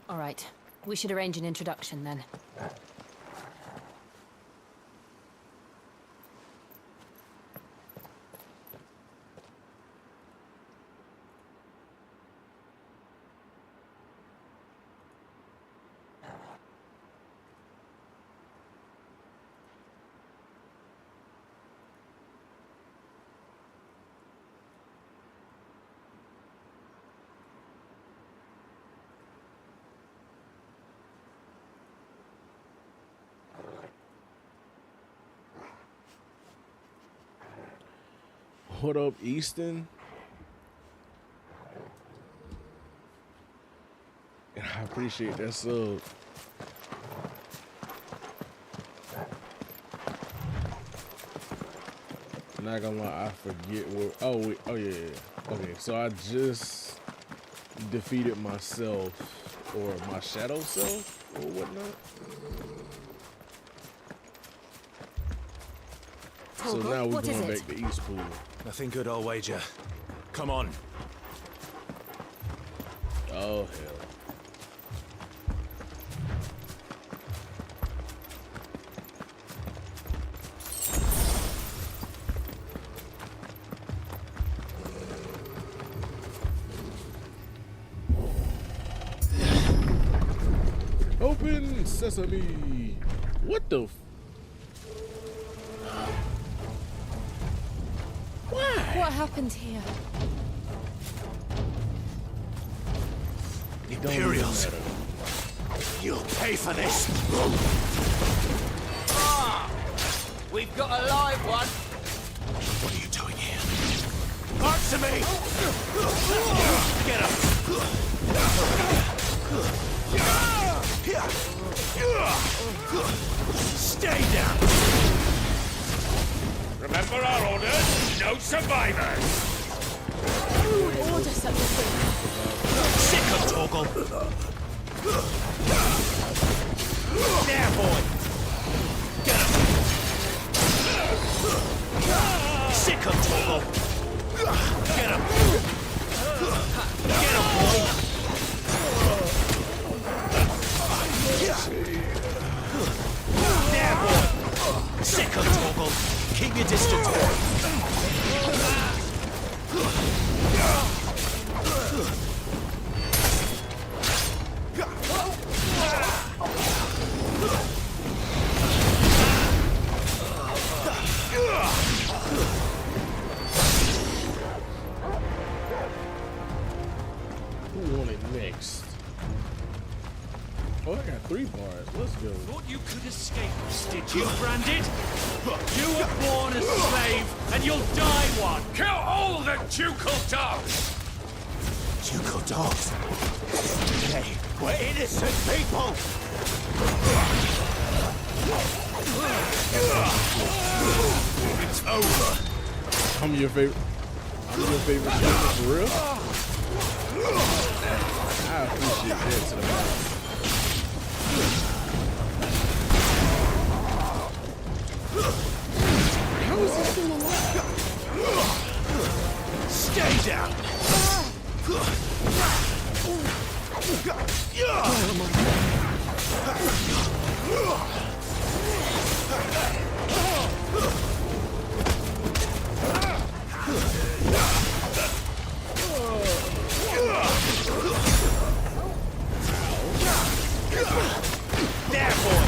All right. We should arrange an introduction then. What up, Easton? I appreciate that sub. Not gonna lie, I forget what. Oh yeah. Okay, so I just defeated myself or my shadow self or whatnot. So now we're going back to East Pool. Nothing good, I'll wager. Come on. Oh, hell. Open sesame. What the f— What happened here? Imperials, you'll pay for this. Ah! We've got a live one. What are you doing here? Answer me! Get up! Stay down! Remember our orders? No survivors! Who would order such a thing? Sick of Torgal! There, boy! Get up! Sick of Torgal! Get up! Get up, boy! There, boy! Sick of Torgal! Keep your distance, boy! Who won it next? Oh, I got 3 bars. Let's go. Thought you could escape us, did you, Branded? You were born a slave, and you'll die one! Kill all the ducal dogs! Ducal dogs? Hey, we're innocent people! It's over! I'm your favorite character for real? I appreciate that to the max. How is this thing alive? Stay down! There, boy!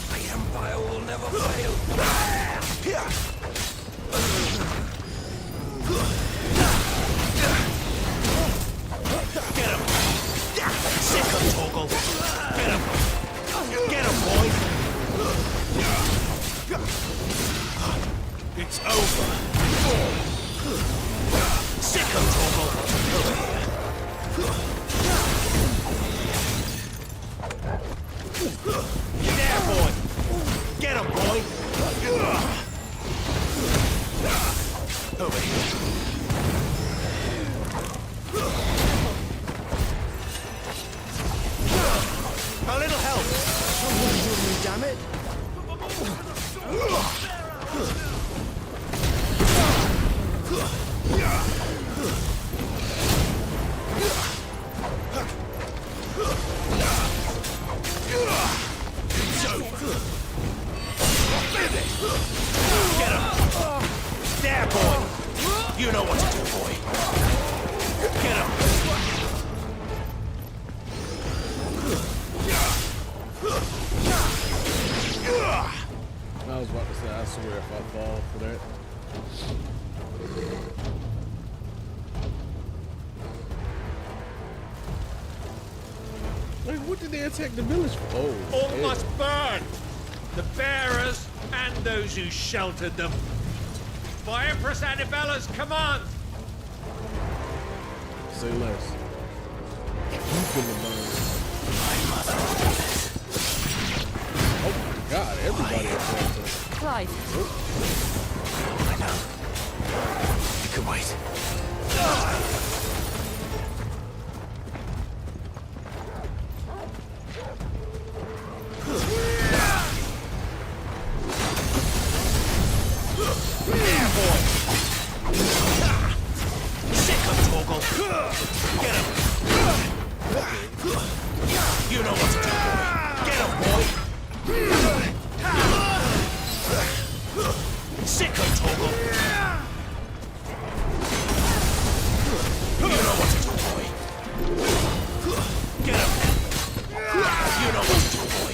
The Empire will never fail. Get him! Sick of Torgal! Get him! Get him, boy! It's over! Sick of Torgal! Over here! There, boy! Get him, boy! Over here! A little help! Someone give me, damn it! It's over! Get him! There, boy! You know what to do, boy! Get him! I was about to say, I swear if I fall for that. Like, what did they attack the village for? Oh, All shit. must burn! The bearers and those who sheltered them. By Empress Annibella's command! Say less. You couldn't burn. Oh my god, everybody attacked her. Clive, I know. You can wait. There, boy! Sick of Torgal! Get him! You know what to do, boy! Get him, boy! Sick of Torgal! You know what to do, boy! Get him! You know what to do, boy!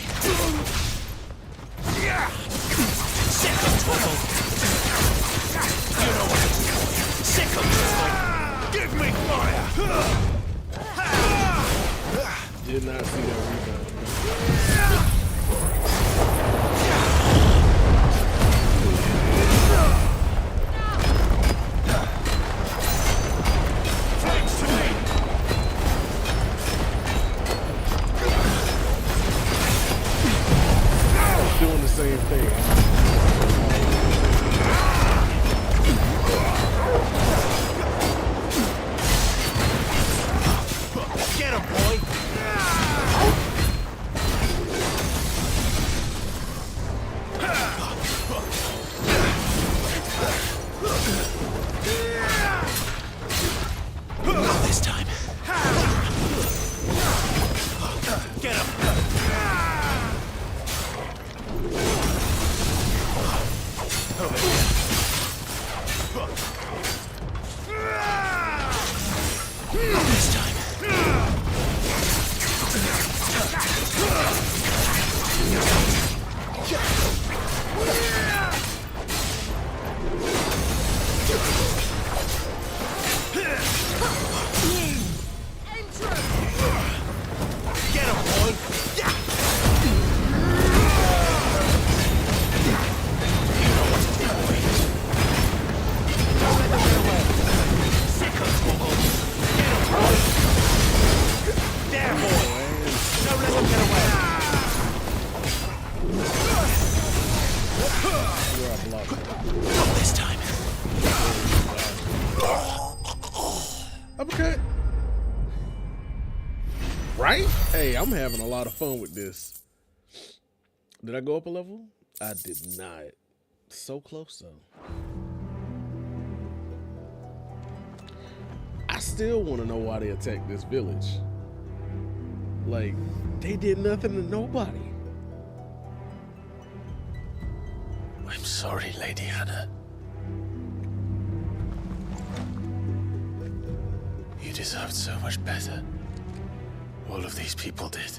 Sick of Torgal! You know what to do, boy! Sick of Torgal! Give me fire! Did not see that rebound. Doing the same thing. Get him, boy! Not this time. Get him! Over here. Not this time. Get him, boy! You know what to do, boy. Don't let them get away. Sick of Torgal. Get him, boy! There, boy! Don't let them get away. You're a block. Not this time. Uppercut. Right? Hey, I'm having a lot of fun with this. Did I go up a level? I did not. So close though. still want to know why they attacked this village. Like, they did nothing to nobody. I'm sorry, Lady Hannah. You deserved so much better. All of these people did.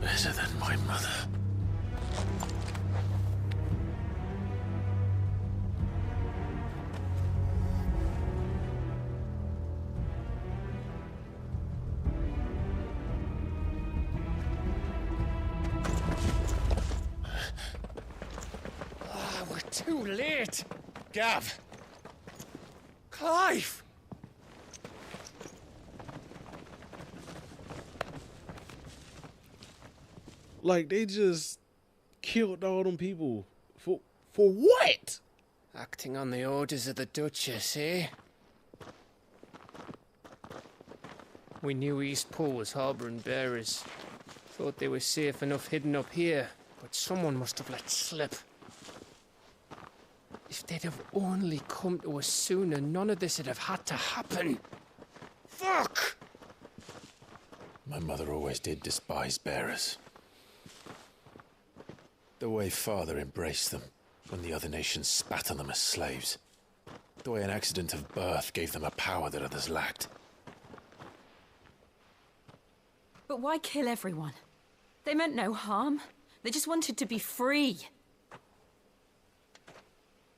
Better than my mother. We're too late. Gav. Clive. Like, they just killed all them people. For what? Acting on the orders of the Duchess, eh? We knew Eastpool was harbouring bearers. Thought they were safe enough hidden up here, but someone must have let slip. If they'd have only come to us sooner, none of this would have had to happen. Fuck! My mother always did despise bearers. The way Father embraced them when the other nations spat on them as slaves. The way an accident of birth gave them a power that others lacked. But why kill everyone? They meant no harm. They just wanted to be free.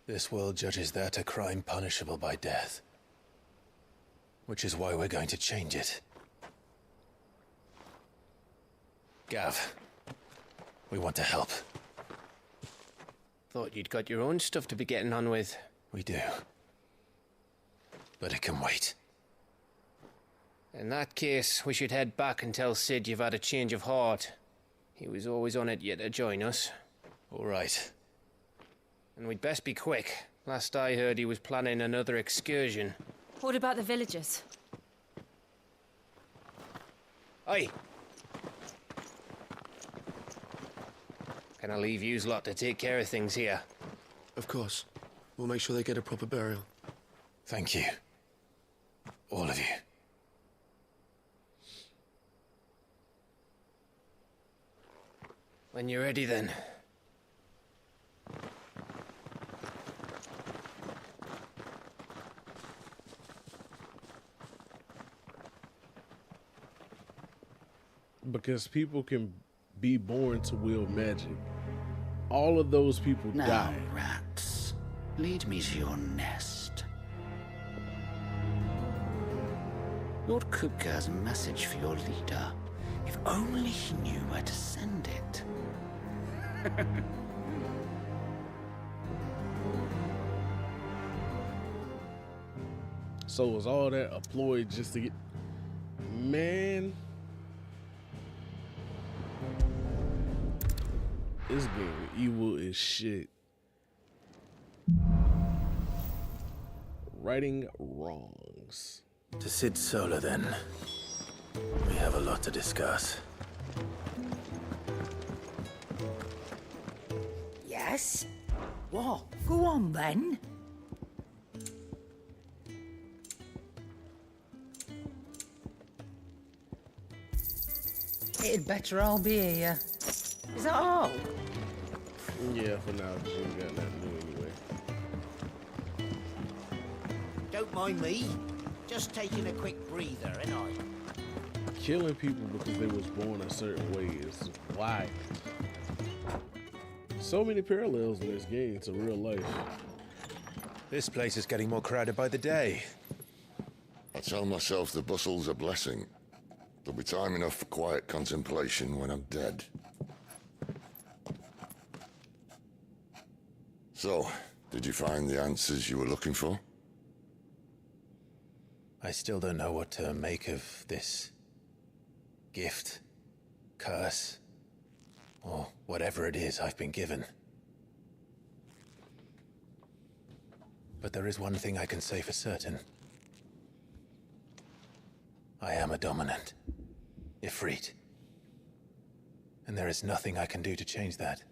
This world judges that a crime punishable by death. Which is why we're going to change it. Gav, we want to help. Thought you'd got your own stuff to be getting on with. We do. But it can wait. In that case, we should head back and tell Sid you've had a change of heart. He was always on it yet to join us. All right. And we'd best be quick. Last I heard, he was planning another excursion. What about the villagers? Aye. Can I leave yous lot to take care of things here? Of course. We'll make sure they get a proper burial. Thank you. All of you. When you're ready, then. Because people can be born to wield magic. All of those people Now, died. rats, lead me to your nest. Lord Kupka has a message for your leader. If only he knew where to send it. So was all that a ploy just to get... Man... This game evil as shit. Righting wrongs. To Sid Solar, then. We have a lot to discuss. Yes? What? Go on, then. It'd better all be here. Is that all? Yeah, for now, because we ain't got nothing to do anyway. Don't mind me. Just taking a quick breather, ain't I? Killing people because they was born a certain way is why. So many parallels in this game to real life. This place is getting more crowded by the day. I tell myself the bustle's a blessing. There'll be time enough for quiet contemplation when I'm dead. So, did you find the answers you were looking for? I still don't know what to make of this gift, curse, or whatever it is I've been given. But there is one thing I can say for certain. I am a dominant, Ifrit. And there is nothing I can do to change that.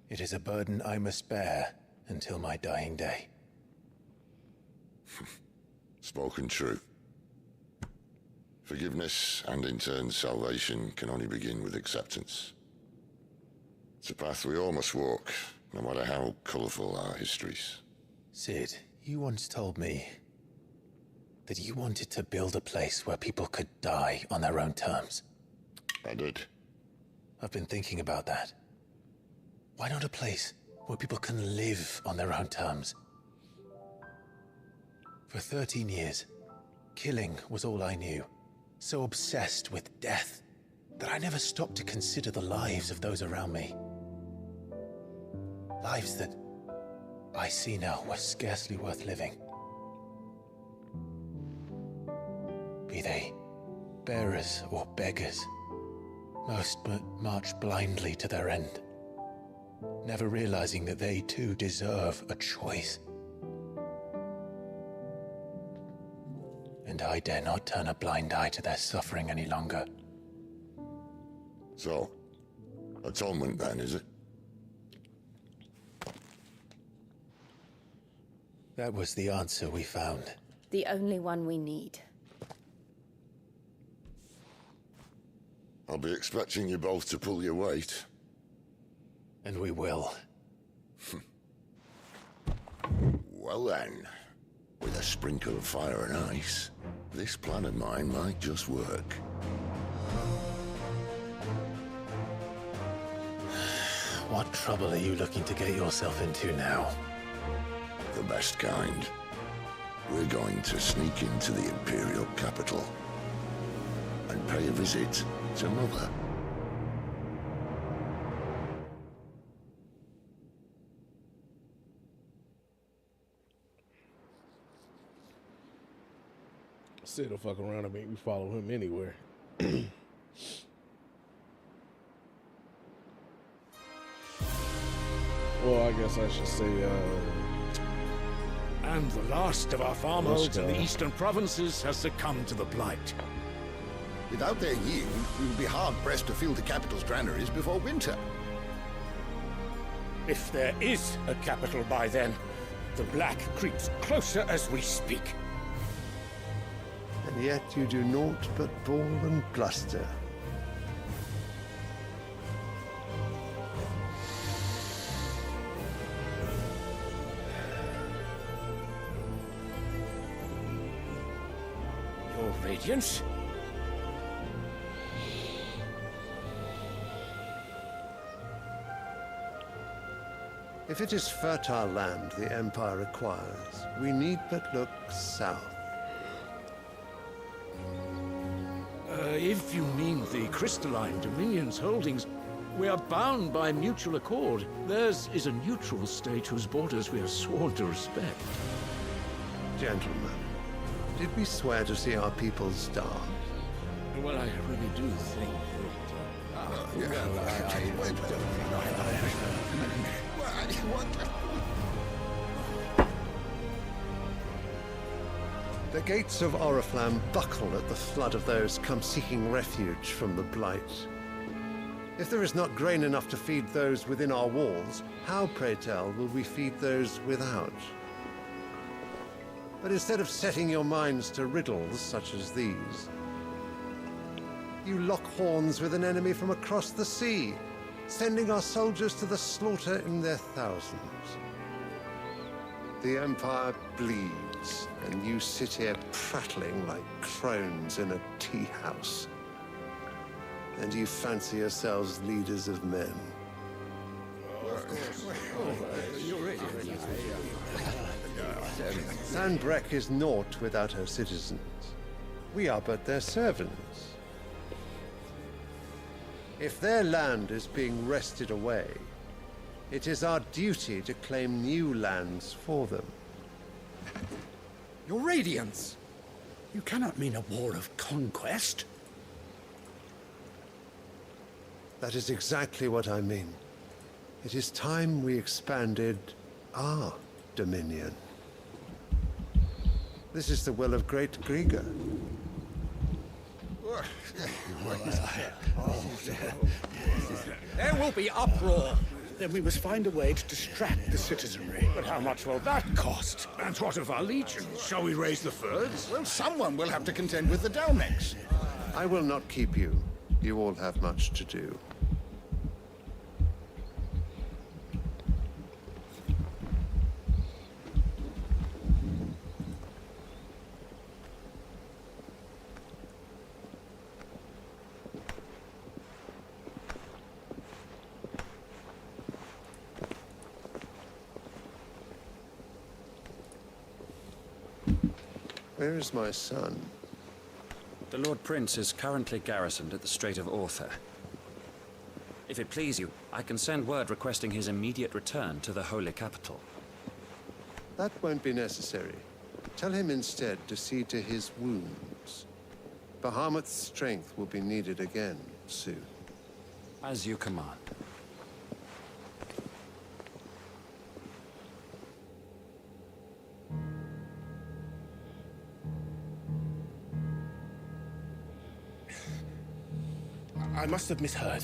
It is a burden I must bear until my dying day. Spoken true. Forgiveness and in turn salvation can only begin with acceptance. It's a path we all must walk, no matter how colourful our histories. Sid, you once told me that you wanted to build a place where people could die on their own terms. I did. I've been thinking about that. Why not a place where people can live on their own terms? For 13 years, killing was all I knew. So obsessed with death that I never stopped to consider the lives of those around me. Lives that I see now were scarcely worth living. Be they bearers or beggars, most but march blindly to their end, never realizing that they too deserve a choice. And I dare not turn a blind eye to their suffering any longer. So, atonement then, is it? That was the answer we found. The only one we need. I'll be expecting you both to pull your weight. And we will. Well then, with a sprinkle of fire and ice, this plan of mine might just work. What trouble are you looking to get yourself into now? The best kind. We're going to sneak into the Imperial capital and pay a visit to Mother. Sid will fuck around and make me follow him anywhere. Well, I guess I should say, And the last of our farmholds in the eastern provinces has succumbed to the blight. Without their yield, we will be hard-pressed to fill the capital's granaries before winter. If there is a capital by then, the Black creeps closer as we speak. And yet you do naught but bawl and bluster. Your Radiance? If it is fertile land the Empire acquires, we need but look south. If you mean the Crystalline Dominion's holdings, we are bound by mutual accord. Theirs is a neutral state whose borders we have sworn to respect. Gentlemen, did we swear to see our people starve? Well, I really do think The gates of Oriflamme buckle at the flood of those come seeking refuge from the Blight. If there is not grain enough to feed those within our walls, how, pray tell, will we feed those without? But instead of setting your minds to riddles such as these, you lock horns with an enemy from across the sea, sending our soldiers to the slaughter in their thousands. The Empire bleeds, and you sit here prattling like crones in a tea house. And you fancy yourselves leaders of men. Sanbreque is naught without her citizens. We are but their servants. If their land is being wrested away, it is our duty to claim new lands for them. Your Radiance! You cannot mean a war of conquest. That is exactly what I mean. It is time we expanded our dominion. This is the will of Great Grieger. There will be uproar. Then we must find a way to distract the citizenry. But how much will that cost? And what of our legions? Shall we raise the furs? Well, someone will have to contend with the Dalmex. I will not keep you. You all have much to do. Where is my son? The Lord Prince is currently garrisoned at the Strait of Orther. If it please you, I can send word requesting his immediate return to the Holy Capital. That won't be necessary. Tell him instead to see to his wounds. Bahamut's strength will be needed again soon. As you command. I must have misheard.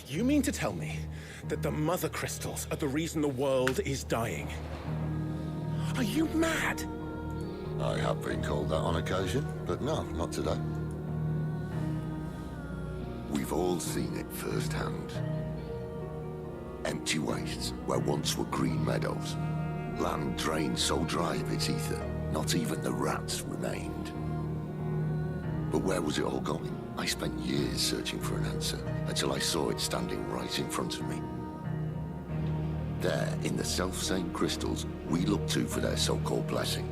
You mean to tell me that the Mother Crystals are the reason the world is dying? Are you mad? I have been called that on occasion, but no, not today. We've all seen it firsthand. Empty wastes where once were green meadows. Land drained so dry of its ether, not even the rats remained. But where was it all going? I spent years searching for an answer, until I saw it standing right in front of me. There, in the self-same crystals we look to for their so-called blessing.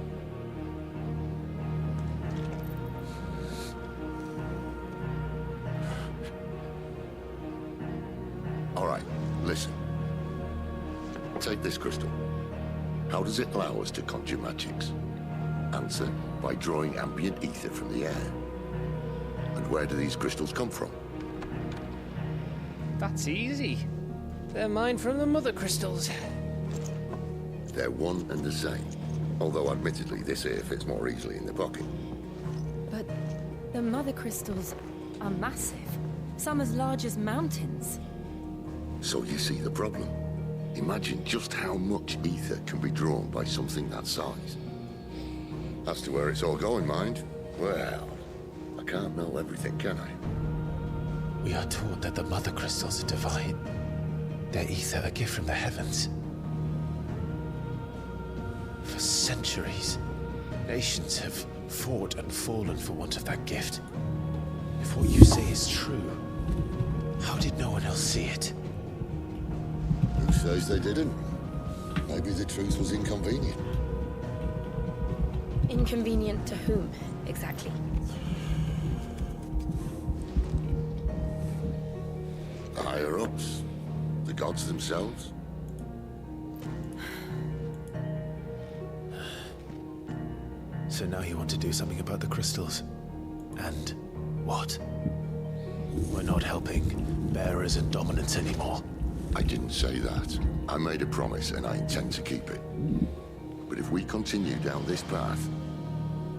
All right, listen. Take this crystal. How does it allow us to conjure magics? Answer, by drawing ambient ether from the air. And where do these crystals come from? That's easy. They're mine from the Mother Crystals. They're one and the same. Although admittedly this here fits more easily in the pocket. But the Mother Crystals are massive. Some as large as mountains. So you see the problem. Imagine just how much ether can be drawn by something that size. As to where it's all going, mind? Well, I can't know everything, can I? We are taught that the Mother Crystals are divine. Their ether a gift from the heavens. For centuries, nations have fought and fallen for want of that gift. If what you say is true, how did no one else see it? Who says they didn't? Maybe the truth was inconvenient. Inconvenient to whom, exactly? The higher-ups? The gods themselves? So now you want to do something about the crystals? And what? We're not helping bearers and dominants anymore. I didn't say that. I made a promise and I intend to keep it. But if we continue down this path,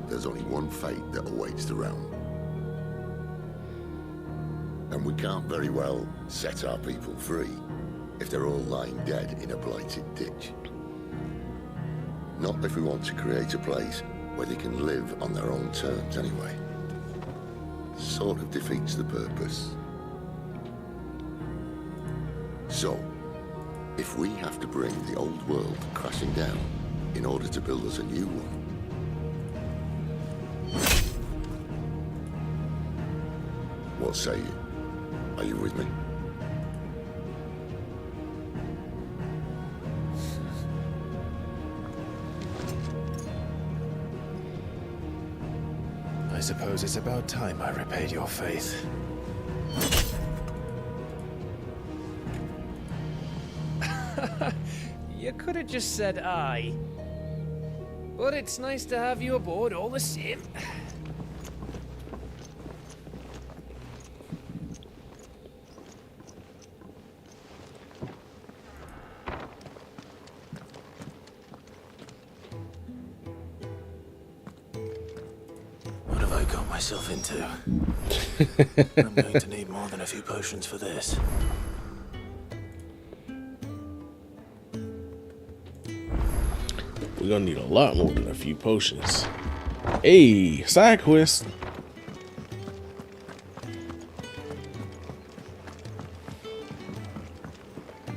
there's only one fate that awaits the realm. And we can't very well set our people free if they're all lying dead in a blighted ditch. Not if we want to create a place where they can live on their own terms anyway. Sort of defeats the purpose. So, if we have to bring the old world crashing down in order to build us a new one, what say you? Are you with me? I suppose it's about time I repaid your faith. You could have just said aye. But it's nice to have you aboard all the same. What have I got myself into? I'm going to need more than a few potions for this. We're gonna need a lot more than a few potions. Hey, side quest.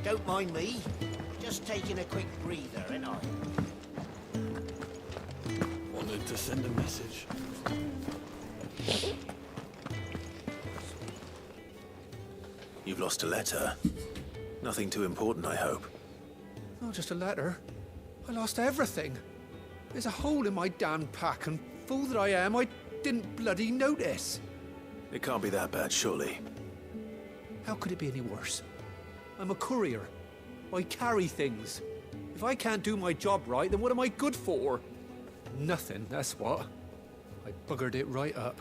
Don't mind me. Just taking a quick breather, ain't I? Wanted to send a message. You've lost a letter. Nothing too important, I hope. Not just a letter. I lost everything. There's a hole in my damn pack, and fool that I am, I didn't bloody notice. It can't be that bad, surely. How could it be any worse? I'm a courier. I carry things. If I can't do my job right, then what am I good for? Nothing, that's what. I buggered it right up.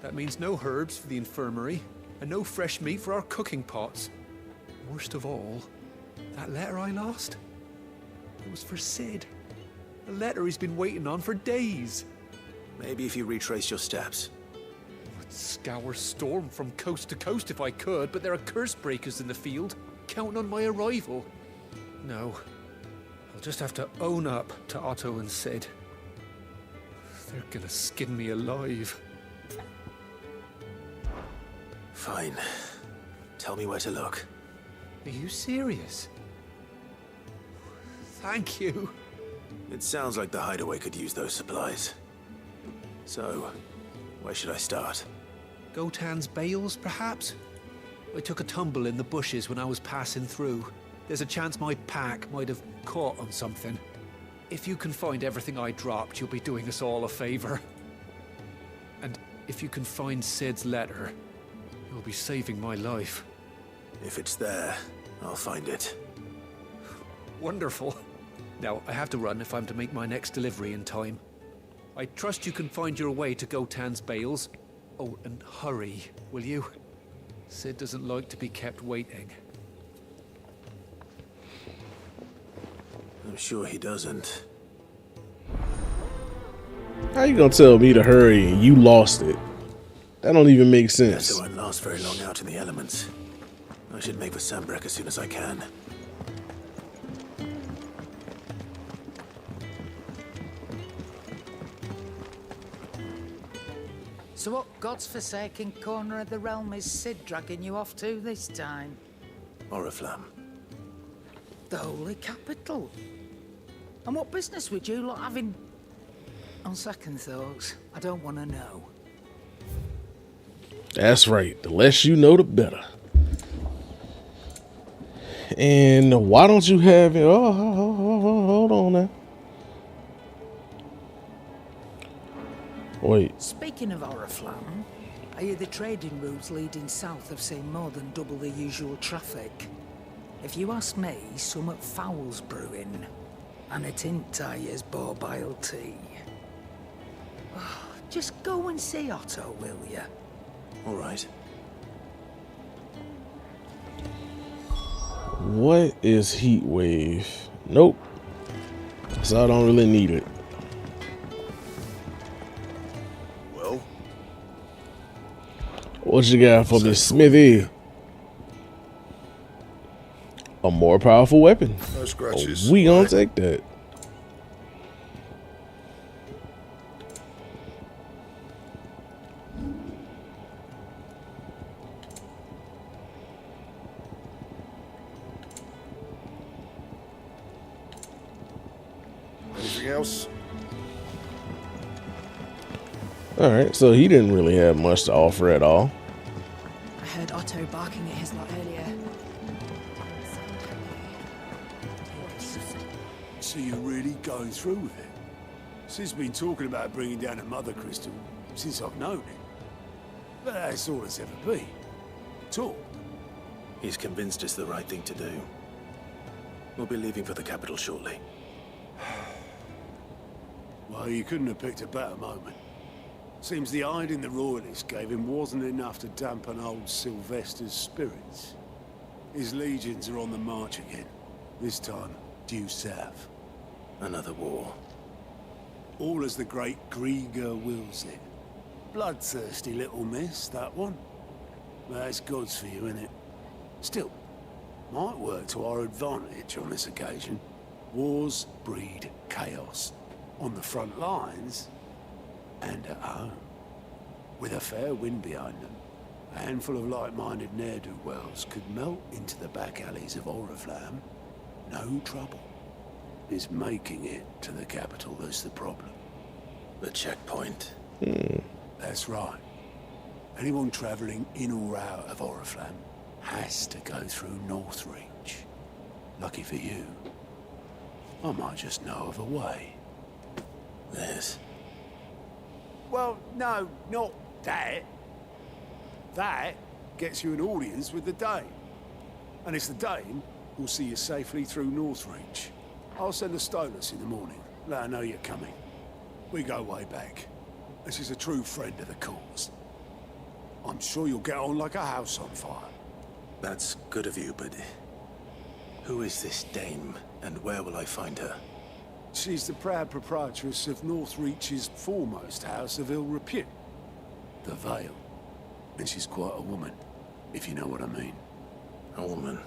That means no herbs for the infirmary, and no fresh meat for our cooking pots. Worst of all, that letter I lost, it was for Sid. A letter he's been waiting on for days. Maybe if you retrace your steps. I'd scour Storm from coast to coast if I could, but there are curse breakers in the field, counting on my arrival. No, I'll just have to own up to Otto and Sid. They're gonna skin me alive. Fine. Tell me where to look. Are you serious? Thank you. It sounds like the hideaway could use those supplies. So, where should I start? Gotan's bales, perhaps? I took a tumble in the bushes when I was passing through. There's a chance my pack might have caught on something. If you can find everything I dropped, you'll be doing us all a favor. And if you can find Sid's letter, you'll be saving my life. If it's there, I'll find it. Wonderful. Now, I have to run if I'm to make my next delivery in time. I trust you can find your way to Gotan's bales. Oh, and hurry, will you? Sid doesn't like to be kept waiting. I'm sure he doesn't. How you gonna tell me to hurry and you lost it? That don't even make sense. Guess I won't last very long out in the elements. I should make for Sanbreque as soon as I can. So what God's forsaken corner of the realm is Sid dragging you off to this time? Oriflamme. The Holy Capital. And what business would you lot have in... On second thoughts, I don't want to know. That's right. The less you know, the better. And why don't you have it? Oh, hold on now. Wait. Speaking of Oriflamme, I hear the trading routes leading south have seen more than double the usual traffic. If you ask me, somewhat foul's brewing. And it ain't Tyre's borbile tea. Just go and see Otto, will you? All right. What is heat wave? Nope. So I don't really need it. Well, what you got for me, Smithy? A more powerful weapon. No scratches. Oh, we gonna take that. Anything else? All right, so he didn't really have much to offer at all. I heard Otto barking at his lot earlier. So you're really going through with it? Sid's been talking about bringing down a mother crystal since I've known him. But that's all it's ever been. Talk. He's convinced it's the right thing to do. We'll be leaving for the capital shortly. Well, you couldn't have picked a better moment. Seems the hiding the royalists gave him wasn't enough to dampen old Sylvester's spirits. His legions are on the march again. This time, due south. Another war. All as the great Grieger wills it. Bloodthirsty little miss, that one. That's God's for you, innit? Still, might work to our advantage on this occasion. Wars breed chaos. On the front lines and at home. With a fair wind behind them, a handful of like-minded ne'er-do-wells could melt into the back alleys of Oriflamme. No trouble. It's making it to the capital that's the problem. The checkpoint. That's right. Anyone travelling in or out of Oriflamme has to go through Northreach. Lucky for you, I might just know of a way. This. Well, no, not that. That gets you an audience with the Dame. And it's the Dame who'll see you safely through Northreach. I'll send a Stolas in the morning. Let her know you're coming. We go way back. And she's a true friend of the cause. I'm sure you'll get on like a house on fire. That's good of you, but who is this dame, and where will I find her? She's the proud proprietress of Northreach's foremost house of ill repute, the Vale. And she's quite a woman, if you know what I mean. A woman?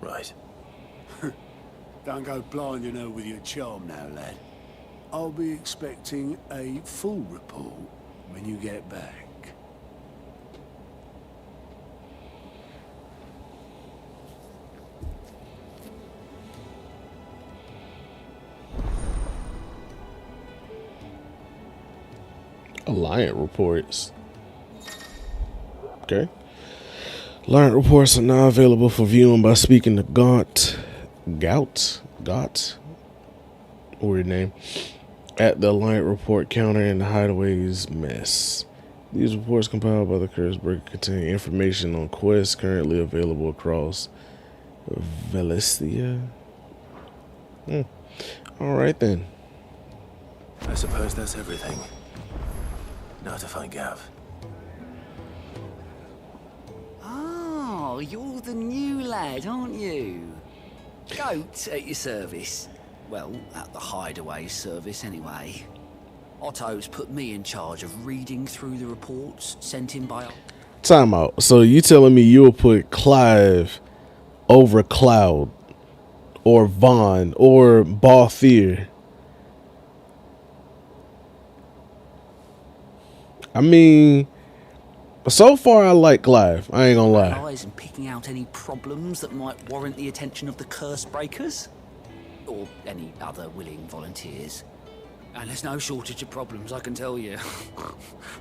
Right. Don't go blinding her with your charm now, lad. I'll be expecting a full report when you get back. Alliant reports. Okay. Alliant reports are now available for viewing by speaking to Gout, or your name, at the Alliant report counter in the Hideaway's mess. These reports compiled by the Cursebreaker contain information on quests currently available across Valisthea. Alright then. I suppose that's everything. Now to find Gav. Oh, you're the new lad, aren't you? Goat at your service. Well, at the Hideaway service anyway. Otto's put me in charge of reading through the reports sent in by... Time out. So you telling me you'll put Clive over Cloud or Vaughn or Balthier? I mean, so far I like Clive. I ain't gonna lie. And picking out any problems that might warrant the attention of the Cursebreakers? Or any other willing volunteers? And there's no shortage of problems, I can tell you.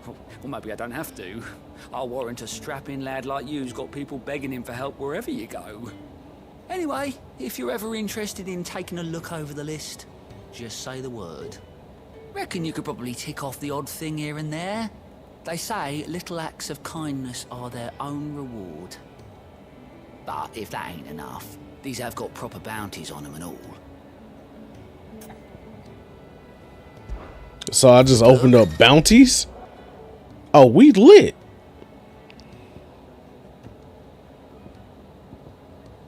Well, maybe I don't have to. I'll warrant a strapping lad like you's got people begging him for help wherever you go. Anyway, if you're ever interested in taking a look over the list, just say the word. Reckon you could probably tick off the odd thing here and there. They say little acts of kindness are their own reward. But if that ain't enough, these have got proper bounties on them and all. So I just opened up bounties? Oh, we lit.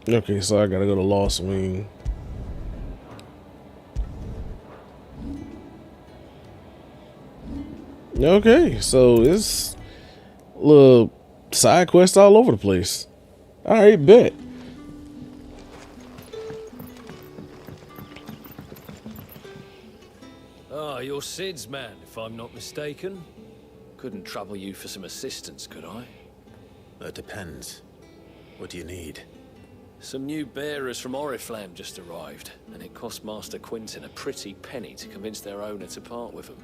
Okay, so I gotta go to Lost Wing. Okay, so it's a little side quest all over the place. Alright, bet. Ah, you're Sid's man, if I'm not mistaken. Couldn't trouble you for some assistance, could I? That depends. What do you need? Some new bearers from Oriflamme just arrived, and it cost Master Quinton a pretty penny to convince their owner to part with them.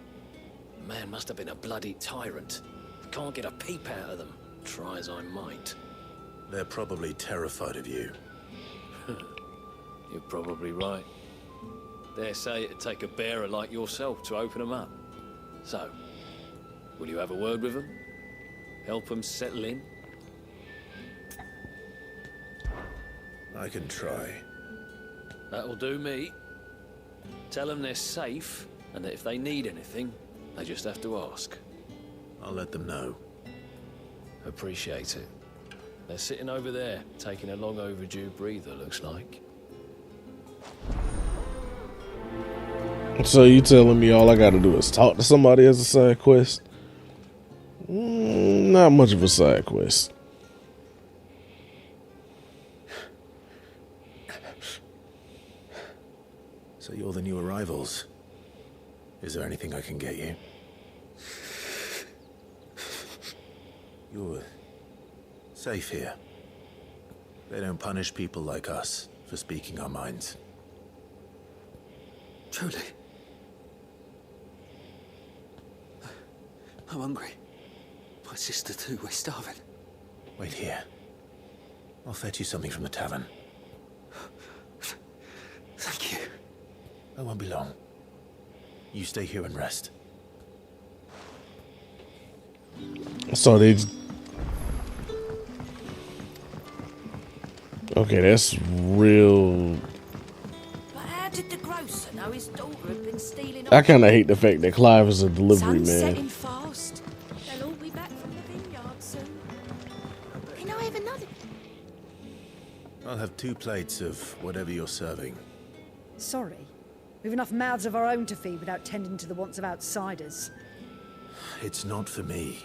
The man must have been a bloody tyrant. Can't get a peep out of them, try as I might. They're probably terrified of you. You're probably right. Dare say it'd take a bearer like yourself to open them up. So, will you have a word with them? Help them settle in? I can try. That'll do me. Tell them they're safe, and that if they need anything, they just have to ask. I'll let them know. Appreciate it. They're sitting over there, taking a long overdue breather, looks like. So you telling me all I gotta do is talk to somebody as a side quest? Not much of a side quest. So you're the new arrivals. Is there anything I can get you? You're safe here. They don't punish people like us for speaking our minds. Truly. I'm hungry. My sister too, we're starving. Wait here. I'll fetch you something from the tavern. Thank you. I won't be long. You stay here and rest. So they... Okay, that's real... But how did the grocer know his daughter had been stealing? I kind of hate the fact that Clive is a delivery Sun's man. setting fast. They'll all be back from the vineyard soon. Can I have another? I'll have 2 plates of whatever you're serving. Sorry. We've enough mouths of our own to feed without tending to the wants of outsiders. It's not for me.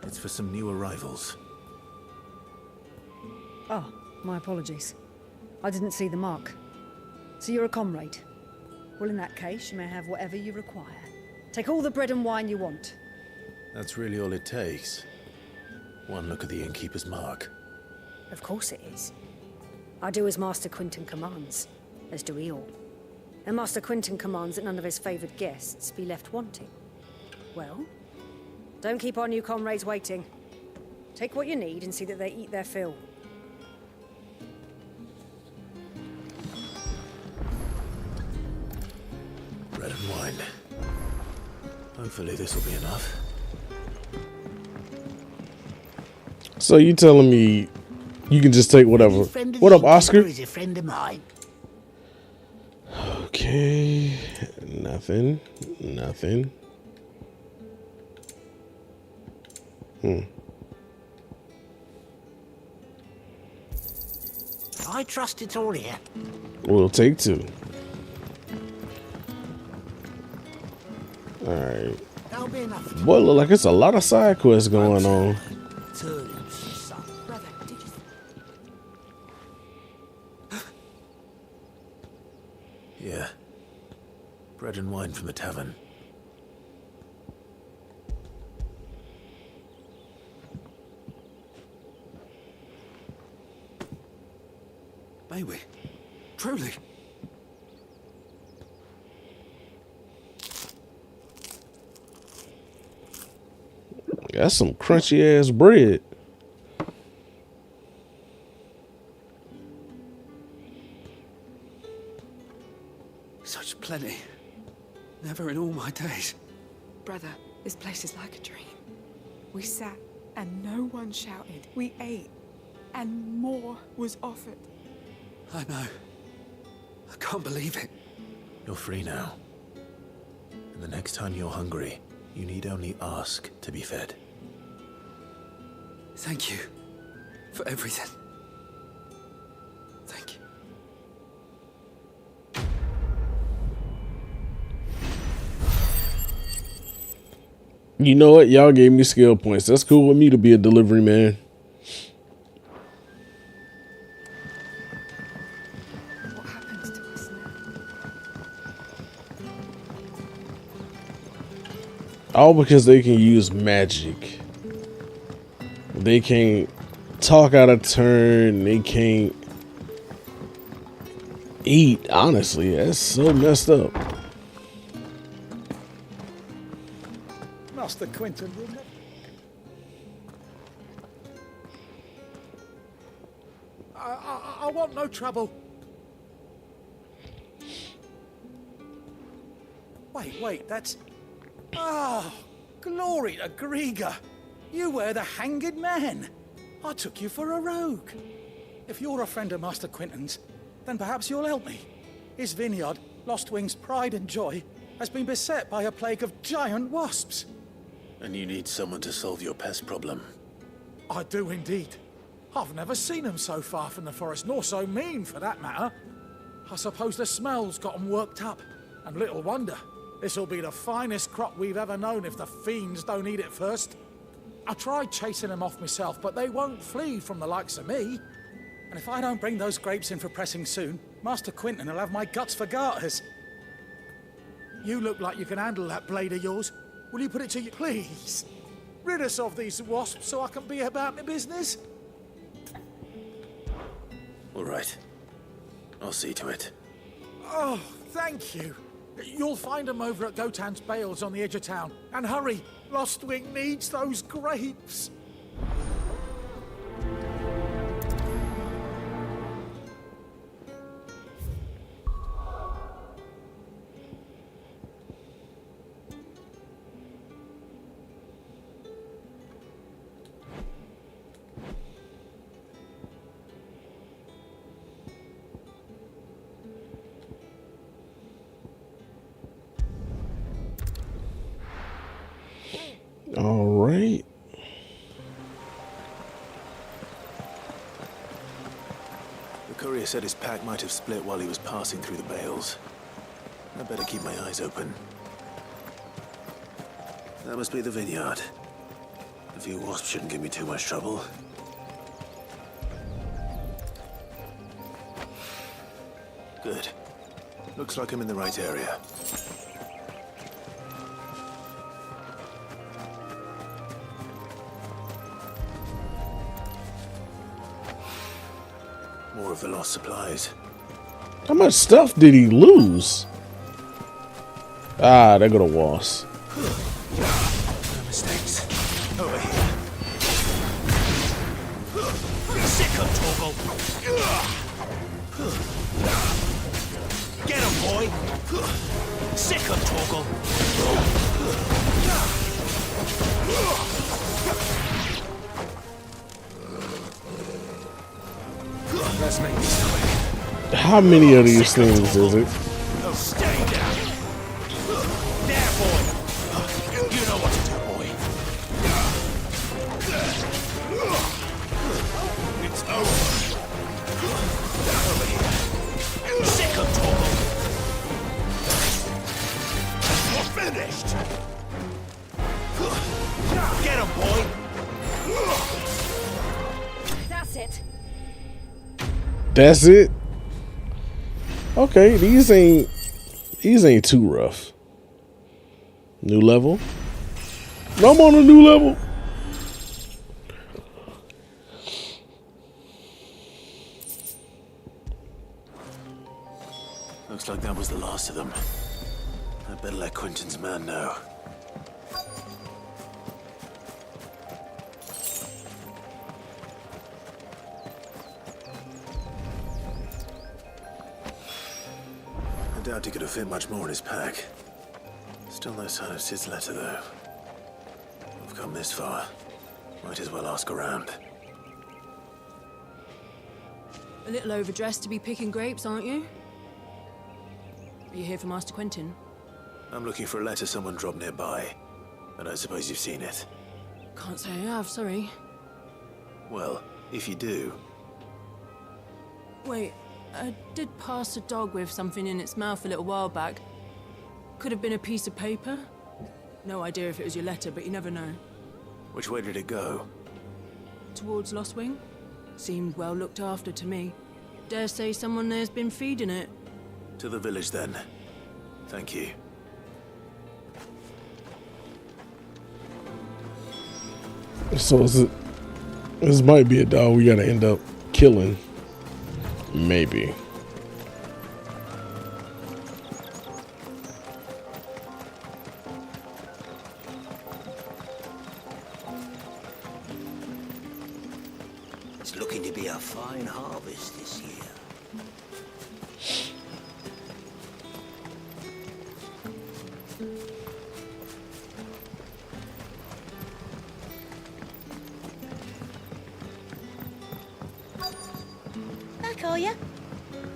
It's for some new arrivals. Oh, my apologies. I didn't see the mark. So you're a comrade. Well, in that case, you may have whatever you require. Take all the bread and wine you want. That's really all it takes. One look at the innkeeper's mark. Of course it is. I do as Master Quinton commands, as do we all. And Master Quinton commands that none of his favoured guests be left wanting. Well, don't keep our new comrades waiting. Take what you need and see that they eat their fill. Bread and wine. Hopefully this will be enough. So you telling me you can just take whatever? What up, Oscar? He's a friend of mine. Okay, nothing. I trust it's all here. We'll take 2. Alright. That'll be enough. Boy, look like it's a lot of side quests going on. Brother, did you... Yeah. Bread and wine from the tavern. May we? Truly? That's some crunchy ass bread. Such plenty. Never in all my days. Brother, this place is like a dream. We sat and no one shouted. We ate and more was offered. I know. I can't believe it. You're free now. And the next time you're hungry, you need only ask to be fed. Thank you for everything. Thank you. You know what? Y'all gave me skill points. That's cool with me to be a delivery man. What happens to us now? All because they can use magic. They can't talk out of turn. They can't eat. Honestly, that's so messed up. Master Quinton will never... I want no trouble. Wait, that's... Oh, glory to Griga. You were the hanged man. I took you for a rogue. If you're a friend of Master Quinton's, then perhaps you'll help me. His vineyard, Lostwing's pride and joy, has been beset by a plague of giant wasps. And you need someone to solve your pest problem. I do indeed. I've never seen them so far from the forest, nor so mean for that matter. I suppose the smell's got them worked up, and little wonder. This'll be the finest crop we've ever known if the fiends don't eat it first. I tried chasing them off myself, but they won't flee from the likes of me. And if I don't bring those grapes in for pressing soon, Master Quinton will have my guts for garters. You look like you can handle that blade of yours. Will you put it to you, please? Rid us of these wasps so I can be about my business. All right. I'll see to it. Oh, thank you. You'll find them over at Gotan's Bales on the edge of town. And hurry, Lostwing needs those grapes. All right. The courier said his pack might have split while he was passing through the bales. I better keep my eyes open. That must be the vineyard. A few wasps shouldn't give me too much trouble. Good. Looks like I'm in the right area. More of the lost supplies. How much stuff did he lose? Ah, there go the wasps. No mistakes. Over here. Sick of Torgal. Get him, boy. Sick of Torgal. Let's make this quick. How many of these things is it? Oh, stay down. There, boy. You know what to do, boy. It's over. Over here. Sick of Torgal. You're finished. Get him, boy. That's it. That's it? Okay, these ain't too rough. New level? No, I'm on a new level. Looks like that was the last of them. I better let Quinton's man know. I doubt he could have fit much more in his pack. Still no sign of Sid's letter, though. We've come this far. Might as well ask around. A little overdressed to be picking grapes, aren't you? Are you here for Master Quinton? I'm looking for a letter someone dropped nearby. I don't suppose you've seen it. Can't say I have, sorry. Well, if you do, Wait, I did pass a dog with something in its mouth a little while back. Could have been a piece of paper. No idea if it was your letter, but you never know. which way did it go? Towards Lostwing. Seemed well looked after to me. Dare say someone there's been feeding it. To the village, then. Thank you. So this might be a dog we gotta end up killing. Maybe. It's looking to be a fine harvest this year. Back, are ya?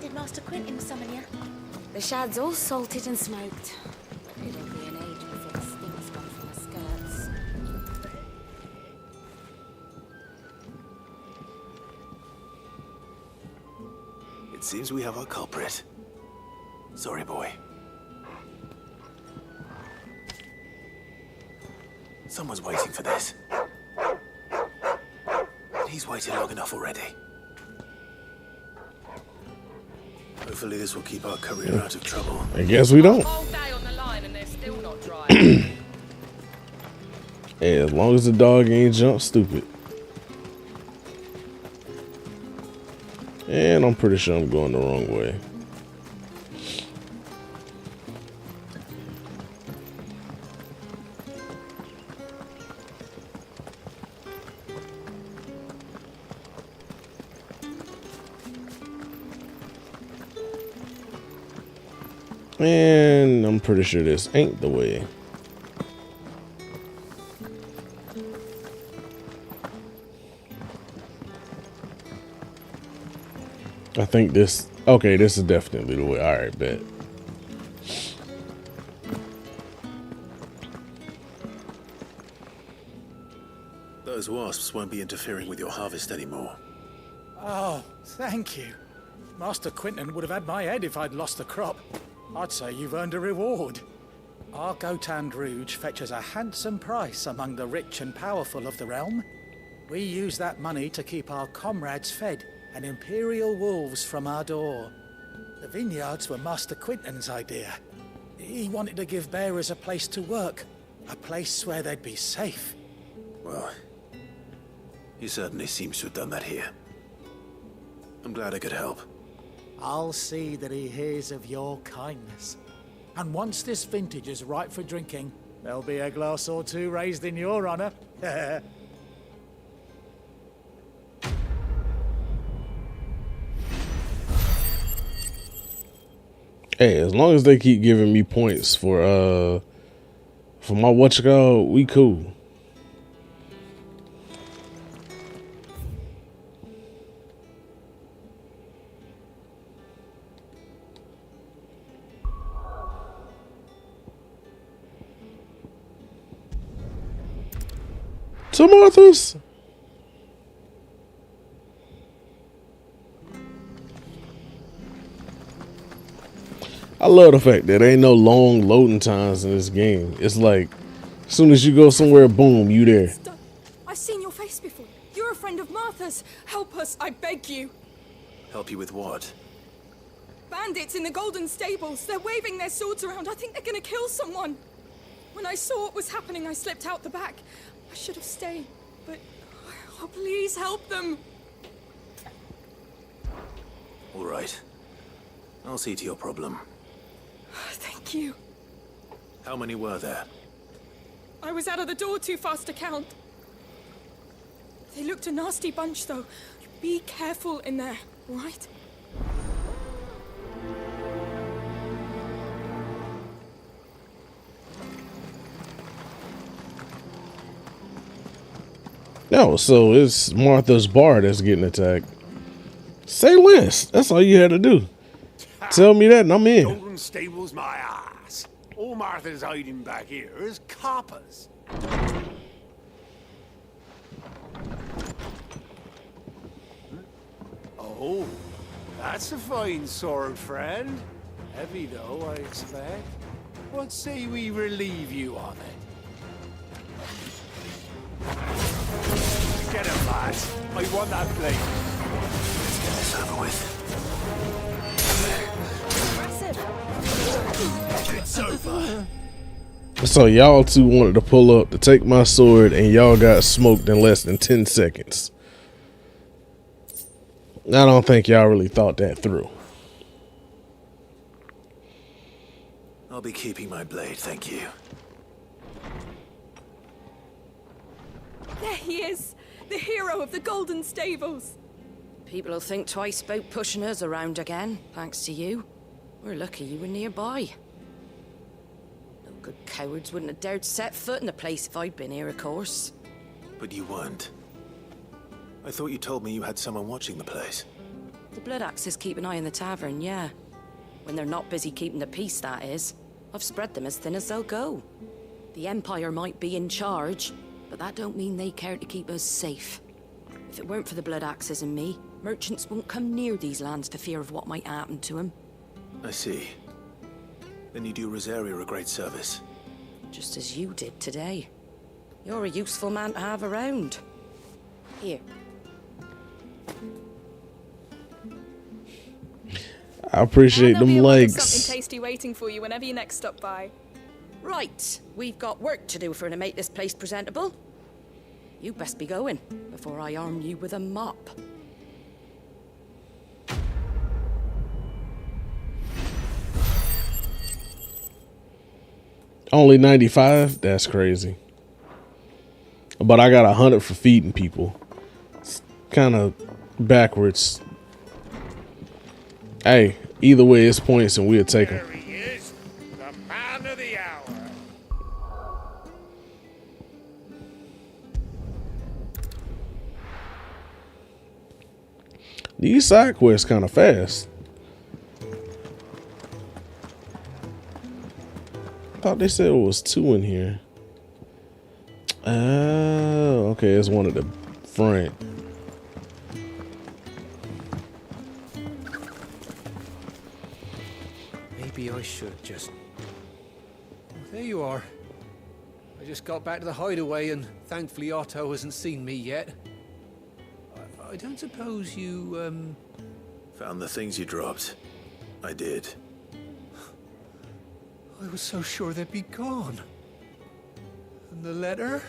Did Master Quinton summon ya? The shad's all salted and smoked. But it'll be an age before the sting's gone from her skirts. It seems we have our culprit. Sorry, boy. Someone's waiting for this. He's waited long enough already. Hopefully this will keep our career out of trouble. I guess we don't. Whole day on the line and they're still not dry. Hey, as long as the dog ain't jump stupid. And I'm pretty sure I'm going the wrong way. And I'm pretty sure this ain't the way. I think this, okay, this is definitely the way. All right, bet. Those wasps won't be interfering with your harvest anymore. Oh, thank you. Master Quinton would have had my head if I'd lost the crop. I'd say you've earned a reward. Our Gotand Rouge fetches a handsome price among the rich and powerful of the realm. We use that money to keep our comrades fed and imperial wolves from our door. The vineyards were Master Quinton's idea. He wanted to give bearers a place to work, a place where they'd be safe. Well, he certainly seems to have done that here. I'm glad I could help. I'll see that he hears of your kindness. And once this vintage is ripe for drinking, there'll be a glass or two raised in your honor. Hey, as long as they keep giving me points for my whatchamacallit, we cool. To Martha's. I love the fact that there ain't no long loading times in this game. It's like, as soon as you go somewhere, boom, you there. I've seen your face before. You're a friend of Martha's. Help us, I beg you. Help you with what? Bandits in the Golden Stables. They're waving their swords around. I think they're gonna kill someone. When I saw what was happening, I slipped out the back. I should have stayed, but oh, please help them. All right. I'll see to your problem. Thank you. How many were there? I was out of the door too fast to count. They looked a nasty bunch, though. Be careful in there, all right? No, so it's Martha's bar that's getting attacked. Say less. That's all you had to do. Tell me that and I'm in. Golden Stables, my ass. All Martha's hiding back here is coppers. Oh, that's a fine sword, friend. Heavy though, I expect. What say we relieve you of it? Get him, lads. I want that blade. Let's get this over with. It's over. So y'all two wanted to pull up to take my sword and y'all got smoked in less than 10 seconds. I don't think y'all really thought that through. I'll be keeping my blade, thank you. There he is, the hero of the Golden Stables. People will think twice about pushing us around again, thanks to you. We're lucky you were nearby. No good cowards wouldn't have dared set foot in the place if I'd been here, of course. But you weren't. I thought you told me you had someone watching the place. The Blood Axes keep an eye on the tavern, yeah. When they're not busy keeping the peace, that is. I've spread them as thin as they'll go. The Empire might be in charge, but that don't mean they care to keep us safe. If it weren't for the Blood Axes and me, merchants won't come near these lands for fear of what might happen to them. I see. Then you do Rosaria a great service. Just as you did today. You're a useful man to have around. Here. I appreciate them Something legs. tasty waiting for you whenever you next stop by. Right, we've got work to do to make this place presentable. You best be going before I arm you with a mop. Only 95? That's crazy. But I got 100 for feeding people. It's kind of backwards. Hey, either way, it's points and we'll take them. There he is, the man of the hour. These side quests kind of fast. I thought they said it was 2 in here. Oh, okay, it's one at the front. Maybe I should just... There you are. I just got back to the hideaway and thankfully Otto hasn't seen me yet. I don't suppose you, Found the things you dropped. I did. I was so sure they'd be gone. And the letter?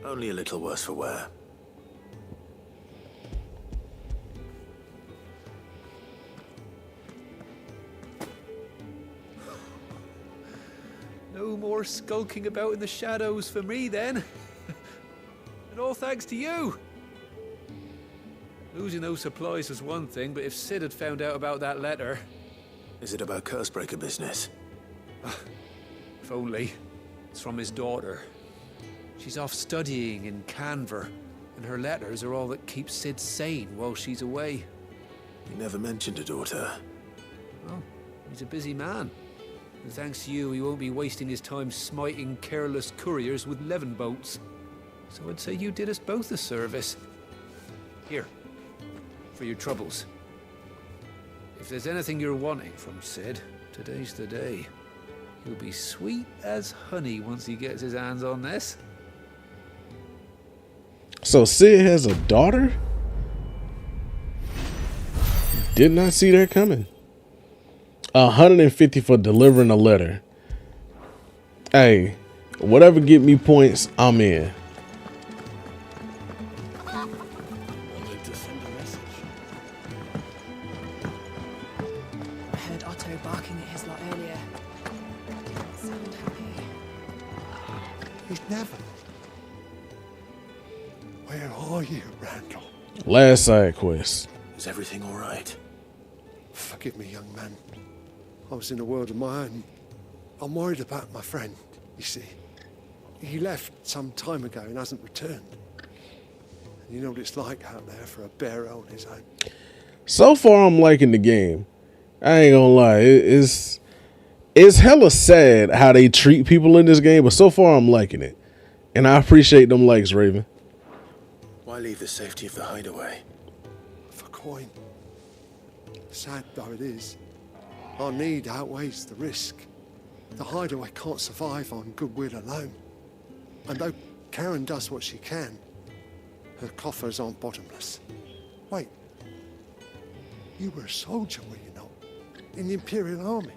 Only a little worse for wear. No more skulking about in the shadows for me then. And all thanks to you. Losing those supplies was one thing, but if Sid had found out about that letter... Is it about Cursebreaker business? If only. It's from his daughter. She's off studying in Canver, and her letters are all that keeps Sid sane while she's away. He never mentioned a daughter. Well, he's a busy man. And thanks to you, he won't be wasting his time smiting careless couriers with levin bolts. So I'd say you did us both a service. Here, for your troubles. If there's anything you're wanting from Sid, today's the day. He'll be sweet as honey once he gets his hands on this. So Sid has a daughter? Did not see that coming. 150 for delivering a letter. Hey, whatever get me points, I'm in. I'd like to send a message. I heard Otto barking at his lot earlier. Didn't sound happy. He's never. Where are you, Randall? Last side quest. Is everything all right? Forgive me, young man. I was in a world of my own. I'm worried about my friend, you see. He left some time ago and hasn't returned. And you know what it's like out there for a bearer on his own. So far, I'm liking the game. I ain't gonna lie. It's hella sad how they treat people in this game, but so far, I'm liking it. And I appreciate them likes, Raven. Why leave the safety of the hideaway? For coin. Sad though it is, our need outweighs the risk. The hideaway can't survive on goodwill alone. And though Karen does what she can, her coffers aren't bottomless. Wait, you were a soldier, were you not? In the Imperial Army?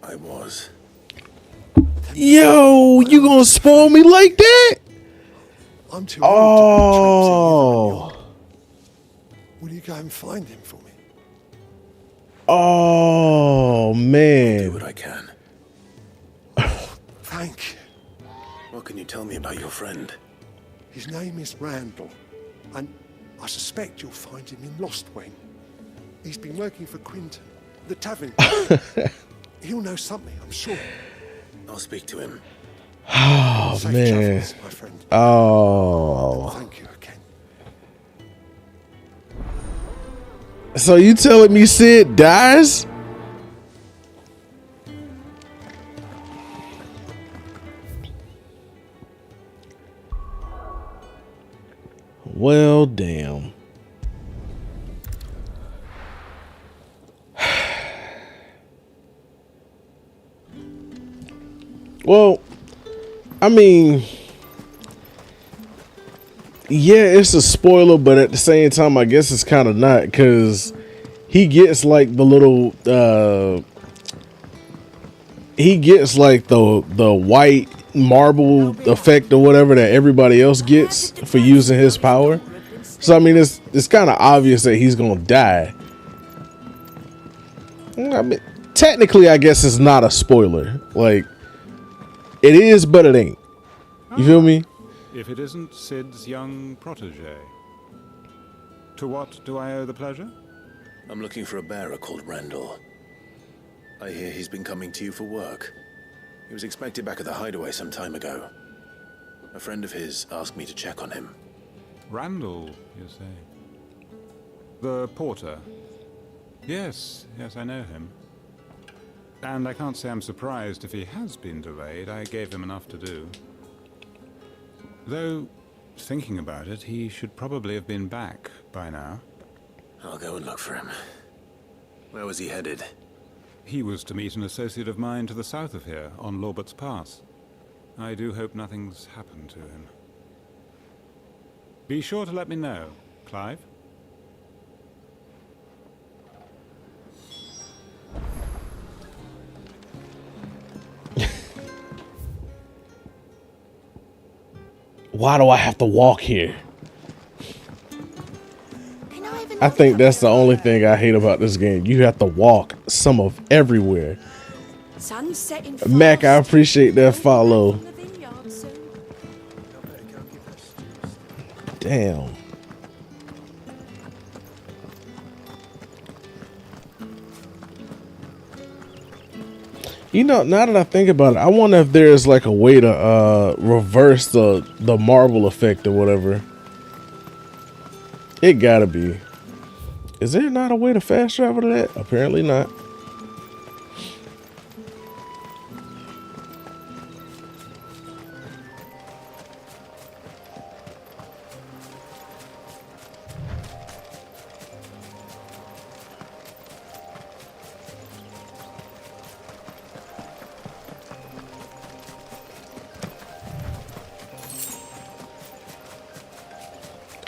I was. Yo, you gonna spoil me like that? I'm too old to be Will you go and find him for me? Oh, man. Do what I can. Thank you. What can you tell me about your friend? His name is Randall, and I suspect you'll find him in Lostwing. He's been working for Quinton, the tavern. He'll know something, I'm sure. I'll speak to him. Oh, Safe man. travels, my friend. Oh. Thank you again. So you telling me Sid dies? Well, damn. Well, I mean, yeah, it's a spoiler, but at the same time, I guess it's kind of not, because he gets like the little he gets like the white marble effect or whatever that everybody else gets for using his power. So I mean, it's kind of obvious that he's gonna die. I mean, technically, I guess it's not a spoiler. Like, it is, but it ain't. You feel me? If it isn't Sid's young protege. To what do I owe the pleasure? I'm looking for a bearer called Randall. I hear he's been coming to you for work. He was expected back at the hideaway some time ago. A friend of his asked me to check on him. Randall, you say? The porter? Yes, I know him. And I can't say I'm surprised if he has been delayed. I gave him enough to do. Though, thinking about it, he should probably have been back by now. I'll go and look for him. Where was he headed? He was to meet an associate of mine to the south of here, on Lorbert's Pass. I do hope nothing's happened to him. Be sure to let me know, Clive. Why do I have to walk here? I think that's the only thing I hate about this game. You have to walk some of everywhere. Sun's setting Mac, I appreciate that follow. Damn. You know, now that I think about it, I wonder if there's like a way to reverse the marble effect or whatever. It gotta be. Is there not a way to fast travel to that? Apparently not.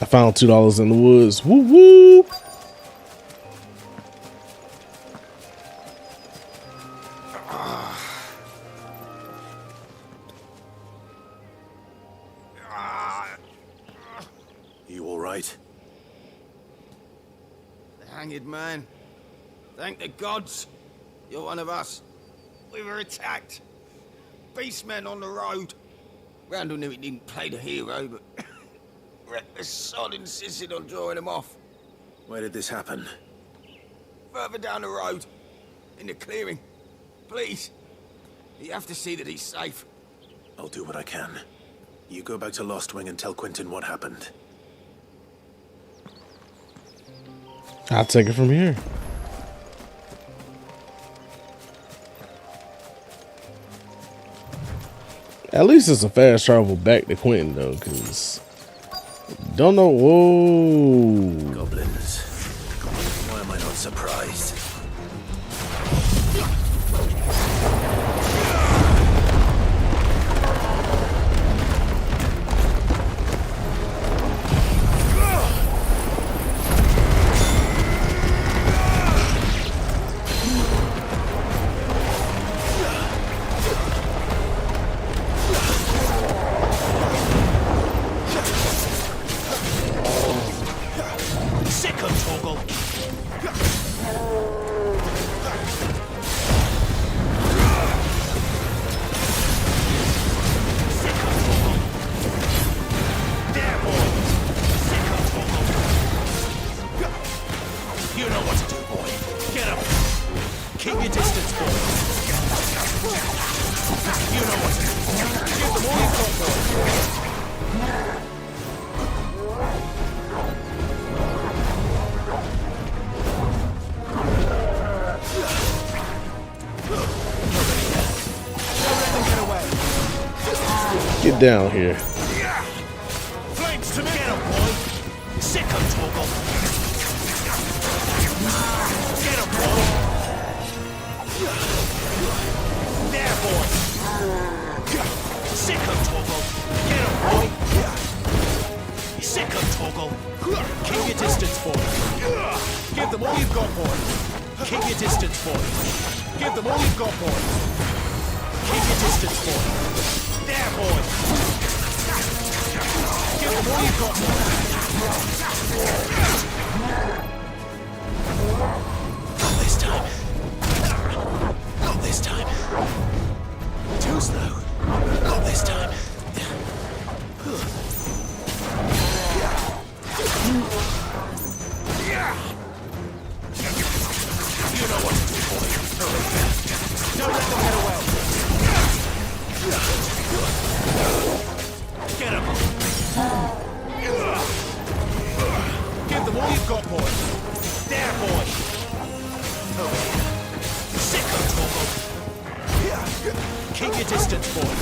I found $2 in the woods. Woo woo! You all right? The hanged man. Thank the gods. You're one of us. We were attacked. Beastmen on the road. Randall knew he didn't play the hero, but reckless sod insisted on drawing him off. Where did this happen? Further down the road. In the clearing. Please. You have to see that he's safe. I'll do what I can. You go back to Lost Wing and tell Quentin what happened. I'll take it from here. At least it's a fast travel back to Quentin though, because don't know. Whoa. Goblins. Why am I not surprised? Get down here. Flames to me. Get him, boy. Sick of Torgal. Get him, boy. There, boy. Sick of Torgal. Get him, boy. Sick of Toggle. Keep your distance, boy. Give them all you've got, boy. Keep your distance, boy. Give them all you've got, boy. Keep your distance, boy. There, boy. Give them all you've got, boy. Not this time. Not this time. Too slow. Not this time. You know what to do, boy. Don't let them get away. Get him. Give them all you've got, boy. There, boy. Sick of Torgal. Keep your distance, boy.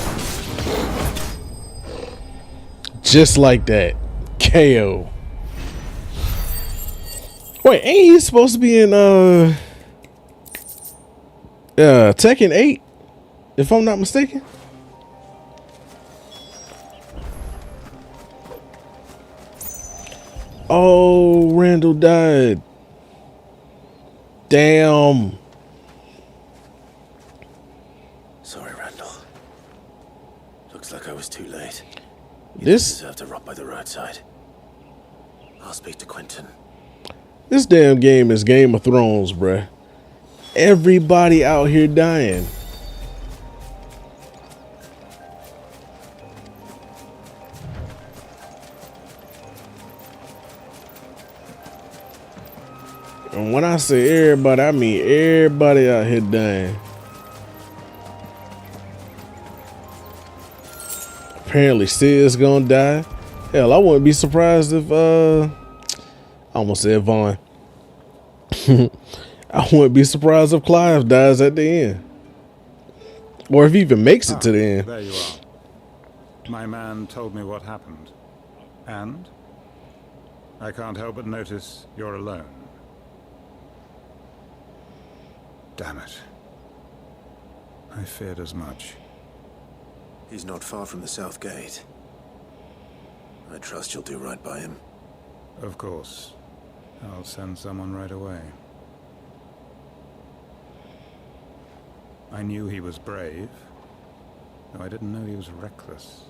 Just like that. KO. Wait, ain't he supposed to be in Tekken 8? If I'm not mistaken? Oh, Randall died. Damn. Sorry, Randall. Looks like I was too late. You This deserve to rot by the roadside. I'll speak to Quentin. This damn game is Game of Thrones, bruh. Everybody out here dying. And when I say everybody, I mean everybody out here dying. Apparently Sid's gonna die. Hell, I wouldn't be surprised if I almost said Vaughn. I wouldn't be surprised if Clive dies at the end. Or if he even makes it to the end. There you are. My man told me what happened. And I can't help but notice you're alone. Damn it. I feared as much. He's not far from the South Gate. I trust you'll do right by him. Of course. I'll send someone right away. I knew he was brave, though I didn't know he was reckless.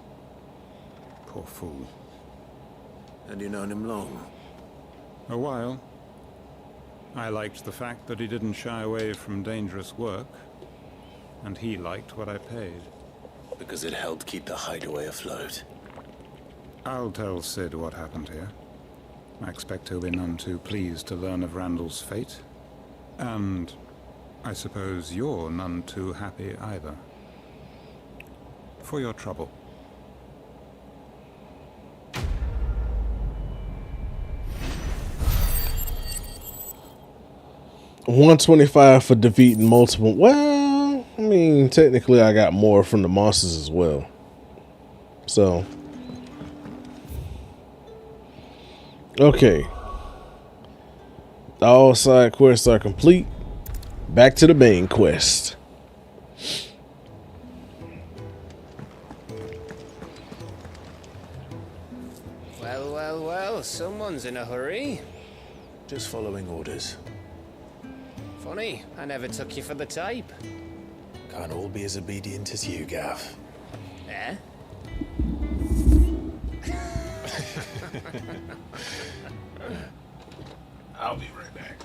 Poor fool. And you've known him long? A while. I liked the fact that he didn't shy away from dangerous work, and he liked what I paid. Because it helped keep the hideaway afloat. I'll tell Sid what happened here. I expect he'll be none too pleased to learn of Randall's fate. And I suppose you're none too happy either. For your trouble. $125 for defeating multiple. Well, I mean, technically I got more from the monsters as well. So. Okay. All side quests are complete. Back to the main quest. Well, well, well, someone's in a hurry. Just following orders. Funny, I never took you for the type. Can't all be as obedient as you, Gav. Eh? I'll be right back.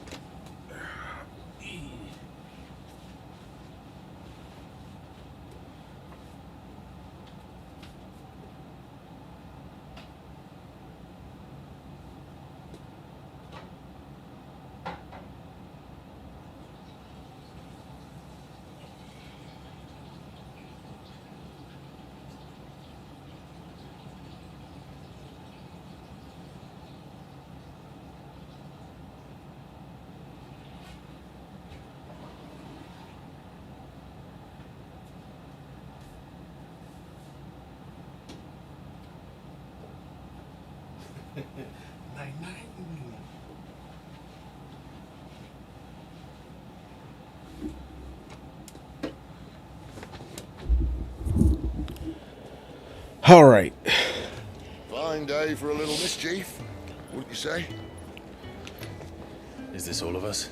All right. Find day for a little mischief, wouldn't you say? Is this all of us?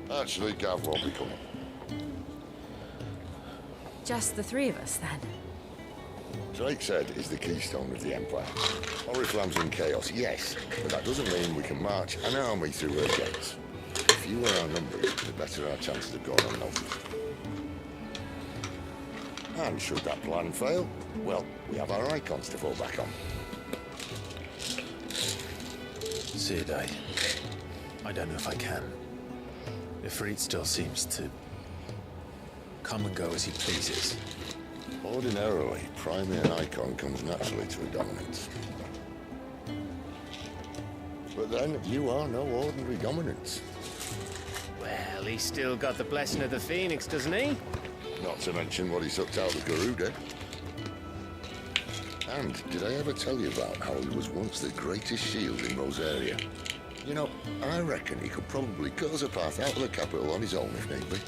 Actually, Gav won't be coming. Just the three of us, then? Drakeshead is the keystone of the Empire. Oriflamme's in chaos, yes, but that doesn't mean we can march an army through her gates. The fewer our numbers, the better our chances of going unnoticed. And should that plan fail, well, we have our icons to fall back on. Sid, I don't know if I can. Ifrit still seems to come and go as he pleases. Ordinarily, priming an icon comes naturally to a dominance. But then, you are no ordinary dominance. Well, he's still got the blessing of the Phoenix, doesn't he? Not to mention what he sucked out of Garuda. And did I ever tell you about how he was once the greatest shield in Rosaria? You know, I reckon he could probably cut us a path out of the capital on his own if need be.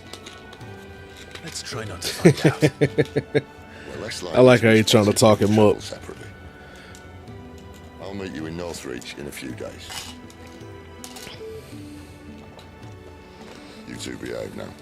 Let's try not to find out. Well, I like how you're trying to talk him up. Separately. I'll meet you in Northreach in a few days. You two behave now.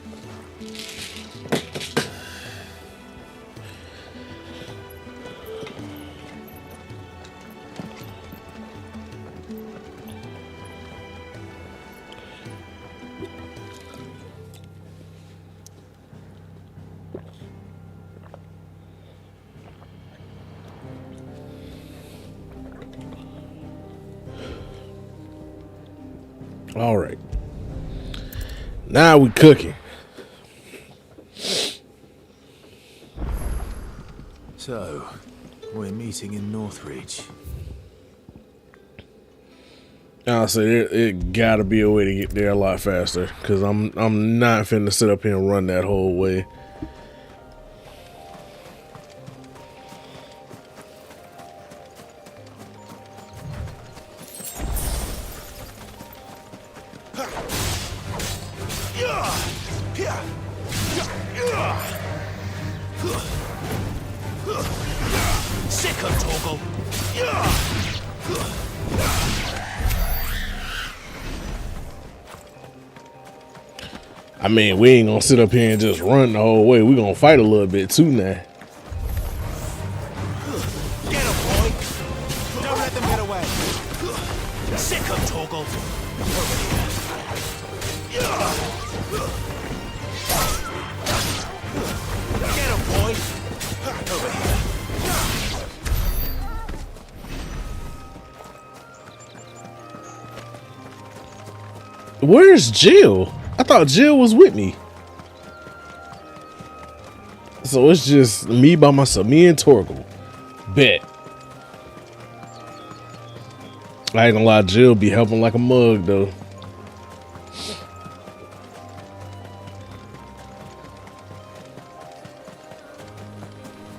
All right. Now we cooking. So, we're meeting in Northreach. Honestly, it gotta be a way to get there a lot faster, cause I'm not finna sit up here and run that whole way. I mean, we ain't gonna sit up here and just run the whole way. We gonna fight a little bit too now. Get him, boy! Don't let them get away! Sick of Torgal! Get him, boy! Over here! Where's Jill? I thought Jill was with me. So it's just me by myself, me and Torgal. Bet. I ain't gonna lie, Jill be helping like a mug though.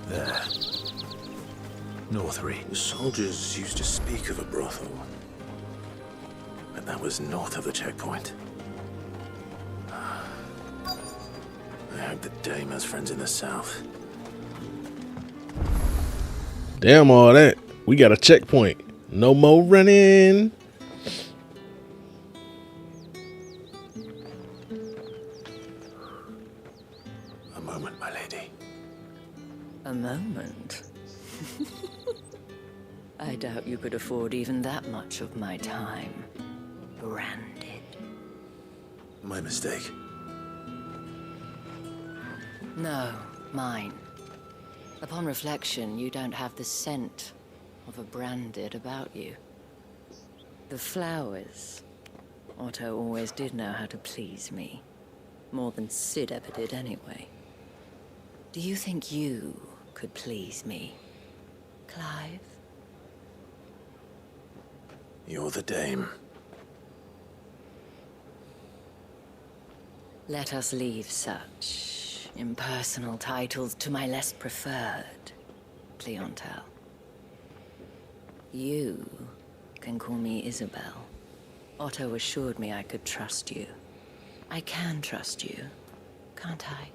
There. Northreach. The soldiers used to speak of a brothel. But that was north of the checkpoint. I hope the Dame has friends in the south. Damn all that. We got a checkpoint. No more running. A moment, my lady. A moment? I doubt you could afford even that much of my time. Branded. My mistake. No, mine. Upon reflection, you don't have the scent of a branded about you. The flowers. Otto always did know how to please me. More than Sid ever did anyway. Do you think you could please me, Clive? You're the Dame. Let us leave such impersonal titles to my less preferred, Cleontel. You can call me Isabel. Otto assured me I could trust you. I can trust you, can't I?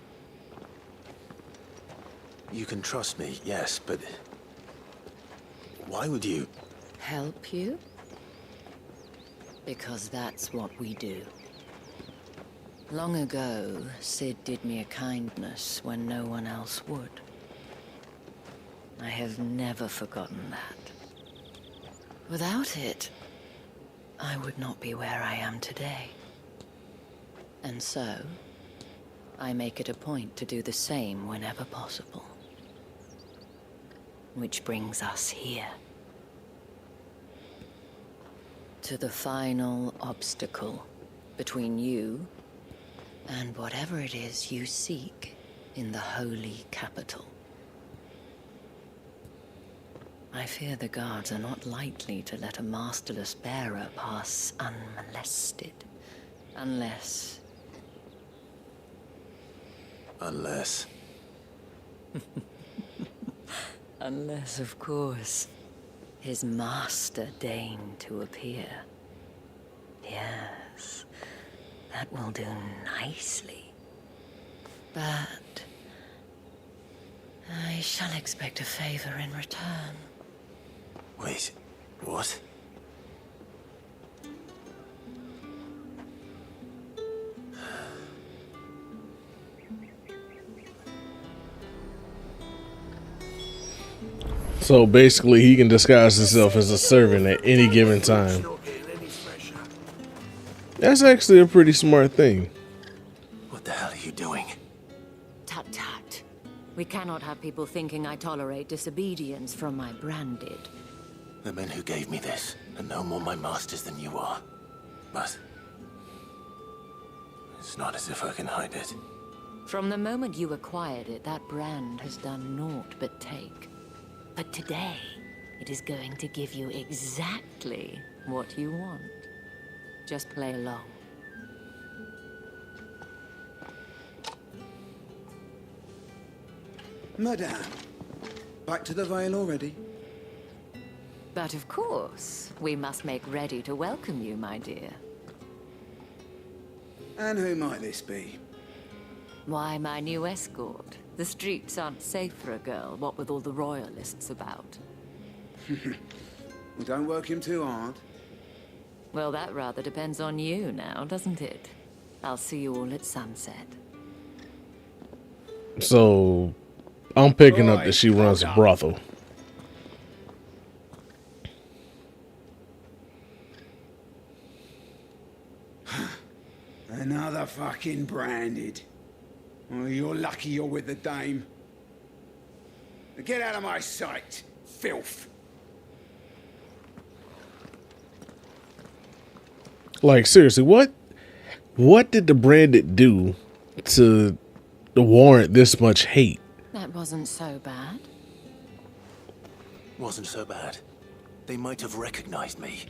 You can trust me, yes, but Why would you? Help you? Because that's what we do. Long ago, Cid did me a kindness when no one else would. I have never forgotten that. Without it, I would not be where I am today. And so, I make it a point to do the same whenever possible. Which brings us here. To the final obstacle between you and whatever it is you seek in the holy capital. I fear the guards are not likely to let a masterless bearer pass unmolested. Unless... Unless, of course, his master deigned to appear. Yes, that will do nicely. But I shall expect a favor in return. Wait, what? So basically, he can disguise himself as a servant at any given time. That's actually a pretty smart thing. What the hell are you doing? Tut tut. We cannot have people thinking I tolerate disobedience from my branded. The men who gave me this are no more my masters than you are. But it's not as if I can hide it. From the moment you acquired it, that brand has done naught but take. But today, it is going to give you exactly what you want. Just play along. Madame, back to the Vale already? But of course, we must make ready to welcome you, my dear. And who might this be? Why, my new escort. The streets aren't safe for a girl, what with all the royalists about. Well, don't work him too hard. Well, that rather depends on you now, doesn't it? I'll see you all at sunset. So, I'm picking up that she runs a brothel. Another fucking branded. Oh, you're lucky you're with the dame. Now get out of my sight, filth. Like, seriously, what did the branded do to warrant this much hate? That wasn't so bad. Wasn't so bad. They might have recognized me.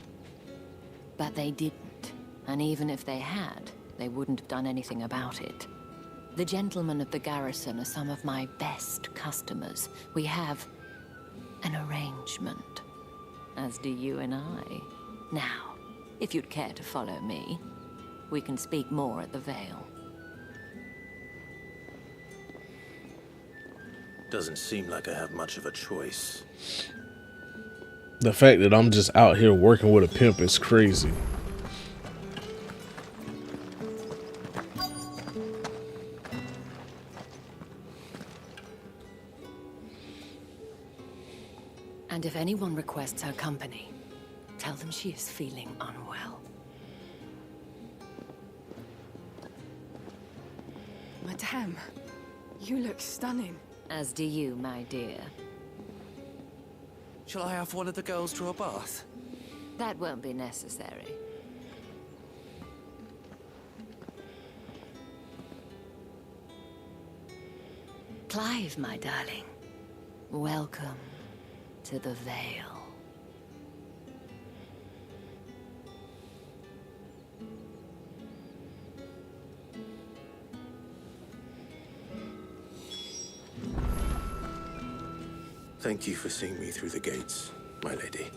But they didn't. And even if they had, they wouldn't have done anything about it. The gentlemen of the garrison are some of my best customers. We have an arrangement, as do you and I. Now, if you'd care to follow me, we can speak more at the Vale. Doesn't seem like I have much of a choice. The fact that I'm just out here working with a pimp is crazy. And if anyone requests her company, tell them she is feeling unwell. Madame, you look stunning. As do you, my dear. Shall I have one of the girls draw a bath? That won't be necessary. Clive, my darling. Welcome to the Vale. Thank you for seeing me through the gates, my lady.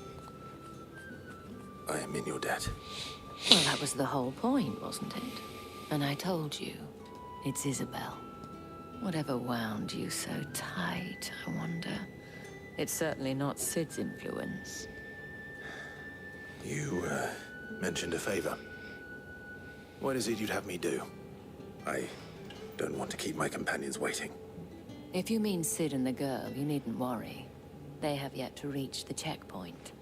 I am in your debt. Well, that was the whole point, wasn't it? And I told you, it's Isabel. Whatever wound you so tight, I wonder. It's certainly not Sid's influence. You, mentioned a favor. What is it you'd have me do? I don't want to keep my companions waiting. If you mean Sid and the girl, you needn't worry. They have yet to reach the checkpoint.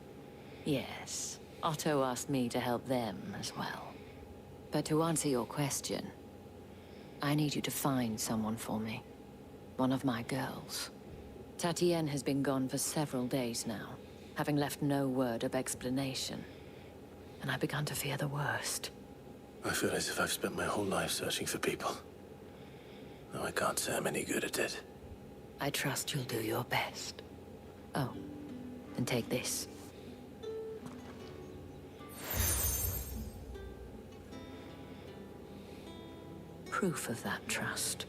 Yes, Otto asked me to help them as well. But to answer your question, I need you to find someone for me. One of my girls. Tatienne has been gone for several days now, having left no word of explanation. And I've begun to fear the worst. I feel as if I've spent my whole life searching for people. Though I can't say I'm any good at it. I trust you'll do your best. Oh, and take this. Proof of that trust.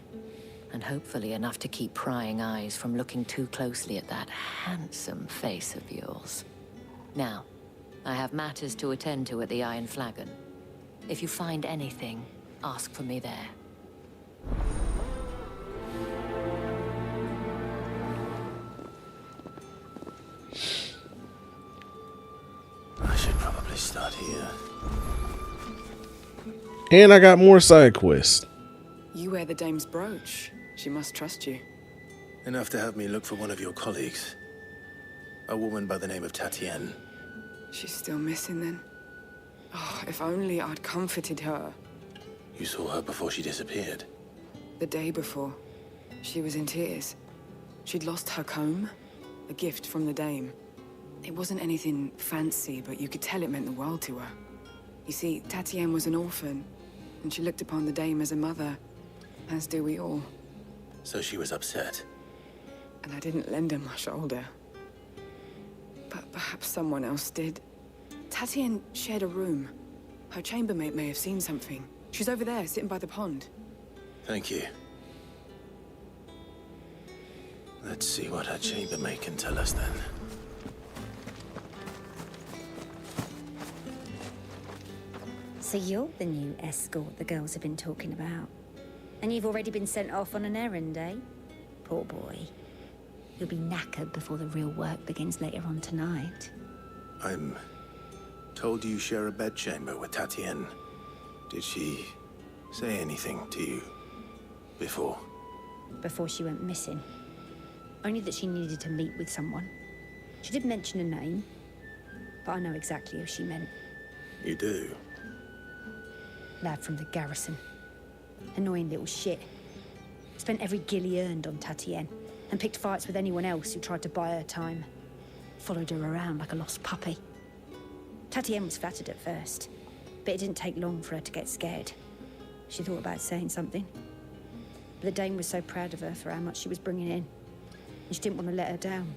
And hopefully enough to keep prying eyes from looking too closely at that handsome face of yours. Now, I have matters to attend to at the Iron Flagon. If you find anything, ask for me there. I should probably start here. And I got more side quests. You wear the dame's brooch. She must trust you. Enough to have me look for one of your colleagues. A woman by the name of Tatienne. She's still missing then. Oh, if only I'd comforted her. You saw her before she disappeared. The day before, she was in tears. She'd lost her comb, a gift from the dame. It wasn't anything fancy, but you could tell it meant the world to her. You see, Tatienne was an orphan, and she looked upon the dame as a mother, as do we all. So she was upset. And I didn't lend her my shoulder. But perhaps someone else did. Tatienne shared a room. Her chambermaid may have seen something. She's over there, sitting by the pond. Thank you. Let's see what her chambermaid can tell us then. So you're the new escort the girls have been talking about. And you've already been sent off on an errand, eh? Poor boy. You'll be knackered before the real work begins later on tonight. I'm told you share a bedchamber with Tatienne. Did she say anything to you before? Before she went missing. Only that she needed to meet with someone. She didn't mention a name, but I know exactly who she meant. You do? Lad from the garrison. Annoying little shit. Spent every gil he earned on Tatienne, and picked fights with anyone else who tried to buy her time. Followed her around like a lost puppy. Tatienne was flattered at first, but it didn't take long for her to get scared. She thought about saying something. But the dame was so proud of her for how much she was bringing in, and she didn't want to let her down.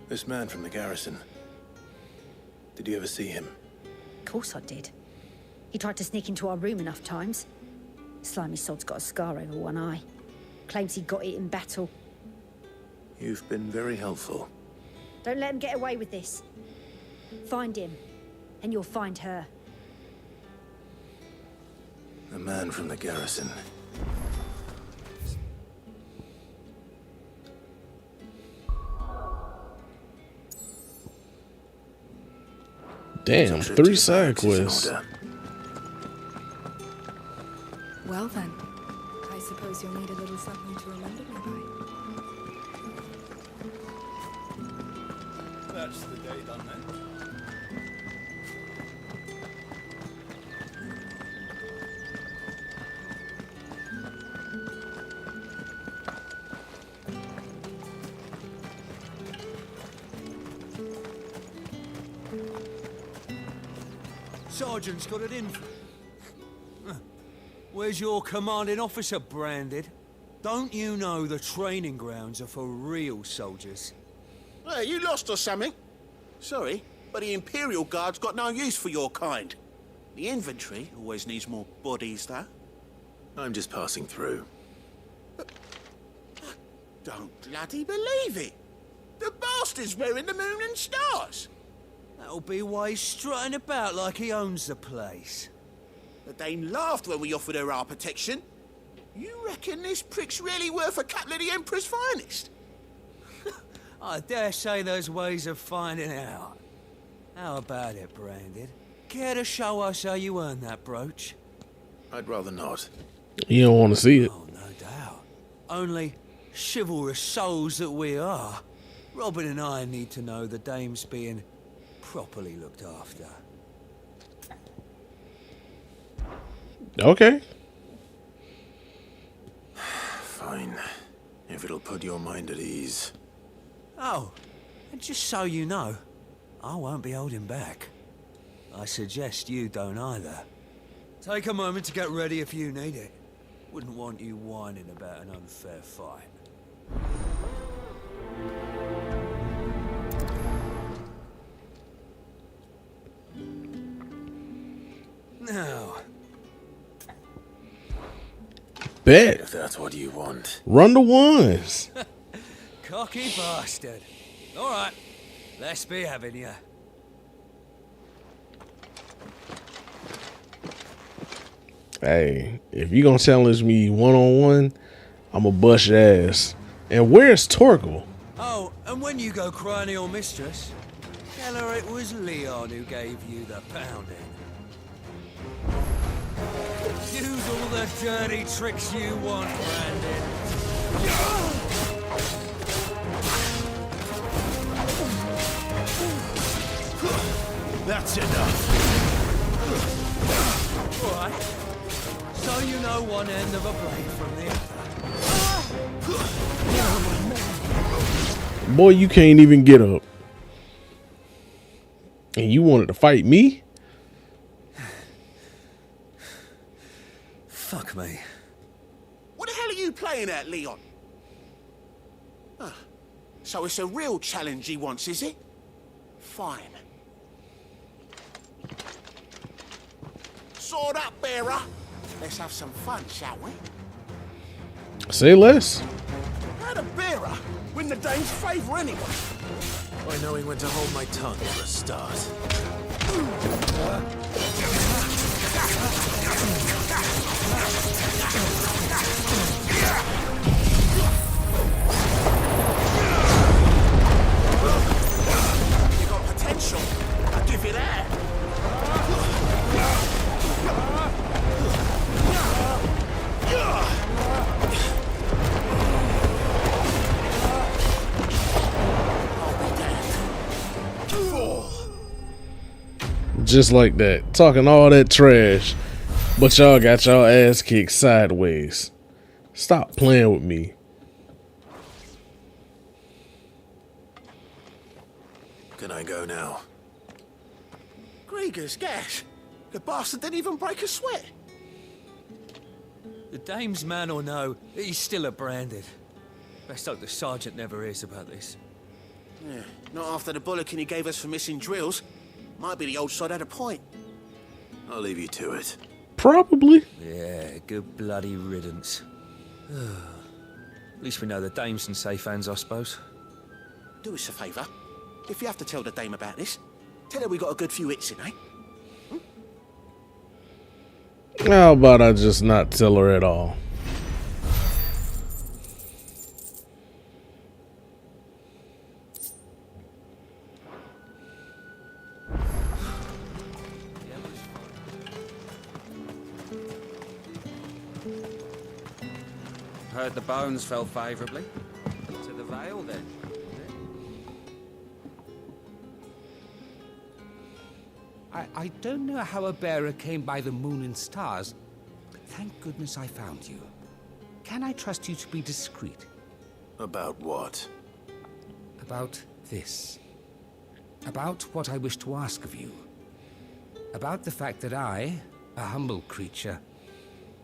This man from the garrison. Did you ever see him? Of course I did. He tried to sneak into our room enough times. Slimy sod's got a scar over one eye. Claims he got it in battle. You've been very helpful. Don't let him get away with this. Find him, and you'll find her. A man from the garrison. Damn, 3 side quests. Well then, I suppose you'll need a little something to remember me by. That's the day done then. Sergeant's got it in. Where's your commanding officer branded? Don't you know the training grounds are for real soldiers? Hey, you lost or something? Sorry, but the Imperial Guard's got no use for your kind. The infantry always needs more bodies, though. I'm just passing through. Don't bloody believe it! The bastard's wearing the moon and stars! That'll be why he's strutting about like he owns the place. The Dame laughed when we offered her our protection. You reckon this prick's really worth a couple of the Emperor's finest? I dare say there's ways of finding out. How about it, Branded? Care to show us how you earned that brooch? I'd rather not. You don't want to see it. Oh, no doubt. Only chivalrous souls that we are, Robin and I need to know the dame's being properly looked after. Okay. Fine. If it'll put your mind at ease. Oh, and just so you know, I won't be holding back. I suggest you don't either. Take a moment to get ready if you need it. Wouldn't want you whining about an unfair fight. Now, Bet. If that's what you want. Run the ones. cocky bastard. All right, let's be having you. Hey, if you gonna challenge me one-on-one, I'm gonna bust your ass. And where's Torgal? Oh, and when you go crying to your mistress, tell her it was Leon who gave you the pounding. Use all the dirty tricks you want, Brandon. That's enough. All right. So you know one end of a blade from the other. Boy, you can't even get up. And you wanted to fight me? Fuck me. What the hell are you playing at, Leon? Ah, so it's a real challenge he wants, is it? Fine. Sword up, bearer. Let's have some fun, shall we? Say less. How'd a bearer win the dame's favour anyway? By knowing when to hold my tongue for a start. You got potential. I'll give you that. Just like that. Talking all that trash. But y'all got y'all ass kicked sideways. Stop playing with me. Can I go now? Grieger's gas. The bastard didn't even break a sweat. The dame's man or no, he's still a Branded. Best hope the sergeant never hears about this. Yeah, not after the bullocking he gave us for missing drills. Might be the old sod had a point. I'll leave you to it. Probably. Yeah, good bloody riddance. At least we know the dame's in safe hands, I suppose. Do us a favour. If you have to tell the dame about this, tell her we got a good few hits in, eh? How about I just not tell her at all? Heard the bones fell favourably. To the Vale, then. I don't know how a bearer came by the moon and stars, but thank goodness I found you. Can I trust you to be discreet? About what? About this. About what I wish to ask of you. About the fact that I, a humble creature,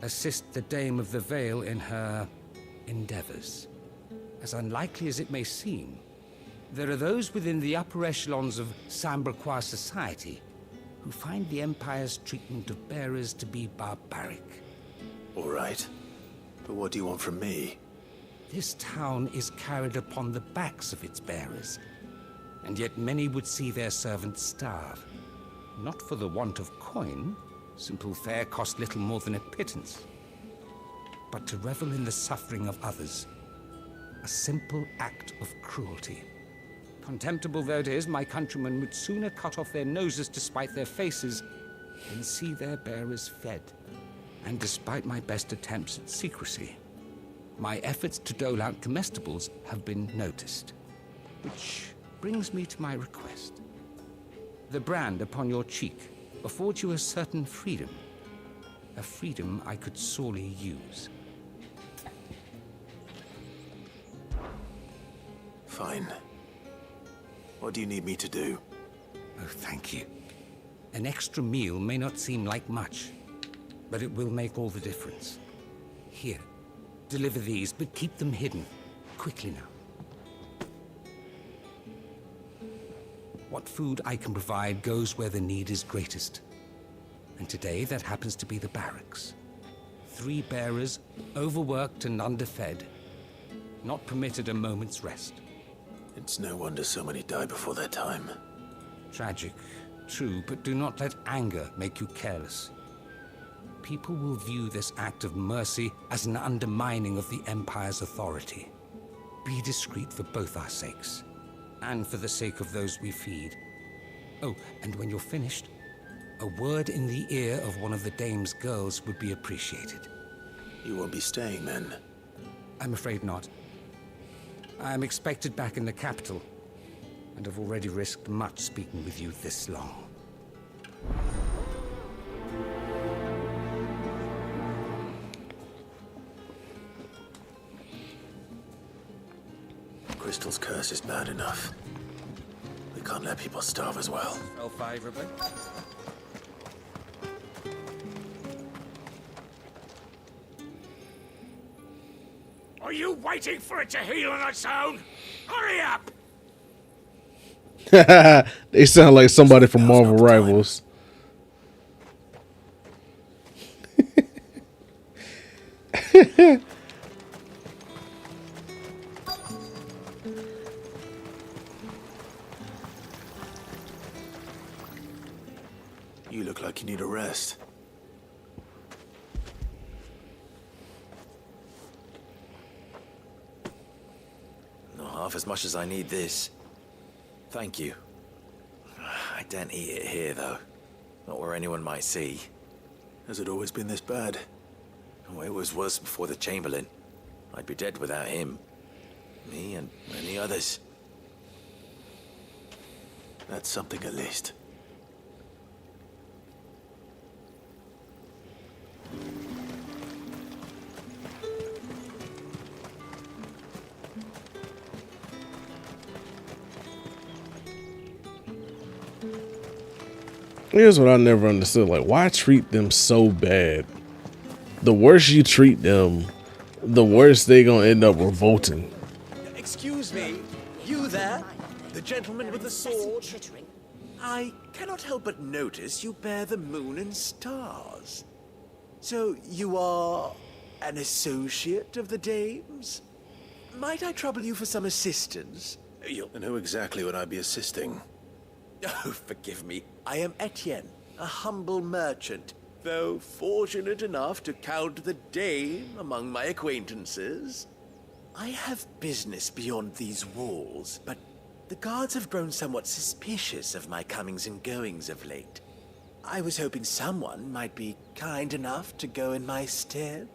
assist the Dame of the Vale in her endeavors. As unlikely as it may seem, there are those within the upper echelons of Samberquois society who find the Empire's treatment of bearers to be barbaric. All right. But what do you want from me? This town is carried upon the backs of its bearers, and yet many would see their servants starve. Not for the want of coin, simple fare cost little more than a pittance, but to revel in the suffering of others, a simple act of cruelty. Contemptible though it is, my countrymen would sooner cut off their noses to spite their faces than see their bearers fed. And despite my best attempts at secrecy, my efforts to dole out comestibles have been noticed. Which brings me to my request. The brand upon your cheek affords you a certain freedom. A freedom I could sorely use. Fine. What do you need me to do? Oh, thank you. An extra meal may not seem like much, but it will make all the difference. Here, deliver these, but keep them hidden. Quickly now. What food I can provide goes where the need is greatest. And today, that happens to be the barracks. 3 bearers, overworked and underfed, not permitted a moment's rest. It's no wonder so many die before their time. Tragic, true, but do not let anger make you careless. People will view this act of mercy as an undermining of the Empire's authority. Be discreet for both our sakes, and for the sake of those we feed. Oh, and when you're finished, a word in the ear of one of the Dame's girls would be appreciated. You won't be staying then? I'm afraid not. I am expected back in the capital, and have already risked much speaking with you this long. Crystal's curse is bad enough. We can't let people starve as well. Fell favorably. Are you waiting for it to heal on its own? Hurry up! They sound like somebody from Marvel Rivals. You look like you need a rest. Not half as much as I need this. Thank you. I daren't eat it here, though. Not where anyone might see. Has it always been this bad? Oh, it was worse before the Chamberlain. I'd be dead without him. Me and many others. That's something at least. Here's what I never understood. Like, why treat them so bad? The worse you treat them, the worse they gonna end up revolting. Excuse me, you there? The gentleman with the sword? I cannot help but notice you bear the moon and stars. So you are an associate of the Dame's? Might I trouble you for some assistance? And who exactly would I be assisting? Oh, forgive me. I am Etienne, a humble merchant, though fortunate enough to count the Dame among my acquaintances. I have business beyond these walls, but the guards have grown somewhat suspicious of my comings and goings of late. I was hoping someone might be kind enough to go in my stead.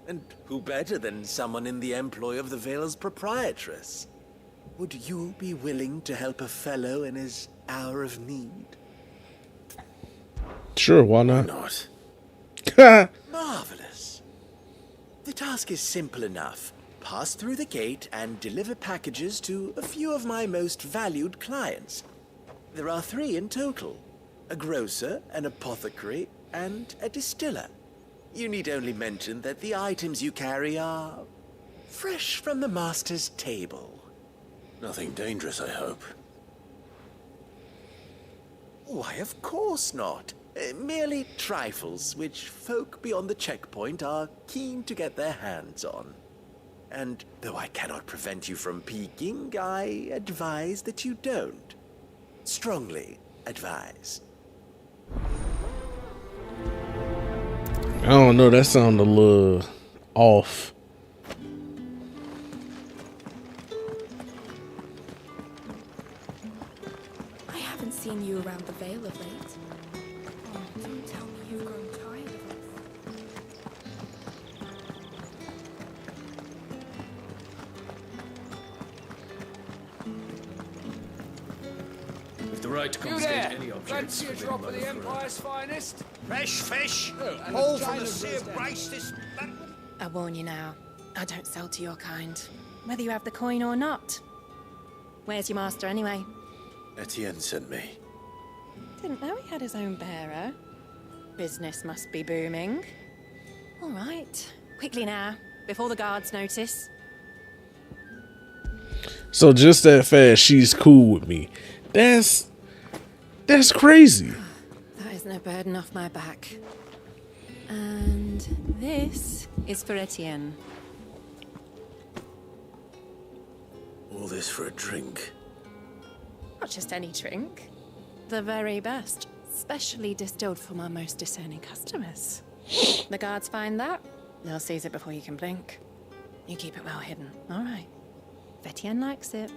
And who better than someone in the employ of the Vale's proprietress? Would you be willing to help a fellow in his hour of need? Sure, why not? Not. Marvelous. The task is simple enough. Pass through the gate and deliver packages to a few of my most valued clients. There are 3 in total. A grocer, an apothecary, and a distiller. You need only mention that the items you carry are fresh from the master's table. Nothing dangerous, I hope. Why, of course not. Merely trifles which folk beyond the checkpoint are keen to get their hands on. And though I cannot prevent you from peeking, I advise that you don't. Strongly advise. I don't know, that sounded a little off. seen you around the Vale of late. Oh, don't tell me you've grown tired of us. With the right to You confiscate there! any objects. Fancy a forbidden drop by of the the throne. Empire's finest? Fresh fish! and All a from the China sea of roast Grace this... I warn you now, I don't sell to your kind, whether you have the coin or not. Where's your master anyway? Etienne sent me. Didn't know he had his own bearer. Business must be booming. All right, quickly now, before the guards notice. So just that fast, she's cool with me. That's crazy. That is no burden off my back. And this is for Etienne. All this for a drink. Not just any drink. The very best. Specially distilled for my most discerning customers. The guards find that, they'll seize it before you can blink. You keep it well hidden, all right? If Etienne likes it,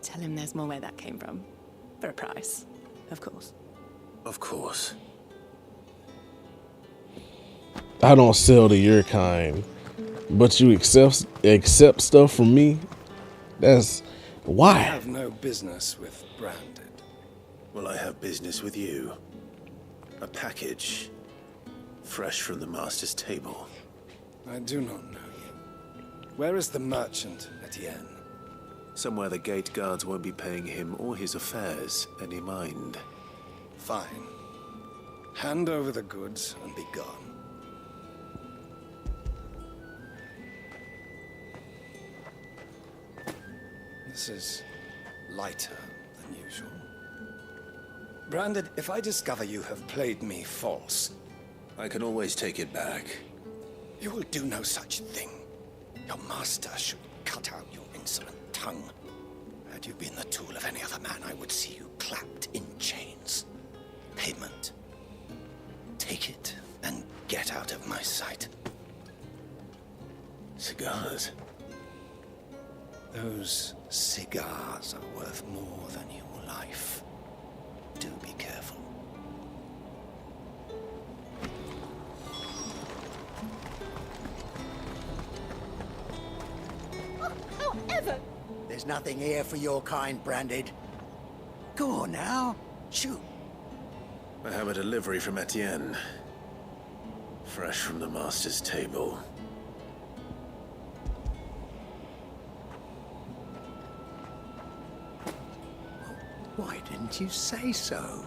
tell him there's more where that came from. For a price, of course. Of course. I don't sell to your kind, but you accept stuff from me? That's I why. have no business with Branded. Well, I have business with you. A package. Fresh from the master's table. I do not know you. Where is the merchant, Etienne? Somewhere the gate guards won't be paying him or his affairs any mind. Fine. Hand over the goods and be gone. This is lighter than usual. Branded, if I discover you have played me false... I can always take it back. You will do no such thing. Your master should cut out your insolent tongue. Had you been the tool of any other man, I would see you clapped in chains. Payment. Take it and get out of my sight. Cigars. Those cigars are worth more than your life. Do be careful. However... There's nothing here for your kind, Branded. Go on now. Shoot. I have a delivery from Etienne. Fresh from the master's table. Why didn't you say so?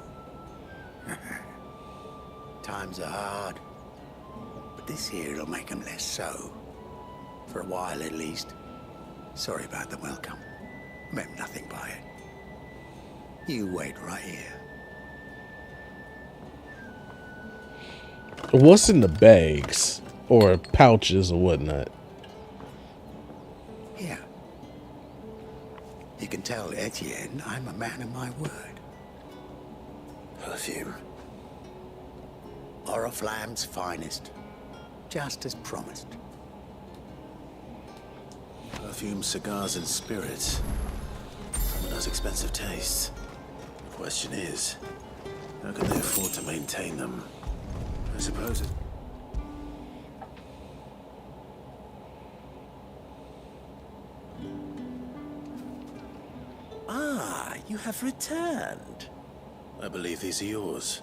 Times are hard. But this here'll make them less so. For a while, at least. Sorry about the welcome. Meant nothing by it. You wait right here. What's in the bags or pouches or whatnot? Here. You can tell Etienne I'm a man of my word. Perfume. Oriflamme's finest. Just as promised. Perfume, cigars, and spirits. Some of those expensive tastes. The question is, how can they afford to maintain them? I suppose it... Ah, you have returned. I believe these are yours.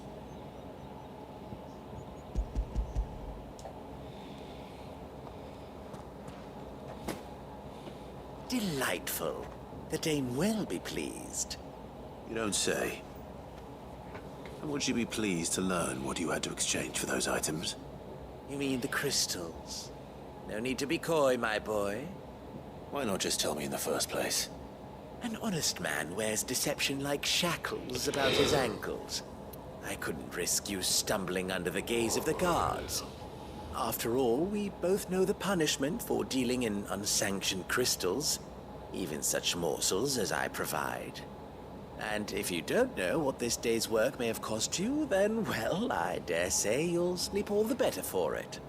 Delightful. The Dane will be pleased. You don't say. And would you be pleased to learn what you had to exchange for those items? You mean the crystals? No need to be coy, my boy. Why not just tell me in the first place? An honest man wears deception like shackles about his ankles. I couldn't risk you stumbling under the gaze of the guards. After all, we both know the punishment for dealing in unsanctioned crystals, even such morsels as I provide. And if you don't know what this day's work may have cost you, then, well, I dare say you'll sleep all the better for it.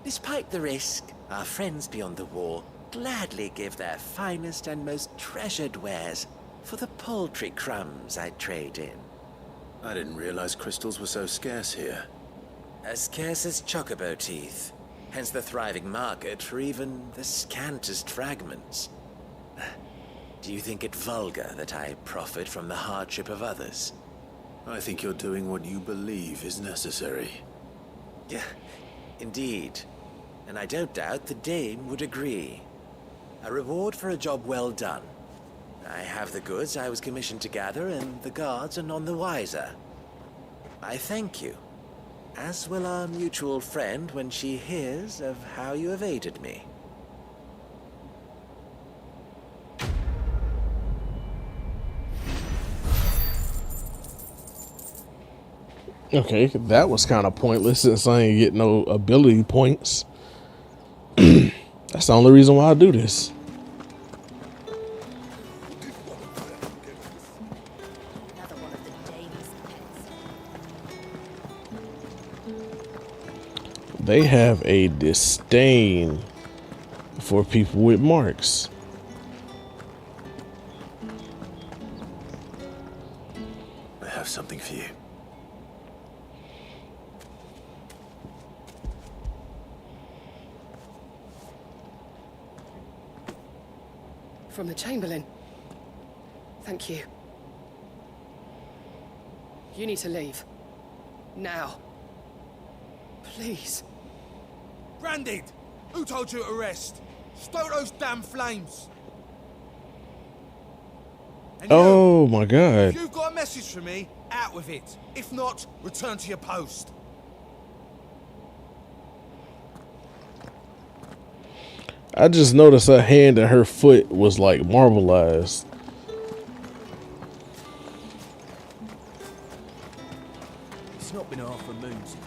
Despite the risk, our friends beyond the wall gladly give their finest and most treasured wares for the paltry crumbs I trade in. I didn't realize crystals were so scarce here. As scarce as chocobo teeth, hence the thriving market for even the scantest fragments. Do you think it vulgar that I profit from the hardship of others? I think you're doing what you believe is necessary. Yeah, indeed. And I don't doubt the dame would agree. A reward for a job well done. I have the goods I was commissioned to gather, and the guards are none the wiser. I thank you, as will our mutual friend when she hears of how you have aided me. Okay, that was kind of pointless since I ain't get no ability points. That's the only reason why I do this. They have a disdain for people with marks. I have something for you. From the Chamberlain. Thank you. You need to leave. Now. Please. Branded! Who told you to rest? Stoke those damn flames! And Oh my god. if you've got a message for me, out with it. If not, return to your post. I just noticed her hand and her foot was like marbleized. It's not been half a moon since...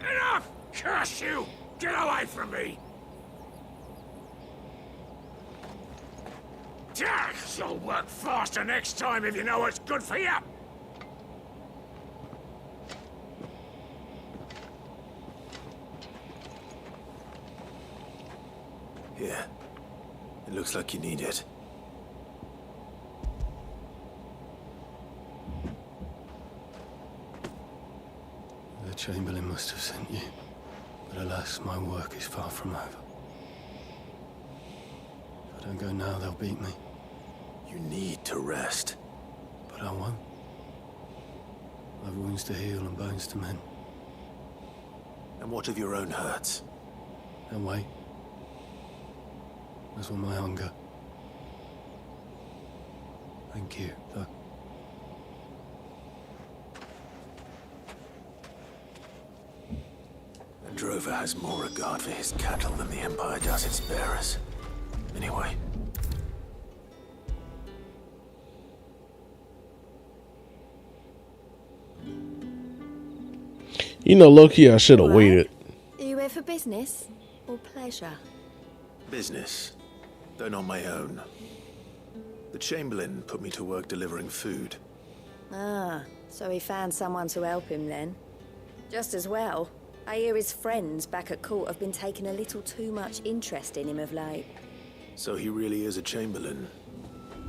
Enough! Curse you! Get away from me! You'll work faster next time if you know what's good for you! Here. It looks like you need it. The Chamberlain must have sent you. But alas, my work is far from over. If I don't go now, they'll beat me. You need to rest. But I won't. I've wounds to heal and bones to mend. And what of your own hurts? And wait. As will my hunger. Thank you, though. Drover has more regard for his cattle than the Empire does its bearers. Anyway. You know, low-key, I should have waited. Are you here for business or pleasure? Business, though not my own. The Chamberlain put me to work delivering food. Ah, so he found someone to help him then. Just as well. I hear his friends back at court have been taking a little too much interest in him of late. So he really is a Chamberlain.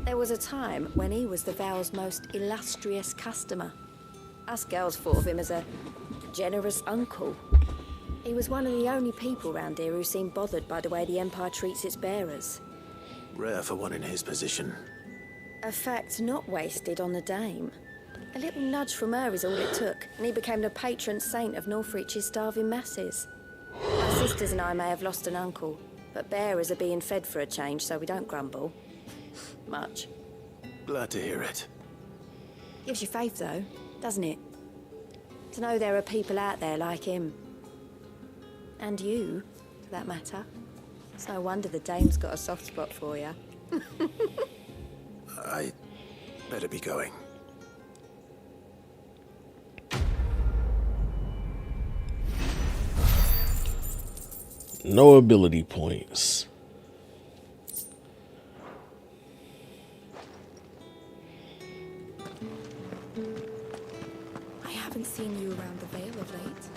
There was a time when he was the Val's most illustrious customer. Us girls thought of him as a generous uncle. He was one of the only people round here who seemed bothered by the way the Empire treats its bearers. Rare for one in his position. A fact not wasted on the Dame. A little nudge from her is all it took, and he became the patron saint of Northreach's starving masses. Our sisters and I may have lost an uncle, but bearers are being fed for a change, so we don't grumble. Much. Glad to hear it. Gives you faith, though, doesn't it? To know there are people out there like him. And you, for that matter. It's no wonder the Dame's got a soft spot for you. I better be going. No ability points. I haven't seen you around the Vale of late.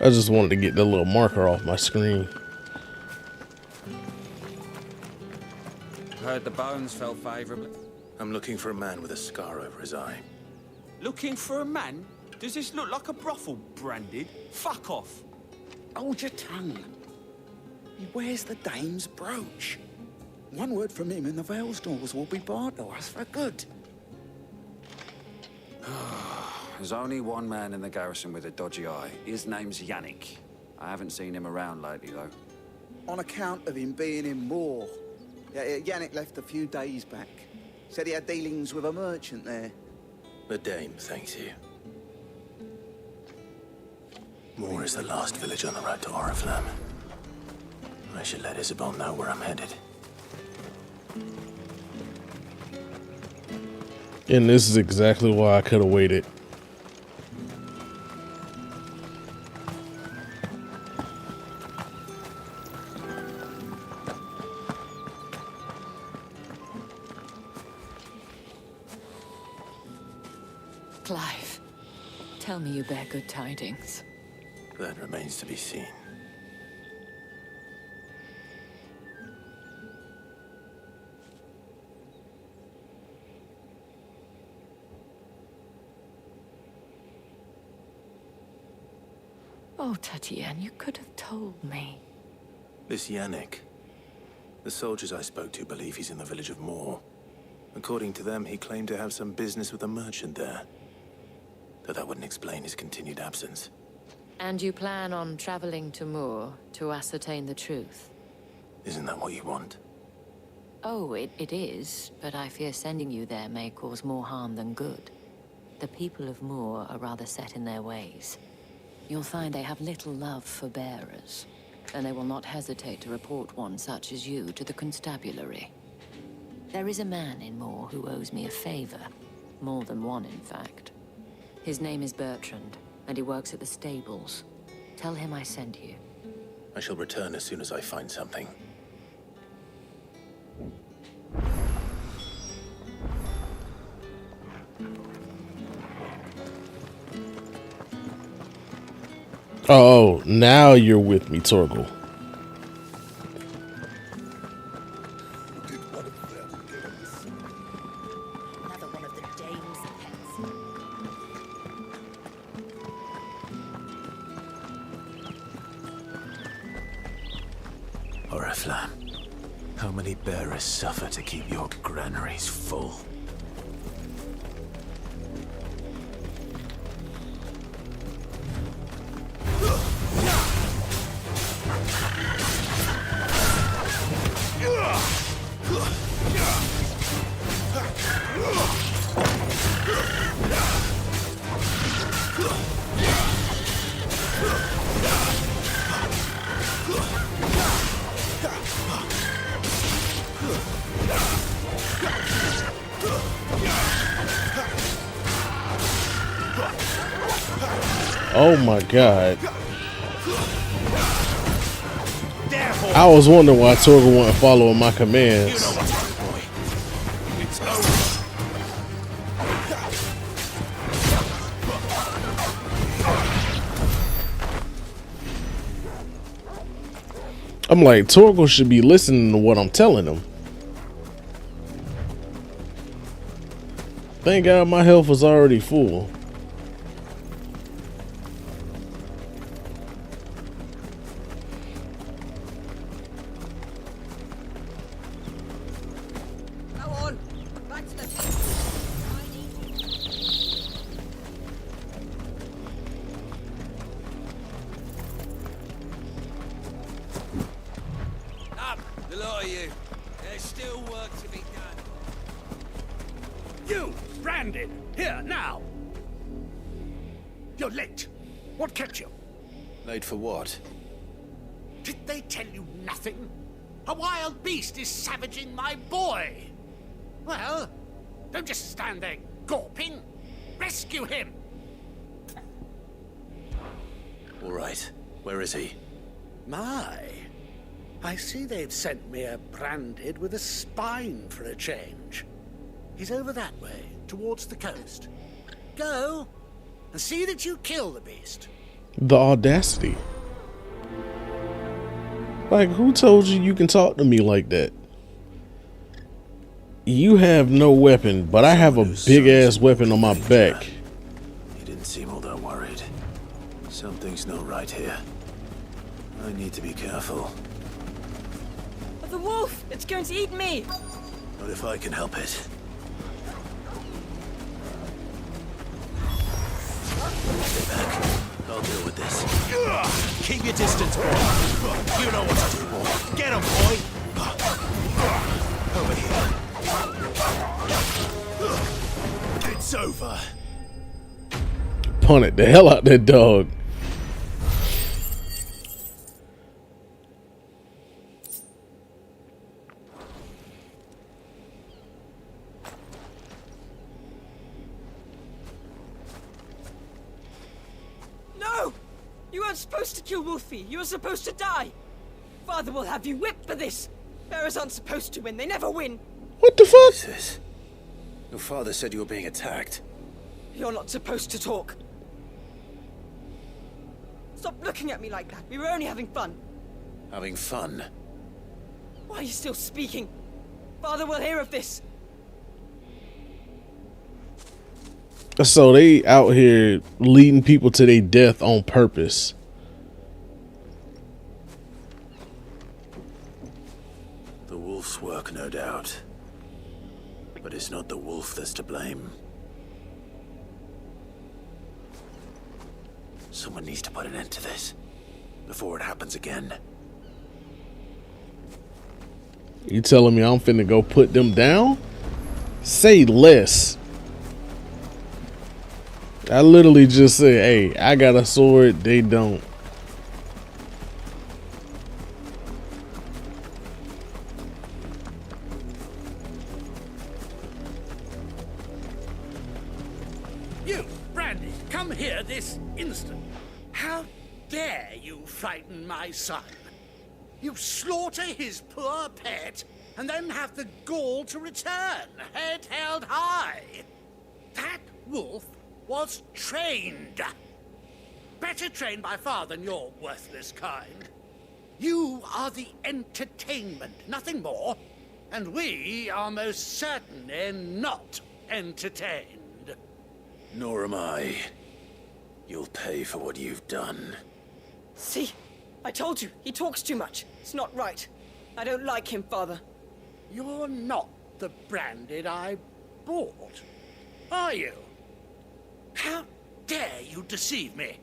I just wanted to get the little marker off my screen. Heard the bones fell favorably. I'm looking for a man with a scar over his eye. Looking for a man? Does this look like a brothel, Branded? Fuck off. Hold your tongue. He wears the dame's brooch. One word from him and the Vale's doors will be barred to us for good. There's only one man in the garrison with a dodgy eye. His name's Yannick. I haven't seen him around lately, though. On account of him being in Moor. Yannick left a few days back. Said he had dealings with a merchant there. The dame thanks you. Moor is the last village on the road to Oriflamme. I should let Isabel know where I'm headed. And this is exactly why I could have waited. Clive, tell me you bear good tidings. That remains to be seen. Oh, Tatienne, you could have told me. This Yannick. The soldiers I spoke to believe he's in the village of Moor. According to them, he claimed to have some business with a merchant there. Though that wouldn't explain his continued absence. And you plan on traveling to Moor to ascertain the truth? Isn't that what you want? Oh, it is, but I fear sending you there may cause more harm than good. The people of Moor are rather set in their ways. You'll find they have little love for bearers, and they will not hesitate to report one such as you to the constabulary. There is a man in Moor who owes me a favor. More than one, in fact. His name is Bertrand, and he works at the stables. Tell him I sent you. I shall return as soon as I find something. Oh, now you're with me, Torgal. Another one of the dame's pets. Oriflamme, how many bearers suffer to keep your granaries full? Oh my god. I was wondering why Torgal wasn't following my commands. I'm like, Torgal should be listening to what I'm telling him. Thank God my health was already full. You, Branded, here, now! You're late. What kept you? Late for what? Did they tell you nothing? A wild beast is savaging my boy! Well, don't just stand there gawping. Rescue him! All right. Where is he? My, I see they've sent me a Branded with a spine for a change. He's over that way, towards the coast. Go, and see that you kill the beast. The audacity. Like, who told you you can talk to me like that? You have no weapon, but I have a big ass weapon on my back. He didn't seem all that worried. Something's not right here. I need to be careful. The wolf! It's going to eat me! Not if I can help it. Stay back. I'll deal with this. Keep your distance, boy. You know what to do, boy. Get him, boy. Over here. It's over. Punted the hell out that dog. No! You weren't supposed to kill Wolfie. You were supposed to die. Father will have you whipped for this. Bearers aren't supposed to win. They never win. What the fuck? This? Your father said you were being attacked. You're not supposed to talk. Stop looking at me like that. We were only having fun. Having fun? Why are you still speaking? Father will hear of this. So they out here leading people to their death on purpose. The wolf's work, no doubt. But it's not the wolf that's to blame. Someone needs to put an end to this before it happens again. You telling me I'm finna go put them down? Say less. I literally just said, hey, I got a sword, they don't. You, Brandy, come here this instant. How dare you frighten my son? You slaughter his poor pet and then have the gall to return, head held high. That wolf was trained. Better trained by far than your worthless kind. You are the entertainment, nothing more. And we are most certainly not entertained. Nor am I. You'll pay for what you've done. See? I told you, he talks too much. It's not right. I don't like him, Father. You're not the Branded I bought, are you? How dare you deceive me?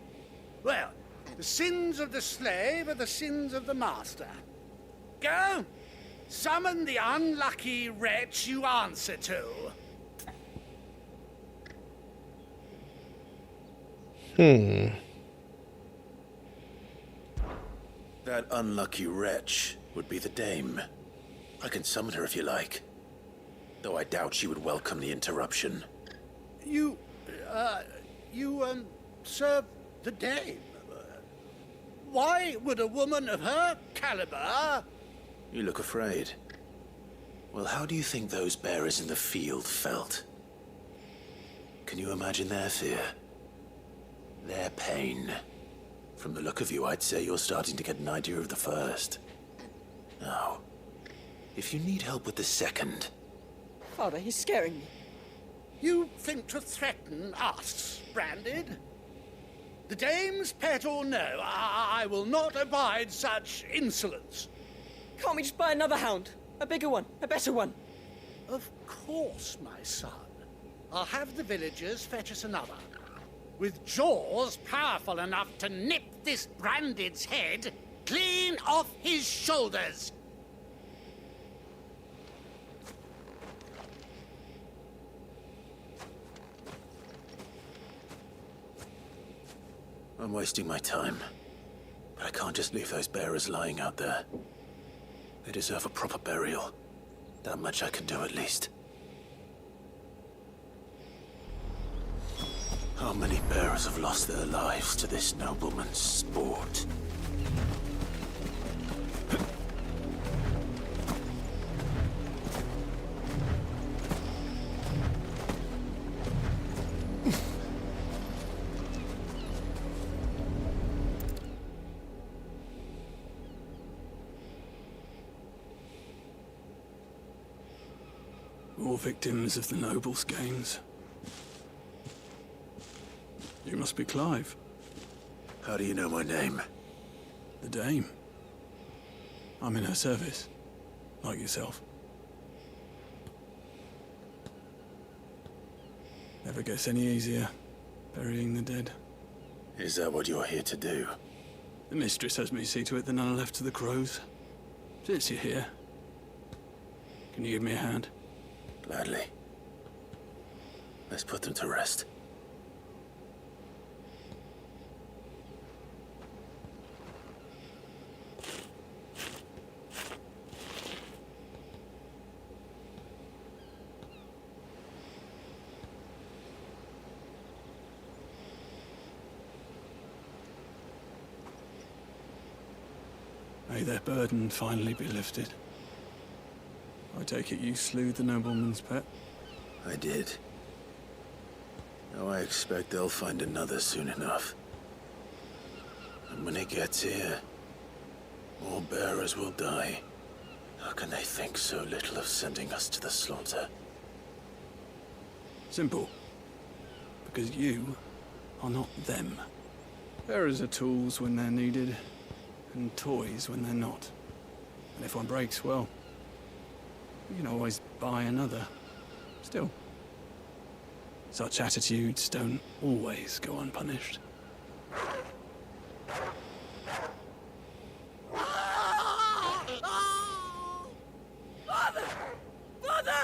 Well, the sins of the slave are the sins of the master. Go, summon the unlucky wretch you answer to. That unlucky wretch would be the dame. I can summon her if you like. Though I doubt she would welcome the interruption. You serve the dame. Why would a woman of her caliber... You look afraid. Well, how do you think those bearers in the field felt? Can you imagine their fear? Their pain? From the look of you, I'd say you're starting to get an idea of the first. Now, if you need help with the second... Father, he's scaring me. You think to threaten us, Branded? The dame's pet or no, I will not abide such insolence. Can't we just buy another hound? A bigger one, a better one. Of course, my son. I'll have the villagers fetch us another. With jaws powerful enough to nip this Branded's head clean off his shoulders. I'm wasting my time. But I can't just leave those bearers lying out there. They deserve a proper burial. That much I can do at least. How many bearers have lost their lives to this nobleman's sport? All victims of the nobles' games. You must be Clive. How do you know my name? The Dame. I'm in her service, like yourself. Never gets any easier, burying the dead. Is that what you're here to do? The mistress has me see to it that none are left to the crows. Since you're here, can you give me a hand? Gladly. Let's put them to rest. May their burden finally be lifted. I take it you slew the nobleman's pet? I did. Now I expect they'll find another soon enough. And when it gets here, more bearers will die. How can they think so little of sending us to the slaughter? Simple. Because you are not them. Bearers are tools when they're needed, and toys when they're not. And if one breaks, well, you can always buy another. Still, such attitudes don't always go unpunished. Father! Father!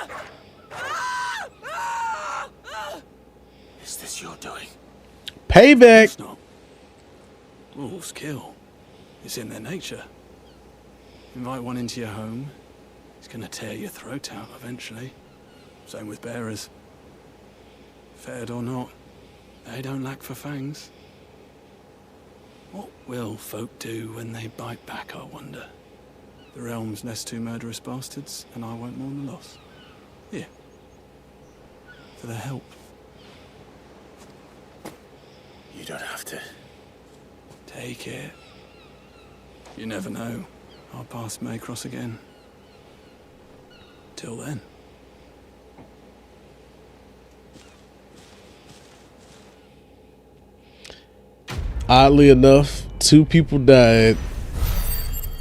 Is this your doing? Payback! It's not. Wolves kill. It's in their nature. Invite one into your home, it's gonna tear your throat out eventually. Same with bearers. Fed or not, they don't lack for fangs. What will folk do when they bite back, I wonder? The realm's nest two murderous bastards, and I won't mourn the loss. Here. For their help. You don't have to. Take it. You never know. Our paths may cross again. Till then. Oddly enough, 2 people died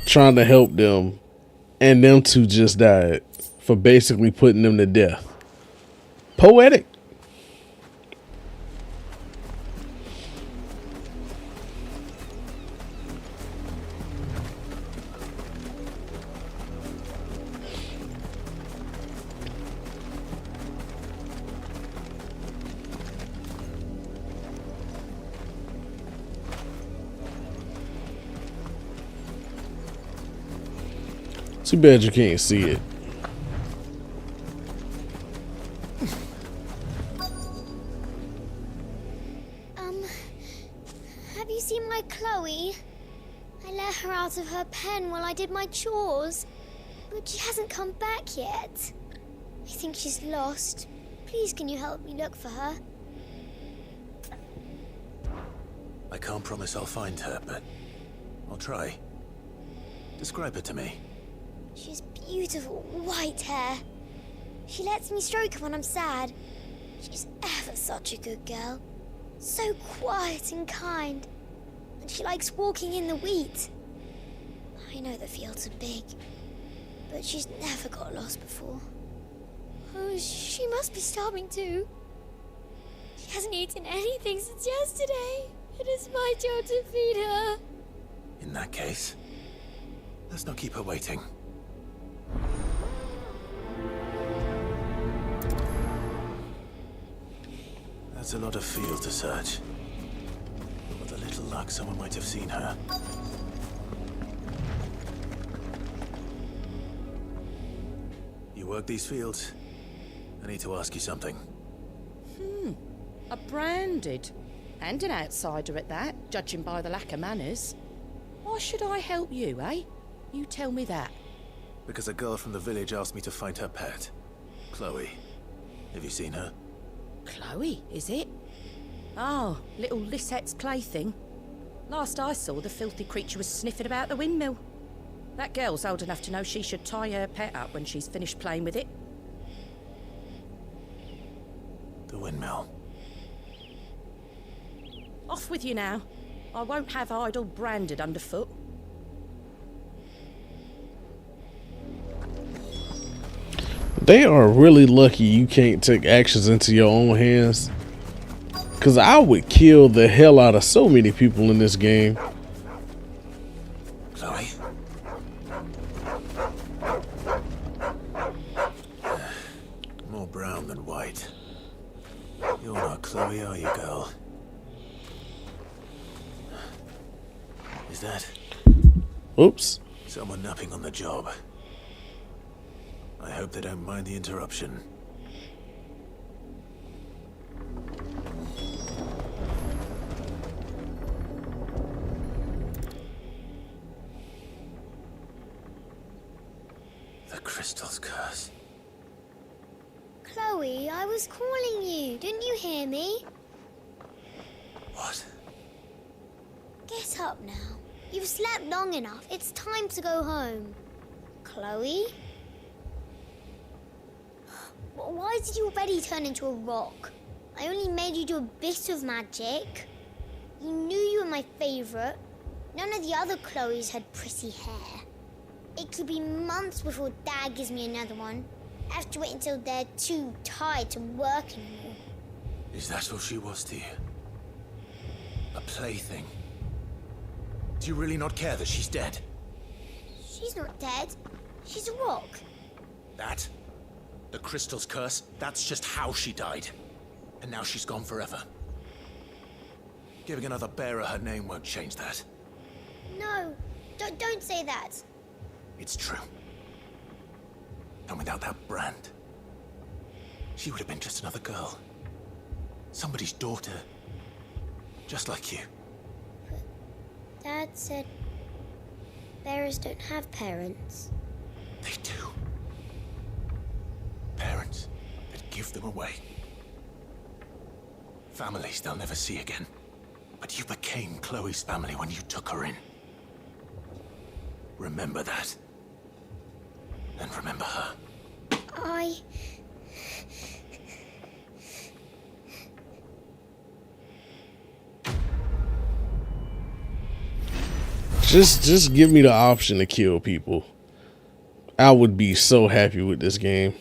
trying to help them, and them 2 just died for basically putting them to death. Poetic. Too bad you can't see it. Have you seen my Chloe? I let her out of her pen while I did my chores, but she hasn't come back yet. I think she's lost. Please, can you help me look for her? I can't promise I'll find her, but I'll try. Describe her to me. She's beautiful white hair. She lets me stroke her when I'm sad. She's ever such a good girl. So quiet and kind. And she likes walking in the wheat. I know the fields are big, but she's never got lost before. Oh, she must be starving too. She hasn't eaten anything since yesterday. It is my job to feed her. In that case, let's not keep her waiting. That's a lot of field to search. With a little luck, someone might have seen her. You work these fields? I need to ask you something. A branded. And an outsider at that, judging by the lack of manners. Why should I help you, eh? You tell me that. Because a girl from the village asked me to find her pet. Chloe. Have you seen her? Chloe, is it? Oh, little Lisette's plaything. Last I saw, the filthy creature was sniffing about the windmill. That girl's old enough to know she should tie her pet up when she's finished playing with it. windmill. Off with you now. I won't have idle branded underfoot. They are really lucky you can't take actions into your own hands. Cause I would kill the hell out of so many people in this game. Chloe? More brown than white. You're not Chloe, are you, girl? Is that? Oops. Someone napping on the job. I hope they don't mind the interruption. The crystal's curse. Chloe, I was calling you. Didn't you hear me? What? Get up now. You've slept long enough. It's time to go home. Chloe? Why did you already turn into a rock? I only made you do a bit of magic. You knew you were my favorite. None of the other Chloes had pretty hair. It could be months before Dad gives me another one. I have to wait until they're too tired to work anymore. Is that all she was to you? A plaything? Do you really not care that she's dead? She's not dead. She's a rock. That? The crystal's curse? That's just how she died. And now she's gone forever. Giving another bearer her name won't change that. No, don't say that. It's true. And without that brand, she would have been just another girl. Somebody's daughter. Just like you. Dad said bearers don't have parents. They do. Parents that give them away. Families they'll never see again. But you became Chloe's family when you took her in. Remember that. And remember her. Just give me the option to kill people. I would be so happy with this game.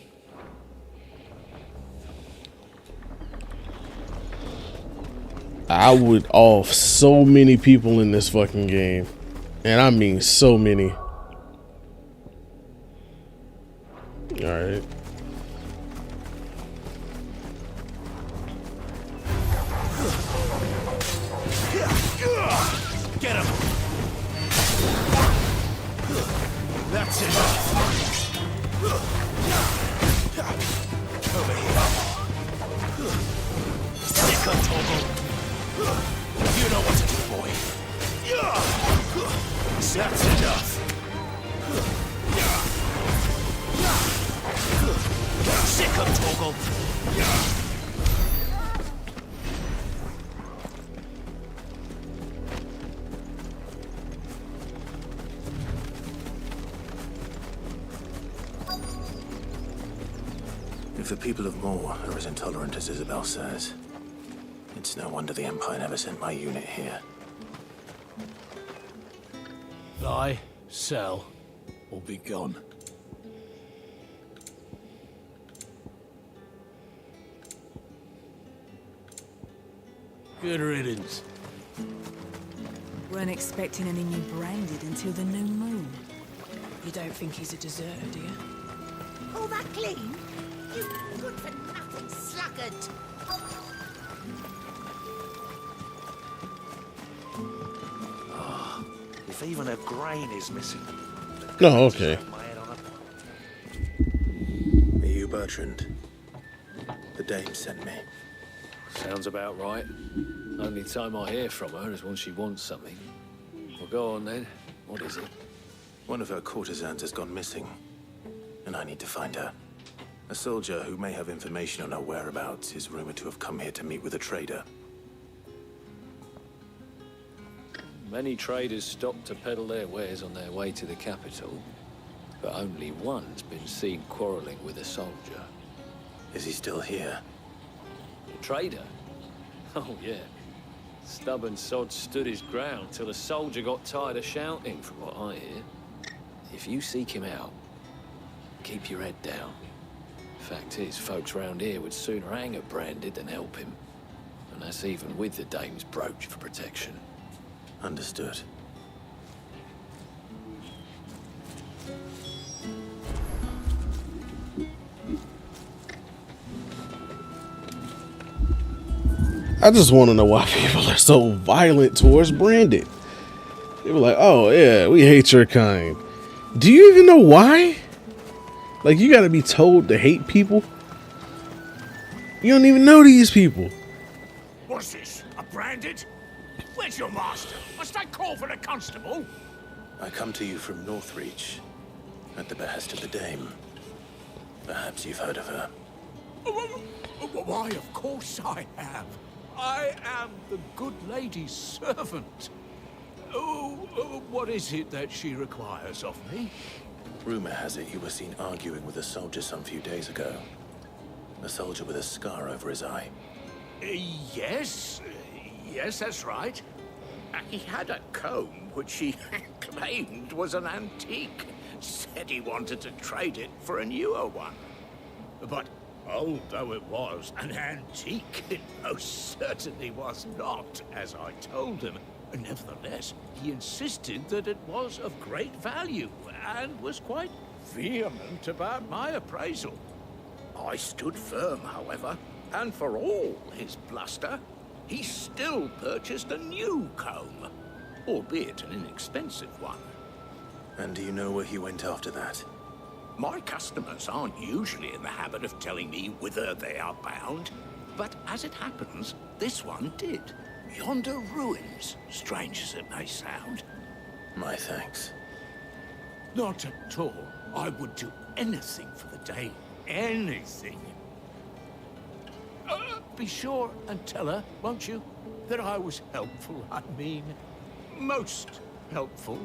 I would off so many people in this fucking game. And I mean so many. Alright. Get him! That's it. Over here. Stick up, Torgal. You know what to do, boy. That's enough. Stick up, Torgal. If the people of Moor are as intolerant as Isabel says, it's no wonder the Empire never sent my unit here. Lie, sell, or be gone. Good riddance. Weren't expecting any new branded until the new moon. You don't think he's a deserter, do you? All that clean? You good-for-nothing sluggard! Oh, if even a grain is missing. No, okay. Are you Bertrand? The dame sent me. Sounds about right. Only time I hear from her is when she wants something. Well, go on then. What is it? One of her courtesans has gone missing, and I need to find her. A soldier who may have information on her whereabouts is rumored to have come here to meet with a trader. Many traders stop to peddle their wares on their way to the capital, but only one's been seen quarreling with a soldier. Is he still here? Traitor? Oh, yeah. Stubborn sod stood his ground till the soldier got tired of shouting, from what I hear. If you seek him out, keep your head down. Fact is, folks round here would sooner hang a Branded than help him. And that's even with the dame's brooch for protection. Understood. I just want to know why people are so violent towards Branded. They were like, oh yeah, we hate your kind. Do you even know why? Like, you gotta be told to hate people? You don't even know these people. What's this? A Branded? Where's your master? Must I call for the constable? I come to you from Northreach, at the behest of the Dame. Perhaps you've heard of her. Why, of course I have. I am the good lady's servant. What is it that she requires of me? Rumor has it you were seen arguing with a soldier some few days ago. A soldier with a scar over his eye. Yes, that's right. He had a comb which he claimed was an antique. Said he wanted to trade it for a newer one. But old though it was, an antique it most certainly was not, as I told him. Nevertheless, he insisted that it was of great value, and was quite vehement about my appraisal. I stood firm, however, and for all his bluster, he still purchased a new comb, albeit an inexpensive one. And do you know where he went after that? My customers aren't usually in the habit of telling me whither they are bound, but as it happens, this one did. Yonder ruins, strange as it may sound. My thanks. Not at all. I would do anything for the Dame. Anything. Be sure and tell her, won't you, that I was helpful. I mean, most helpful.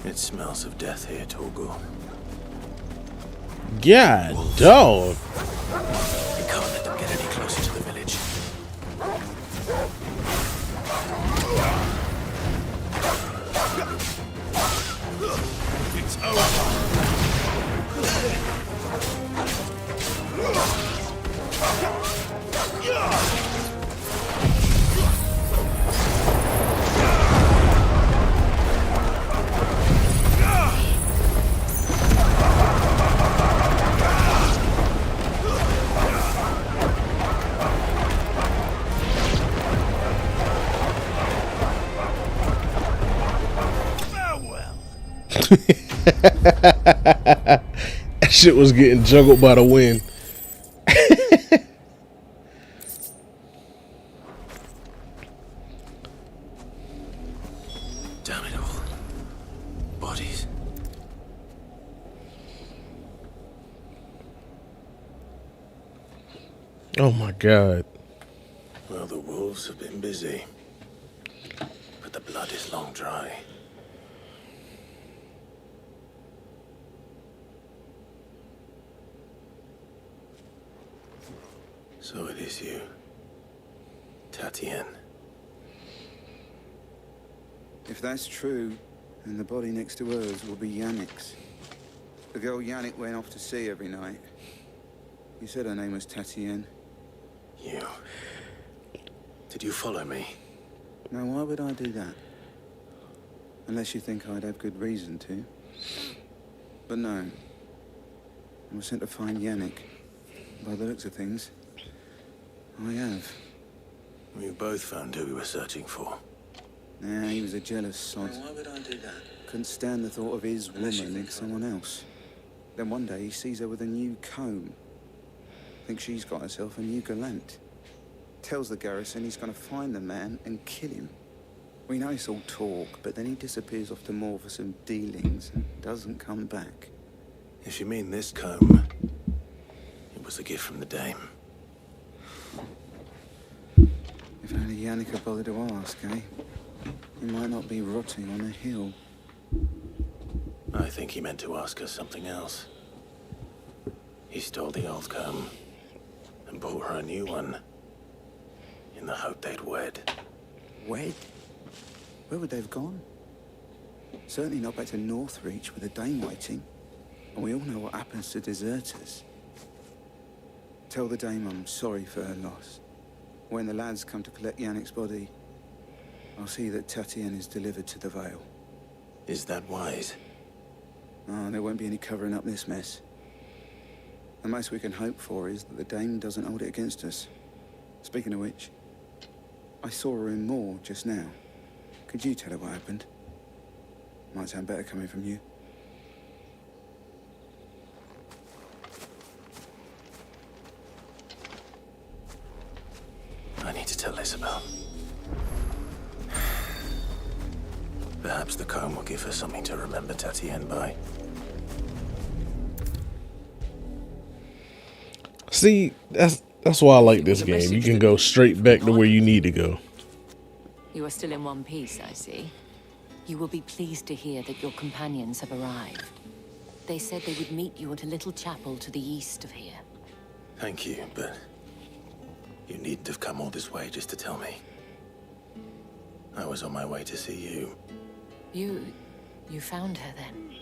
It smells of death here, Torgal. God, dog. We can't let them get any closer to the village. It's over. That shit was getting juggled by the wind. Oh my God. Well, the wolves have been busy, but the blood is long dry. So it is you, Tatien. If that's true, then the body next to hers will be Yannick's. The girl Yannick went off to sea every night. You said her name was Tatien. You... Did you follow me? Now, why would I do that? Unless you think I'd have good reason to. But no. I was sent to find Yannick. By the looks of things, I have. We both found who we were searching for. Nah, he was a jealous sod. Why would I do that? Couldn't stand the thought of his woman with someone else. Then one day he sees her with a new comb. Thinks she's got herself a new gallant. Tells the garrison he's gonna find the man and kill him. We know it's all talk, but then he disappears off to Moor for some dealings and doesn't come back. If you mean this comb, it was a gift from the Dame. If only Yannick had bothered to ask, eh? He might not be rotting on a hill. I think he meant to ask us something else. He stole the old comb and bought her a new one in the hope they'd wed. Wed? Where would they have gone? Certainly not back to Northreach with a Dame waiting. And we all know what happens to deserters. Tell the Dame I'm sorry for her loss. When the lads come to collect Yannick's body, I'll see that Tatien is delivered to the Vale. Is that wise? Oh, there won't be any covering up this mess. The most we can hope for is that the Dame doesn't hold it against us. Speaking of which, I saw her in Moor just now. Could you tell her what happened? Might sound better coming from you. I need to tell Isabel. Perhaps the comb will give her something to remember Tatien by. See, that's why I like this game. You can go straight back to where you need to go. You are still in one piece, I see. You will be pleased to hear that your companions have arrived. They said they would meet you at a little chapel to the east of here. Thank you, but you needn't have come all this way just to tell me. I was on my way to see you. You found her then?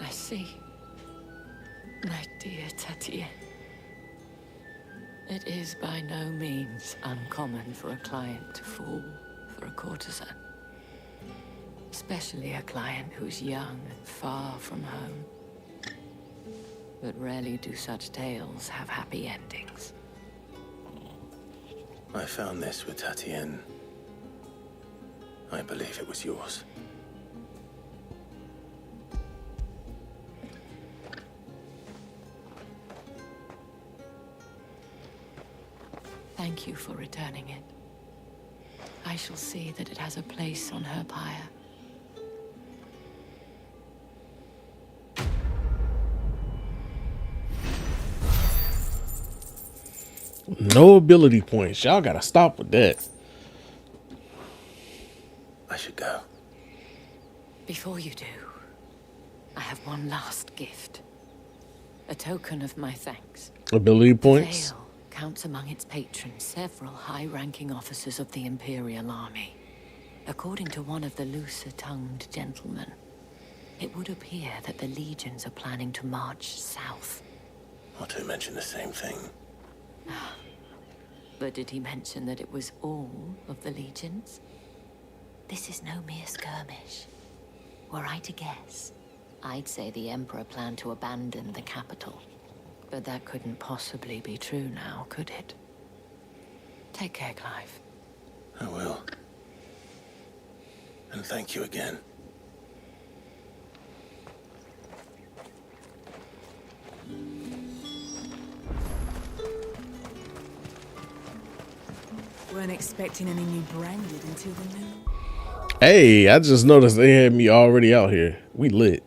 I see. My dear Tatien. It is by no means uncommon for a client to fall for a courtesan. Especially a client who's young and far from home. But rarely do such tales have happy endings. I found this with Tatien. I believe it was yours. Thank you for returning it. I shall see that it has a place on her pyre. No ability points. Y'all gotta stop with that. I should go. Before you do, I have one last gift. A token of my thanks. Ability points? The Vale counts among its patrons several high-ranking officers of the Imperial Army. According to one of the looser-tongued gentlemen, it would appear that the legions are planning to march south. Otto mentioned the same thing. But did he mention that it was all of the legions? This is no mere skirmish. Were I to guess, I'd say the Emperor planned to abandon the capital. But that couldn't possibly be true now, could it? Take care, Clive. I will. And thank you again. Weren't expecting any new branded until the new. Hey, I just noticed they had me already out here. We lit.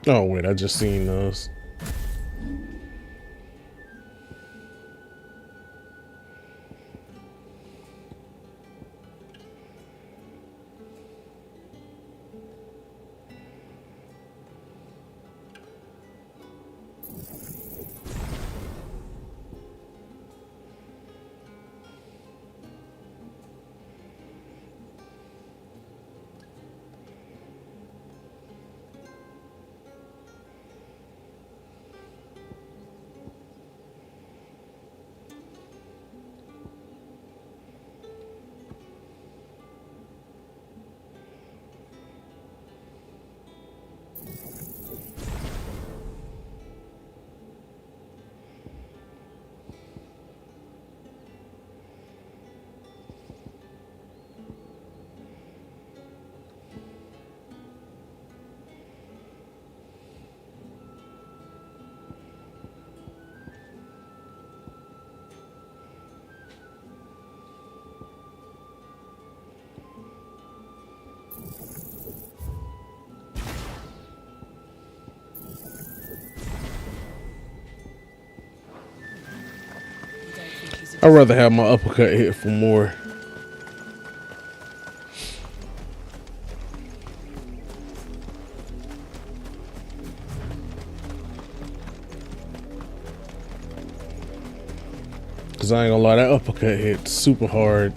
Oh wait, I just seen those. I'd rather have my uppercut hit for more. Cause I ain't gonna lie, that uppercut hit super hard.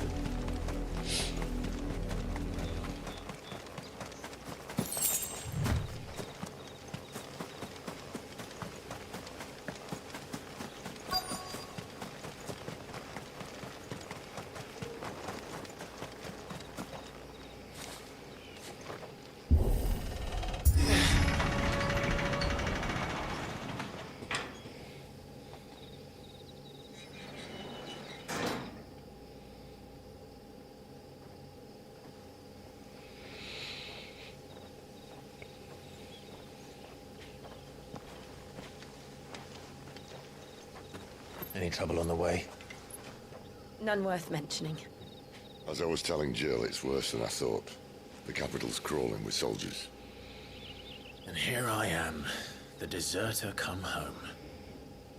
Any trouble on the way? None worth mentioning. As I was telling Jill, it's worse than I thought. The capital's crawling with soldiers. And here I am, the deserter come home.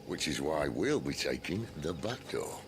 Which is why we'll be taking the back door.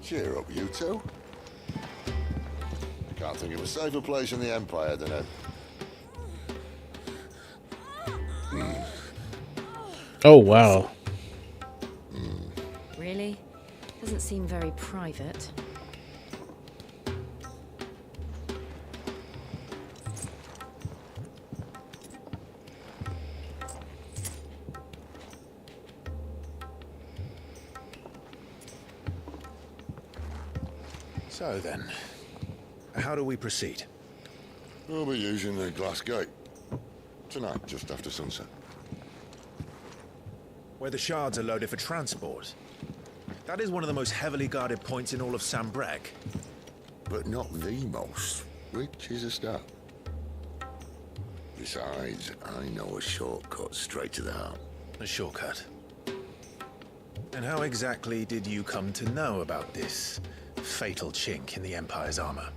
Cheer up, you two. Can't think of a safer place in the Empire than a... Oh, wow. Really? Doesn't seem very private. So then, how do we proceed? We'll be using the glass gate. Tonight, just after sunset. Where the shards are loaded for transport. That is one of the most heavily guarded points in all of Sambrek. But not the most, which is a start. Besides, I know a shortcut straight to the heart. A shortcut? And how exactly did you come to know about this fatal chink in the Empire's armor?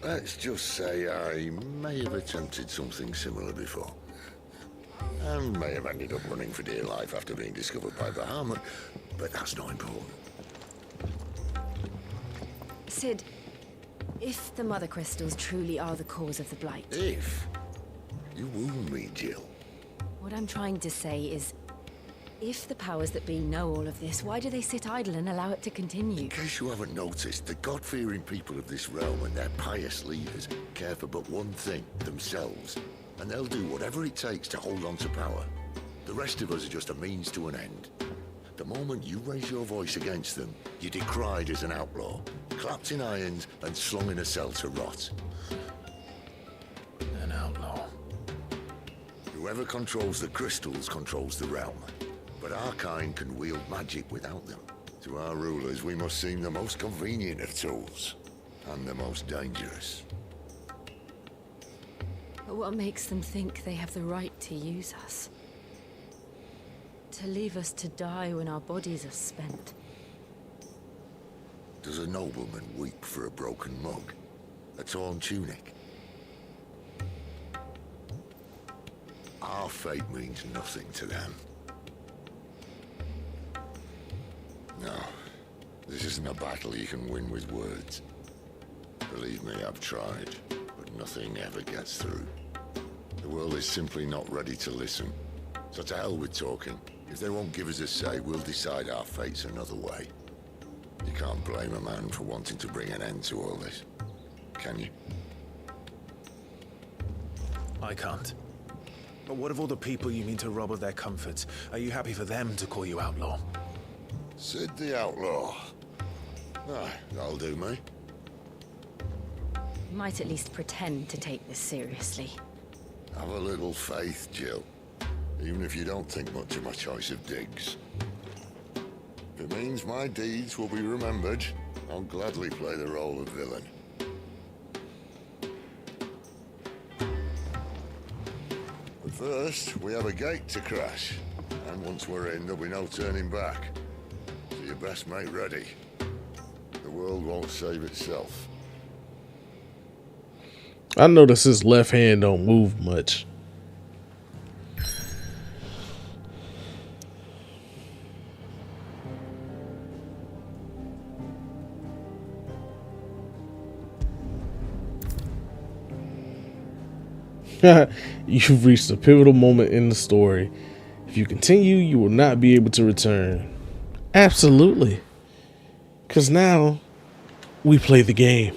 Let's just say I may have attempted something similar before. And may have ended up running for dear life after being discovered by Bahamut, but that's not important. Sid, if the Mother Crystals truly are the cause of the Blight... If? You wound me, Jill. What I'm trying to say is, if the powers that be know all of this, why do they sit idle and allow it to continue? In case you haven't noticed, the God-fearing people of this realm and their pious leaders care for but one thing, themselves. And they'll do whatever it takes to hold on to power. The rest of us are just a means to an end. The moment you raise your voice against them, you're decried as an outlaw, clapped in irons and slung in a cell to rot. An outlaw. Whoever controls the crystals controls the realm. But our kind can wield magic without them. To our rulers, we must seem the most convenient of tools, and the most dangerous. But what makes them think they have the right to use us? To leave us to die when our bodies are spent? Does a nobleman weep for a broken mug? A torn tunic? Our fate means nothing to them. No, this isn't a battle you can win with words. Believe me, I've tried, but nothing ever gets through. The world is simply not ready to listen. So to hell with talking. If they won't give us a say, we'll decide our fates another way. You can't blame a man for wanting to bring an end to all this, can you? I can't. But what of all the people you mean to rob of their comforts? Are you happy for them to call you outlaw? Sid the Outlaw. Ah, that'll do me. You might at least pretend to take this seriously. Have a little faith, Jill. Even if you don't think much of my choice of digs. If it means my deeds will be remembered, I'll gladly play the role of villain. But first, we have a gate to crash. And once we're in, there'll be no turning back. So you best make ready. The world won't save itself. I notice his left hand don't move much. You've reached a pivotal moment in the story. If you continue, you will not be able to return. Absolutely. Because now, we play the game.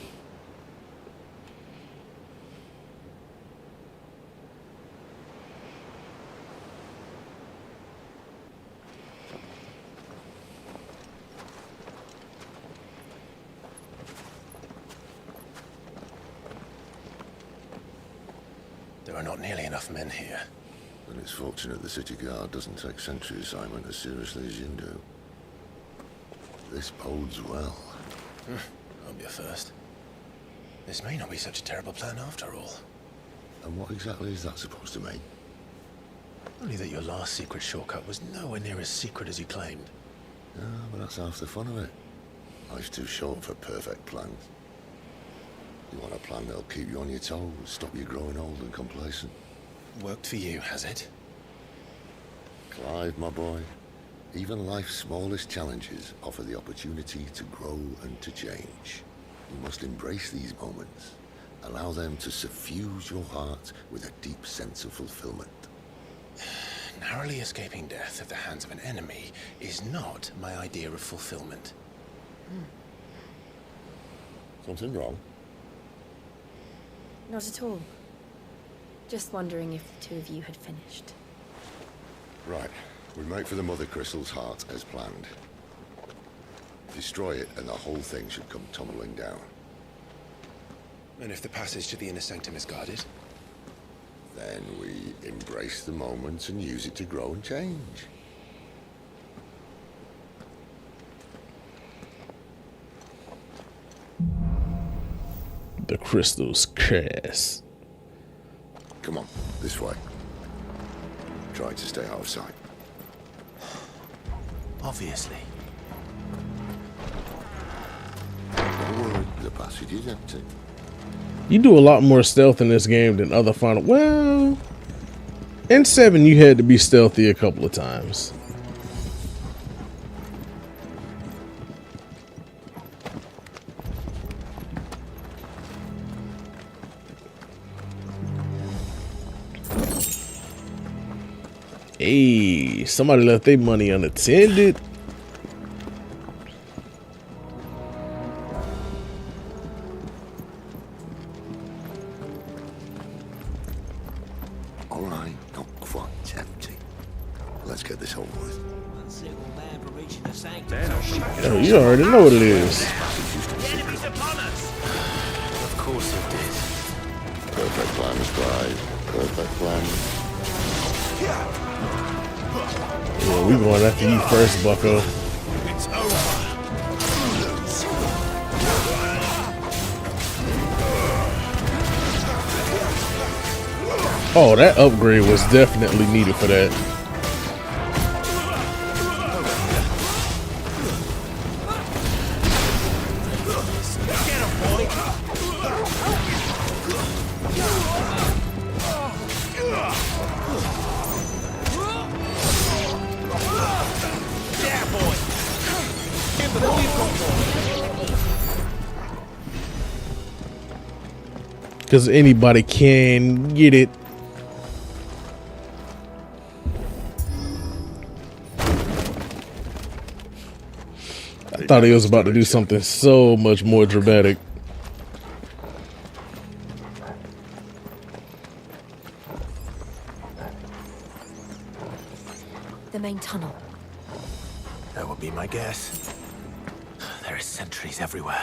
There are not nearly enough men here. And it's fortunate the city guard doesn't take sentry assignment as seriously as you do. This bodes well. I'll be a first. This may not be such a terrible plan after all. And what exactly is that supposed to mean? Only that your last secret shortcut was nowhere near as secret as you claimed. Yeah, but that's half the fun of it. Life's too short for perfect plans. You want a plan that'll keep you on your toes, stop you growing old and complacent. Worked for you, has it? Clive, my boy, even life's smallest challenges offer the opportunity to grow and to change. You must embrace these moments. Allow them to suffuse your heart with a deep sense of fulfillment. Narrowly escaping death at the hands of an enemy is not my idea of fulfillment. Something wrong? Not at all. Just wondering if the two of you had finished. Right. We make for the Mother Crystal's heart as planned. Destroy it and the whole thing should come tumbling down. And if the passage to the inner sanctum is guarded? Then we embrace the moment and use it to grow and change. the crystal's curse. Come on, this way. Try to stay out of sight. Obviously. Don't worry, the passage is empty. You do a lot more stealth in this game than other Final. Well, in 7 you had to be stealthy a couple of times. Hey, somebody left their money unattended. All right, not quite empty. Let's get this over with. Oh, you already know what it is. Of course it did. Perfect plan, Scribe. Perfect plan. Yeah, we going after you first, bucko. It's over. Oh, that upgrade was definitely needed for that. Because anybody can get it. I thought he was about to do something so much more dramatic. The main tunnel. That would be my guess. There are sentries everywhere.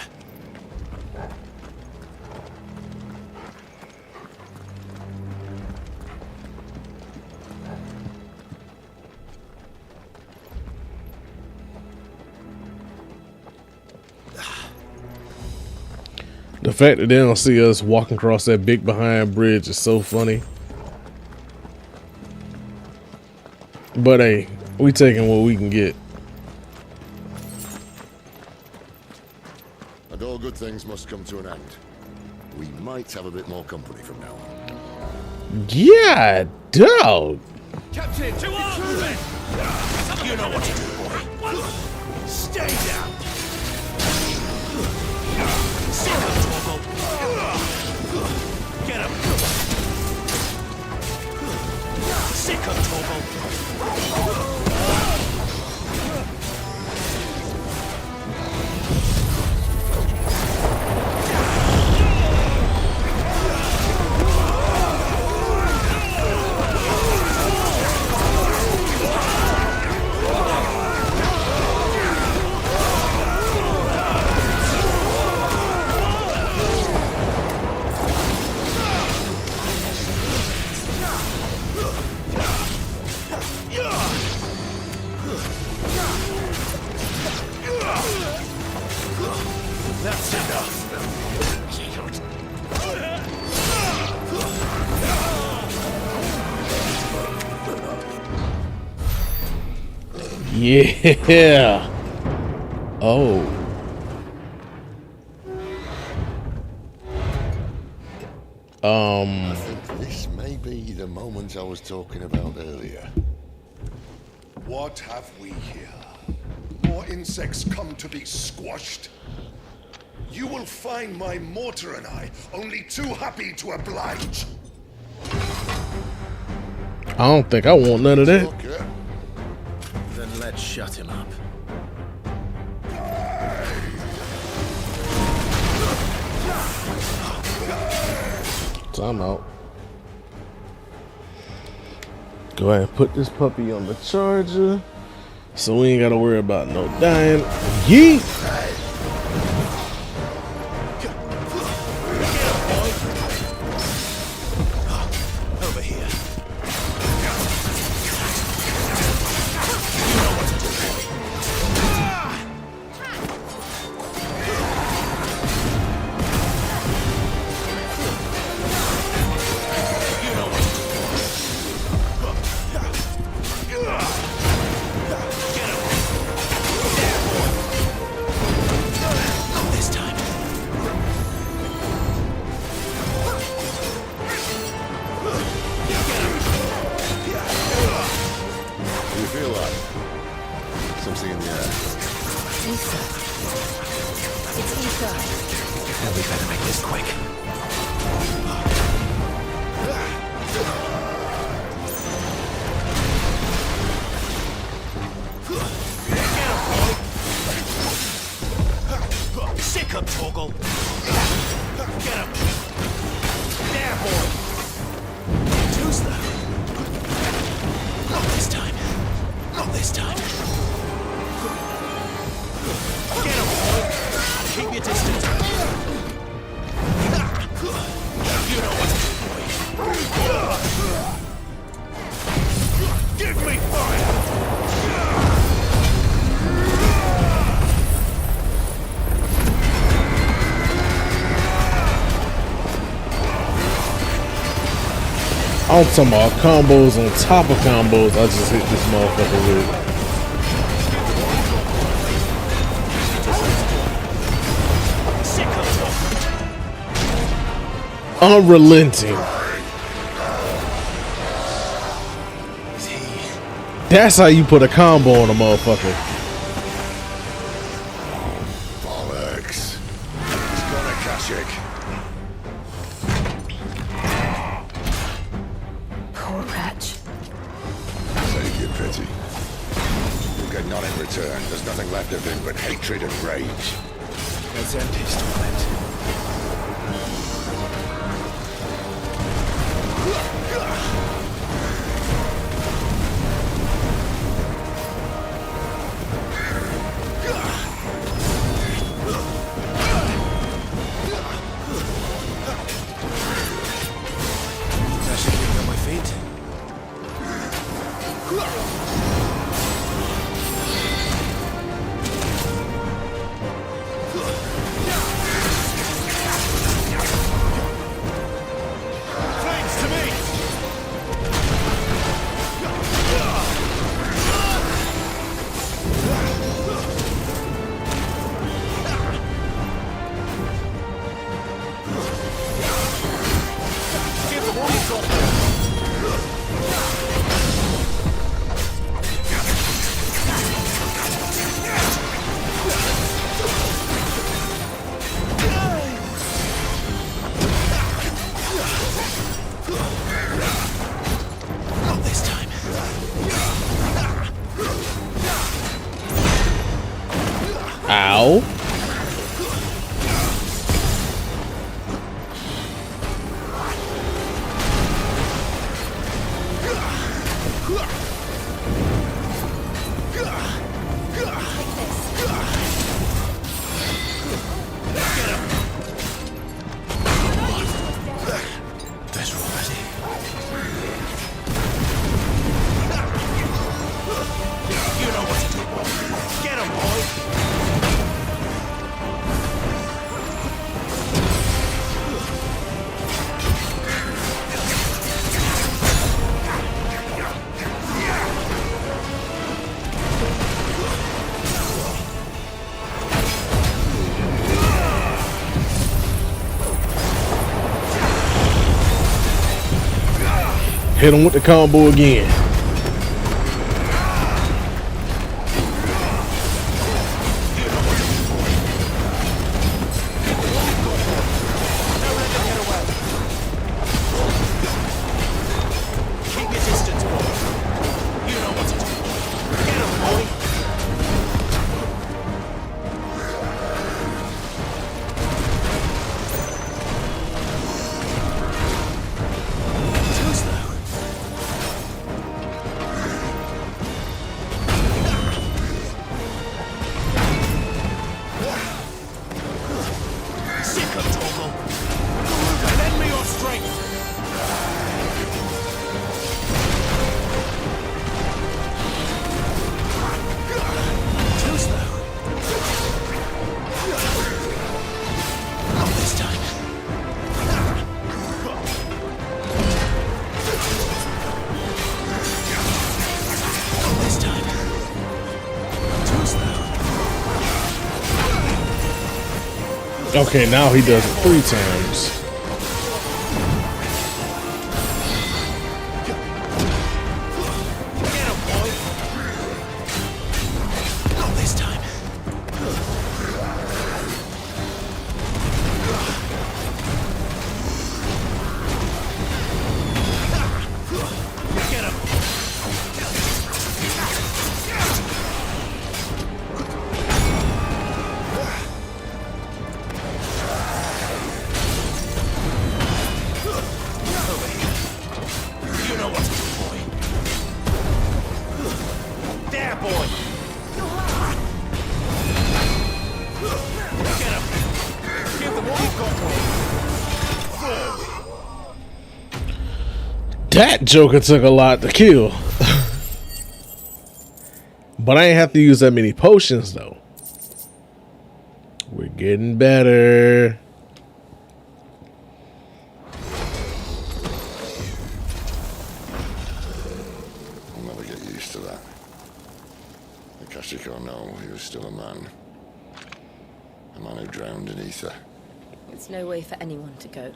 The fact that they don't see us walking across that big behind bridge is so funny. But hey, we taking what we can get. And all good things must come to an end. We might have a bit more company from now on. Yeah, dog. Captain, to arms then! You know what to do, boy. Stay down! Sit up, Torgal! Get him! Sick of Torgal! That's enough. Yeah. Oh. I think this may be the moment I was talking about earlier. What have we here? More insects come to be squashed? You will find my mortar and I only too happy to oblige. I don't think I want none of that. Okay. Then let's shut him up. Time out. Go ahead and put this puppy on the charger so we ain't gotta worry about no dying. Yeet! Over here. feel that? Something in the air. Ether. It's ether. Then we better make this quick. Sick him, Torgal! Get him! There, boy! Too slow. Not this time. Not this time. Get him, boy! Keep your distance. You know what to do. Give me fire! I'm talking about combos on top of combos. I just hit this motherfucker with. Unrelenting. That's how you put a combo on a motherfucker. Bollocks. He's got a Kashyyyk. Poor wretch. Save your pity. You'll get none in return. There's nothing left of him but hatred and rage. Let's end his torment. Ow. Hit him with the combo again. Okay, now he does it 3 times. That Joker took a lot to kill. But I ain't have to use that many potions though. We're getting better. I'll never get used to that. Akashic or no, he was still a man. A man who drowned in ether. It's no way for anyone to go.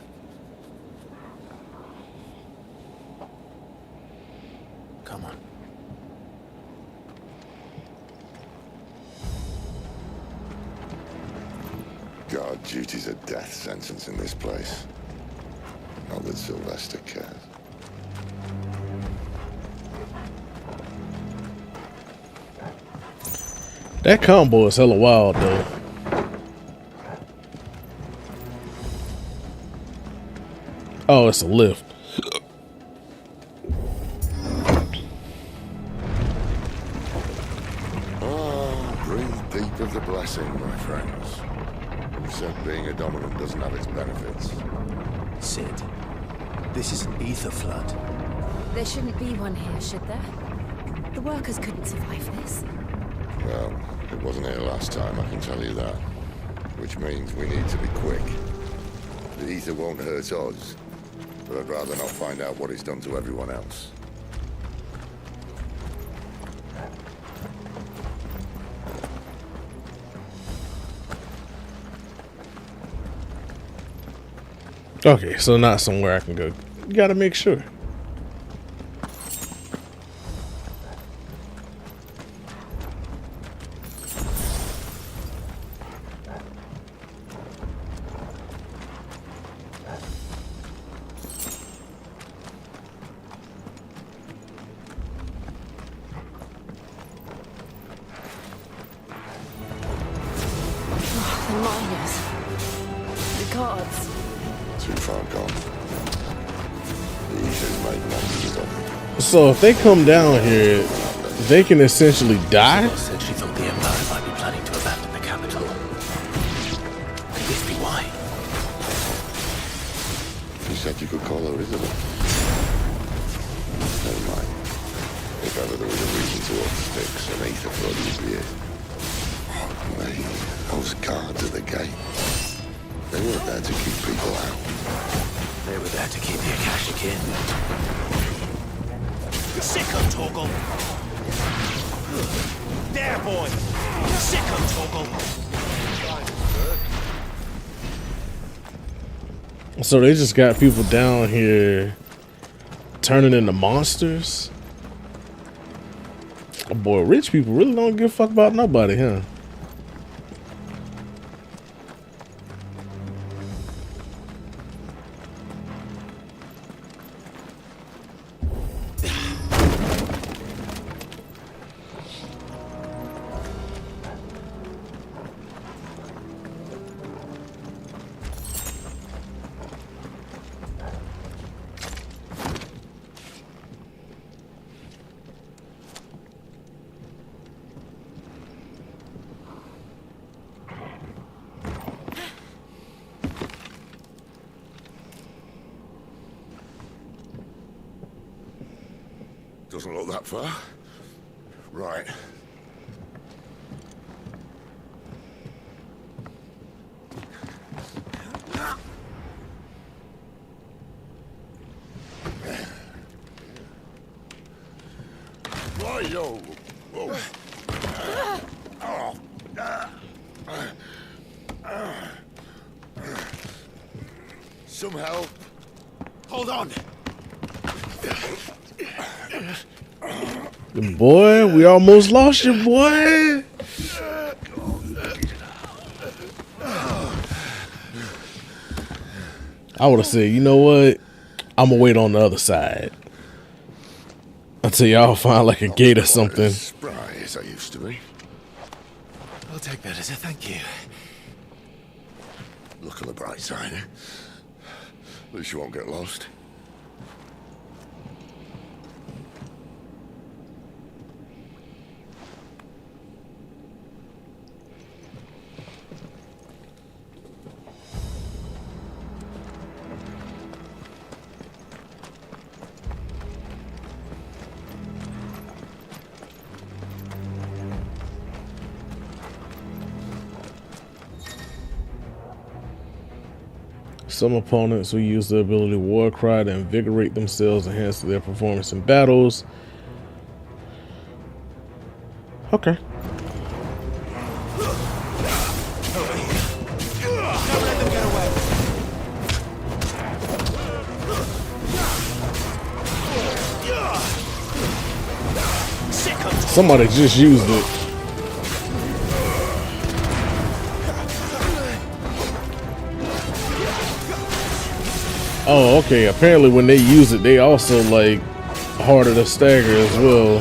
Come on. God, duty's a death sentence in this place. Not that Sylvester cares. That combo is hella wild though. Oh, it's a lift. Oh, breathe deep of the blessing, my friends. You said being a dominant doesn't have its benefits. Sid, this is an ether flood. There shouldn't be one here, should there? The workers couldn't survive this. Well, it wasn't here last time, I can tell you that. Which means we need to be quick. The ether won't hurt us, but I'd rather not find out what it's done to everyone else. Okay, so not somewhere I can go. You gotta make sure. The miners. The guards. Too far gone. The ether's made monsters of them. So if they come down here, they can essentially die? Said she thought the Empire might be planning to abandon the capital. Could this be why? You said you could call her Isabel. Never mind. If ever there was a reason to up sticks, an ether flood would be it. Those guards at the gate. They weren't there to keep people out. They were there to keep the Akashic in. Sicko, Torgal! There, boy! Sicko, Torgal! So they just got people down here turning into monsters? Oh boy, rich people really don't give a fuck about nobody, huh? Doesn't look that far. Right. Yo. Whoa. Some help. Hold on. Boy, we almost lost you, boy. I would have said, you know what? I'm gonna wait on the other side until y'all find like a gate or something. Spry as I used to be. I'll take that as a thank you. Look on the bright side. At least you won't get lost. Some opponents who use the ability War Cry to invigorate themselves enhance their performance in battles. Okay. Somebody just used it. Oh, okay. Apparently when they use it, they also like harder to stagger as well.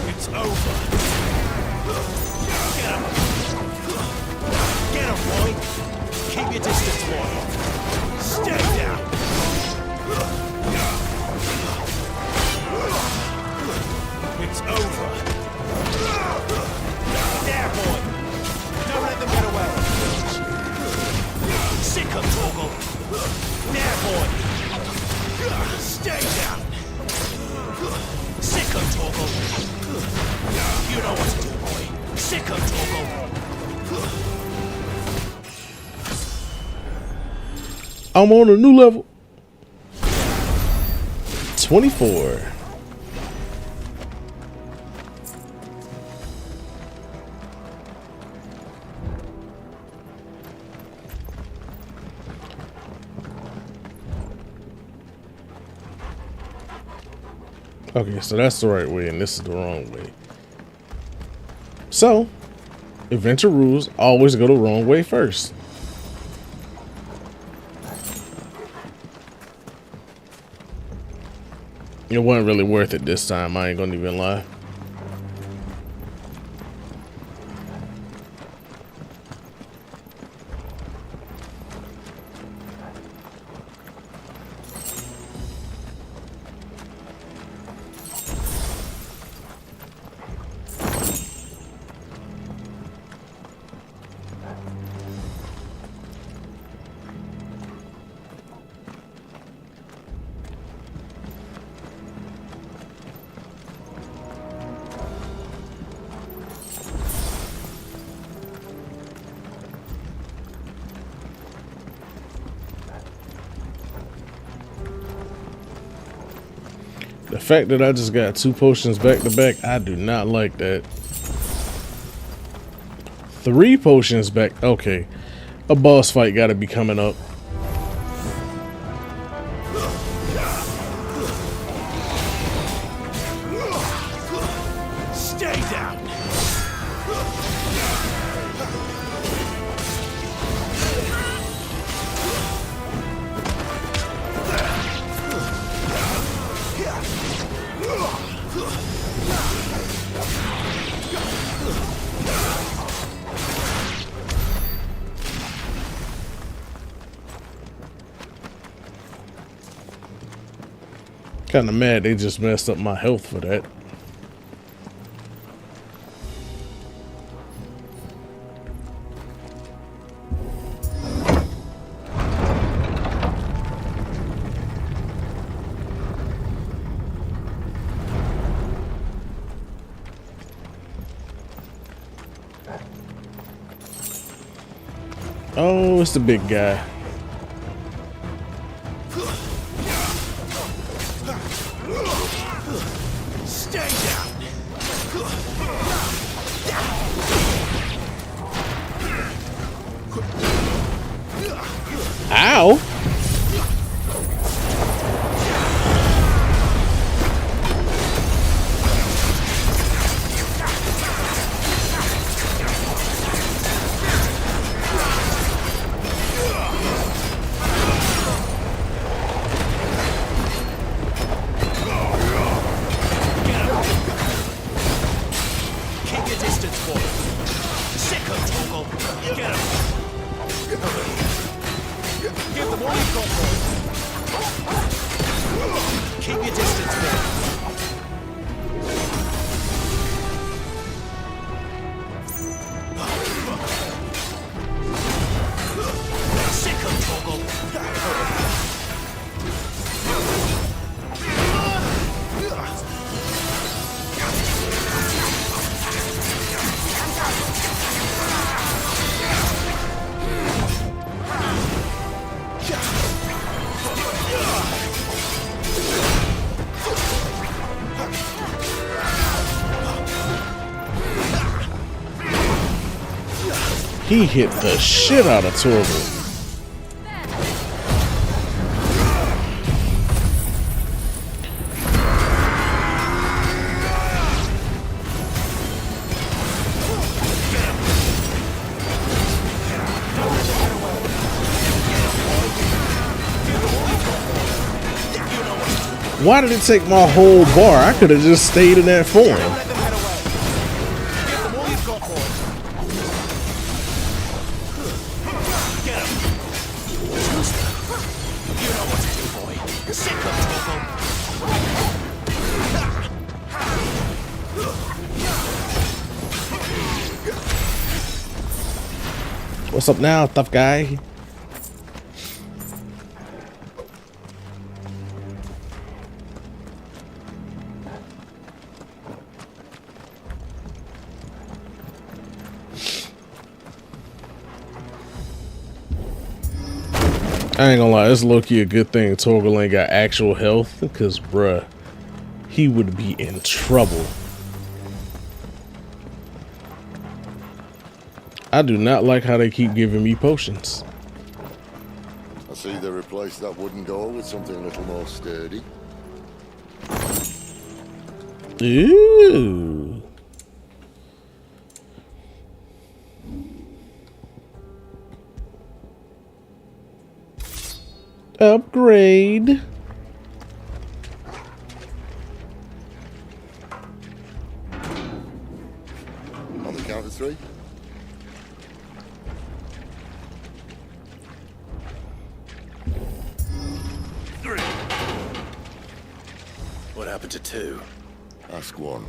It's over. Get him. Get him, boy. Keep your distance, boy. Stay down. It's over. There, boy. Don't let them get away. Sick of Torgal. There, boy. Stay down. Sick of Torgal. You know what to do, boy. Sick of Torgal. I'm on a new level. 24. Okay, so that's the right way and this is the wrong way. So, adventure rules always go the wrong way first. It wasn't really worth it this time, I ain't gonna even lie. The fact that I just got 2 potions back to back, I do not like that. 3 potions back. Okay, a boss fight got to be coming up. Stay down. Kinda mad they just messed up my health for that. Oh, it's the big guy. Stay down. Ow! Keep your distance, boy. Sick of Torgal. Get him. Give them all you've got, boy. Keep your distance, boy. Sick of Torgal. He hit the shit out of Torgal. Why did it take my whole bar? I could have just stayed in that form. What's up now, tough guy? I ain't gonna lie, it's low-key a good thing Torgal ain't got actual health, because, bruh, he would be in trouble. I do not like how they keep giving me potions. I see they replaced that wooden door with something a little more sturdy. Ooh. Upgrade. On the count of 3. What happened to 2? Ask 1.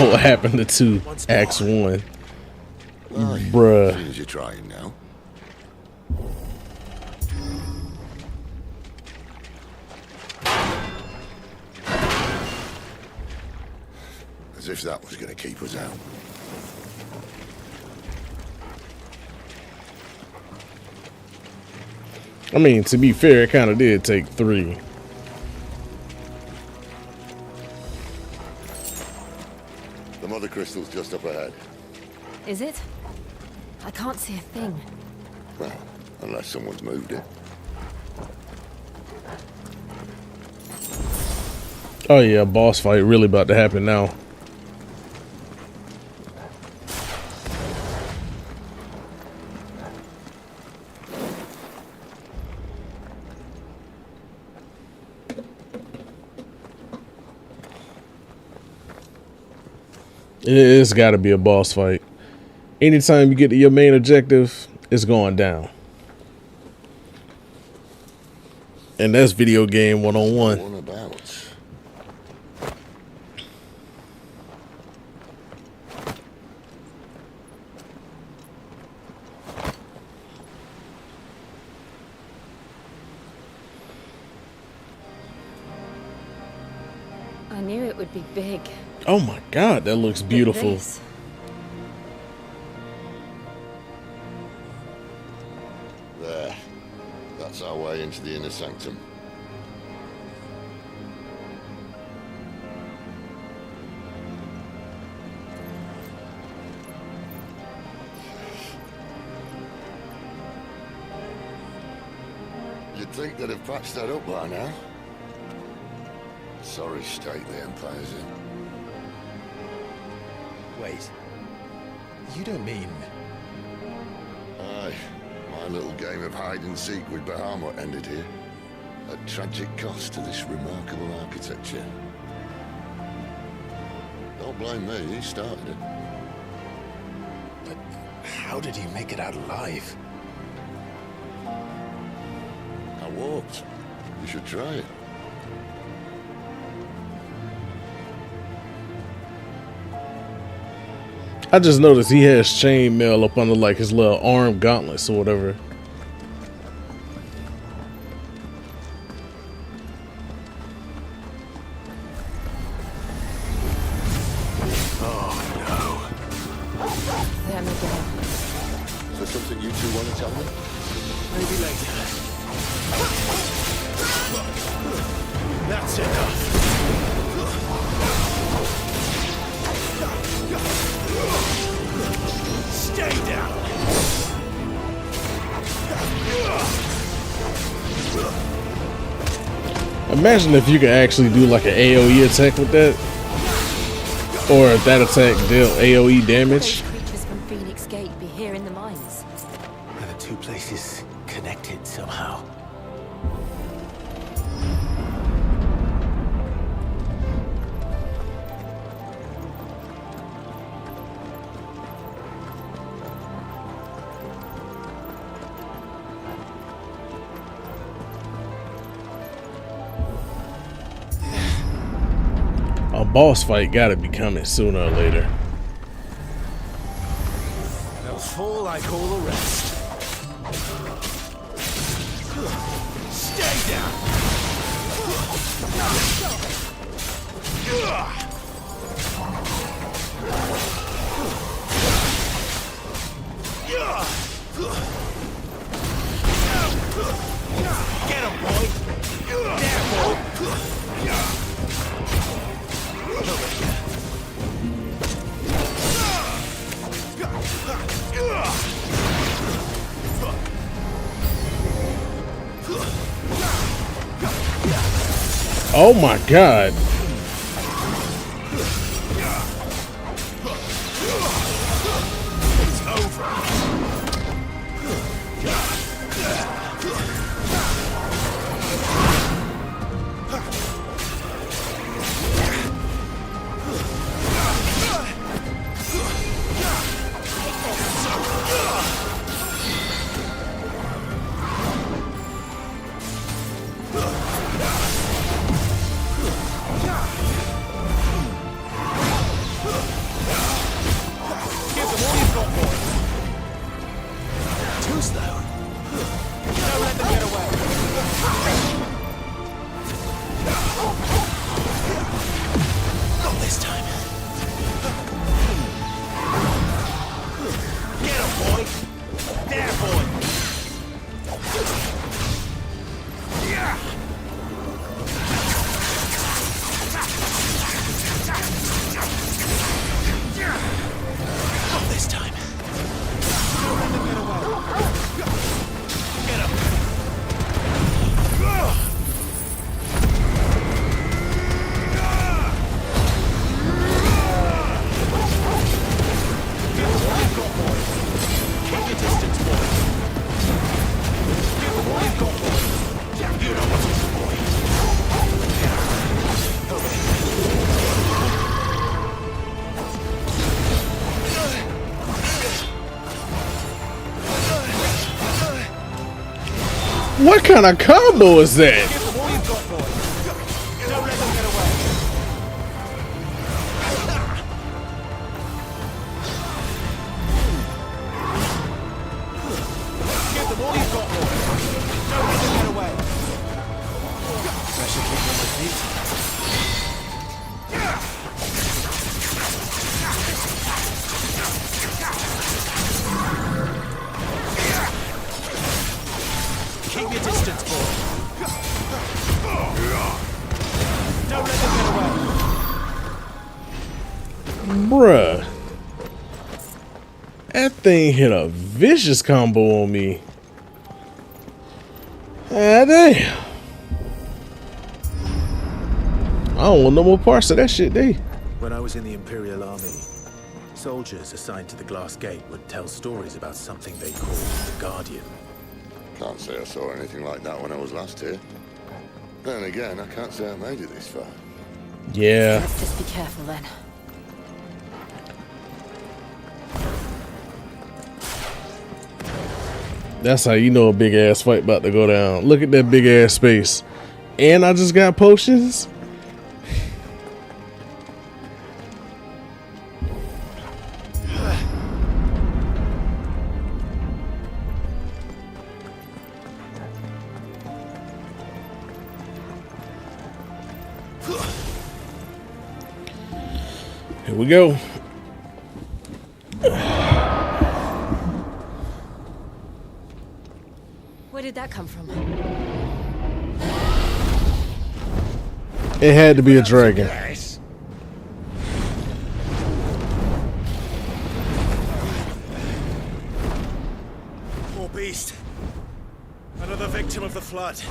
What happened to 2? Ask 1. Bruh. As soon as you're trying now. As if that was going to keep us out. I mean, to be fair, it kind of did take 3. The mother crystal's just up ahead. Is it? I can't see a thing. Well, unless someone's moved it. Oh yeah, boss fight really about to happen now. It's got to be a boss fight. Anytime you get to your main objective, it's going down. And that's video game 101. One about. I knew it would be big. Oh my god, that looks beautiful. This. There. That's our way into the inner sanctum. You'd think they'd have patched that up by now. Sorry state the Empire's in. Wait. You don't mean... Aye. My little game of hide-and-seek with Bahamut ended here. At tragic cost to this remarkable architecture. Don't blame me, he started it. But how did he make it out alive? I walked. You should try it. I just noticed he has chainmail up under like his little arm gauntlets or whatever. There we go. Is there something you two want to tell me? Maybe later. That's enough. Imagine if you could actually do like an AoE attack with that. Or if that attack dealt AoE damage. Those creatures from Phoenix Gate be here in the mines. Are the two places connected somehow? A boss fight gotta be coming sooner or later. They'll fall like all the rest. Stay down. Get him, boy. There, boy. Oh my god. It's over. Too slow. Don't let them get away. Not this time. Get him, boy. There, boy. Yeah. Not this time. Don't let them get away. Get him. Keep your distance, boy. Give them all you've got, boy. You know what to do, boy. What kind of combo is that? Give them all you've got, boy. Don't let them get away. Give them all you've got, boy. Don't let them get away. Pressure keep on the feet. Keep your distance, boy. Don't let them get away. Bruh. That thing hit a vicious combo on me. Ah, damn. I don't want no more parts of that shit, they. When I was in the Imperial Army, soldiers assigned to the Glass Gate would tell stories about something they called the Guardian. Can't say I saw anything like that when I was last here. Then again, I can't say I made it this far. Yeah. Let's just be careful then. That's how you know a big ass fight about to go down. Look at that big ass space. And I just got potions. Here we go. Where did that come from? It had to be a dragon. Poor beast. Another victim of the flood.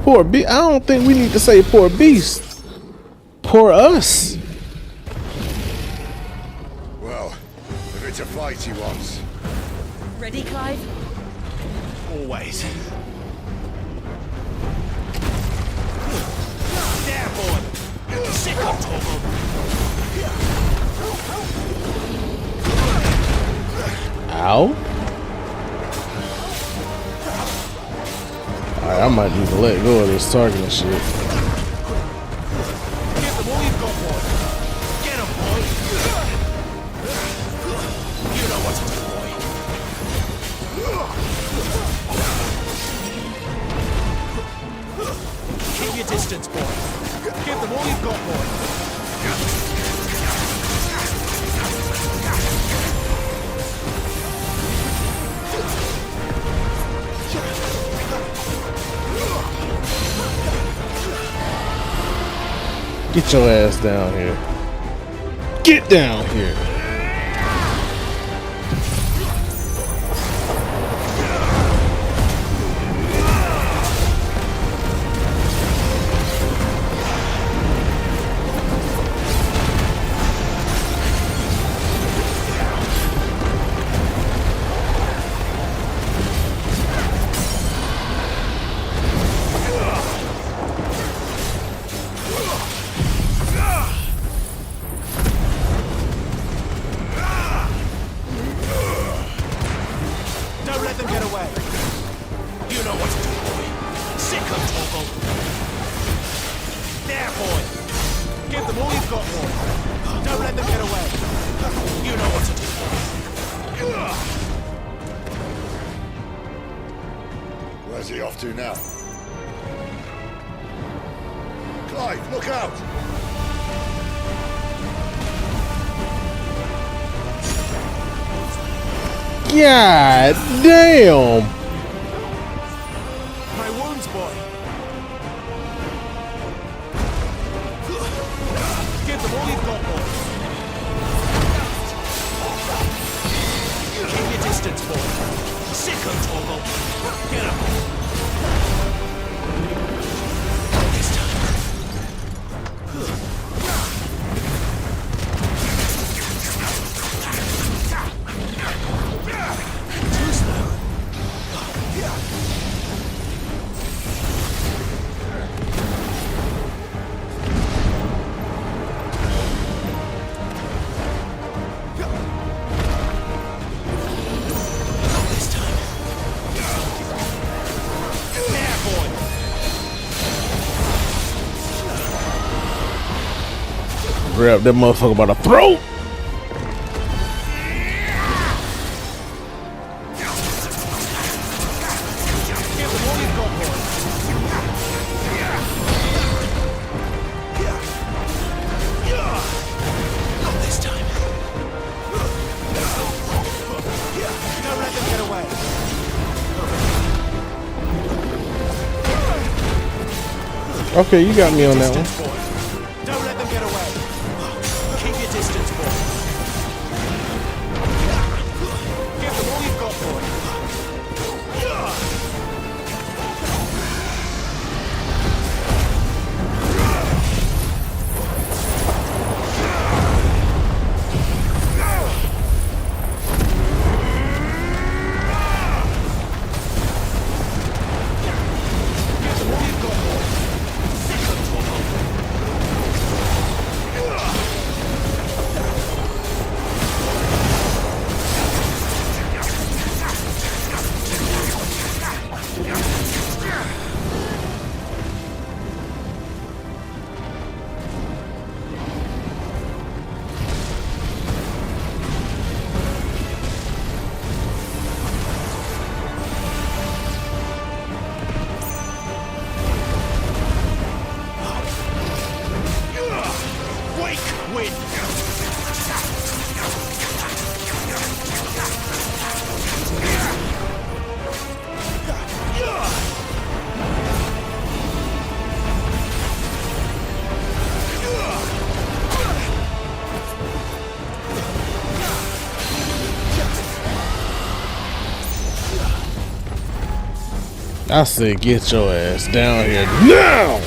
Poor beast. I don't think we need to say poor beast. Poor us. Well, if it's a fight he wants. Ready, Clive? Always. There, boy! Sick of Torgal! Ow. Alright, I might need to let go of this targeting shit. Give them all you've got, boy! Get them, boy! You know what to do, boy! Keep your distance, boy! Give them all you've got, boy! Get your ass down here. Get down here. Don't let them get away! You know what to do, boy! Sick of Torgal! There, boy! Give them all you've got, boy! Don't let them get away! You know what to do, boy! Where's he off to now? Clive, look out! God damn! My wounds, boy! Give them all you've got, boy! Keep your distance, boy! Sick of Torgal! Get him! This time. Too slow. This time. There, boy. Grab that motherfucker by the throat. Give them all you've got, boy. Not this time. Don't let them get away. Okay, you got me on that one. Boy. Don't let them get away. Keep your distance, boy. Give them all you've got, boy. Give them all you've got, boy. Sick of Torgal. I said, get your ass down here now!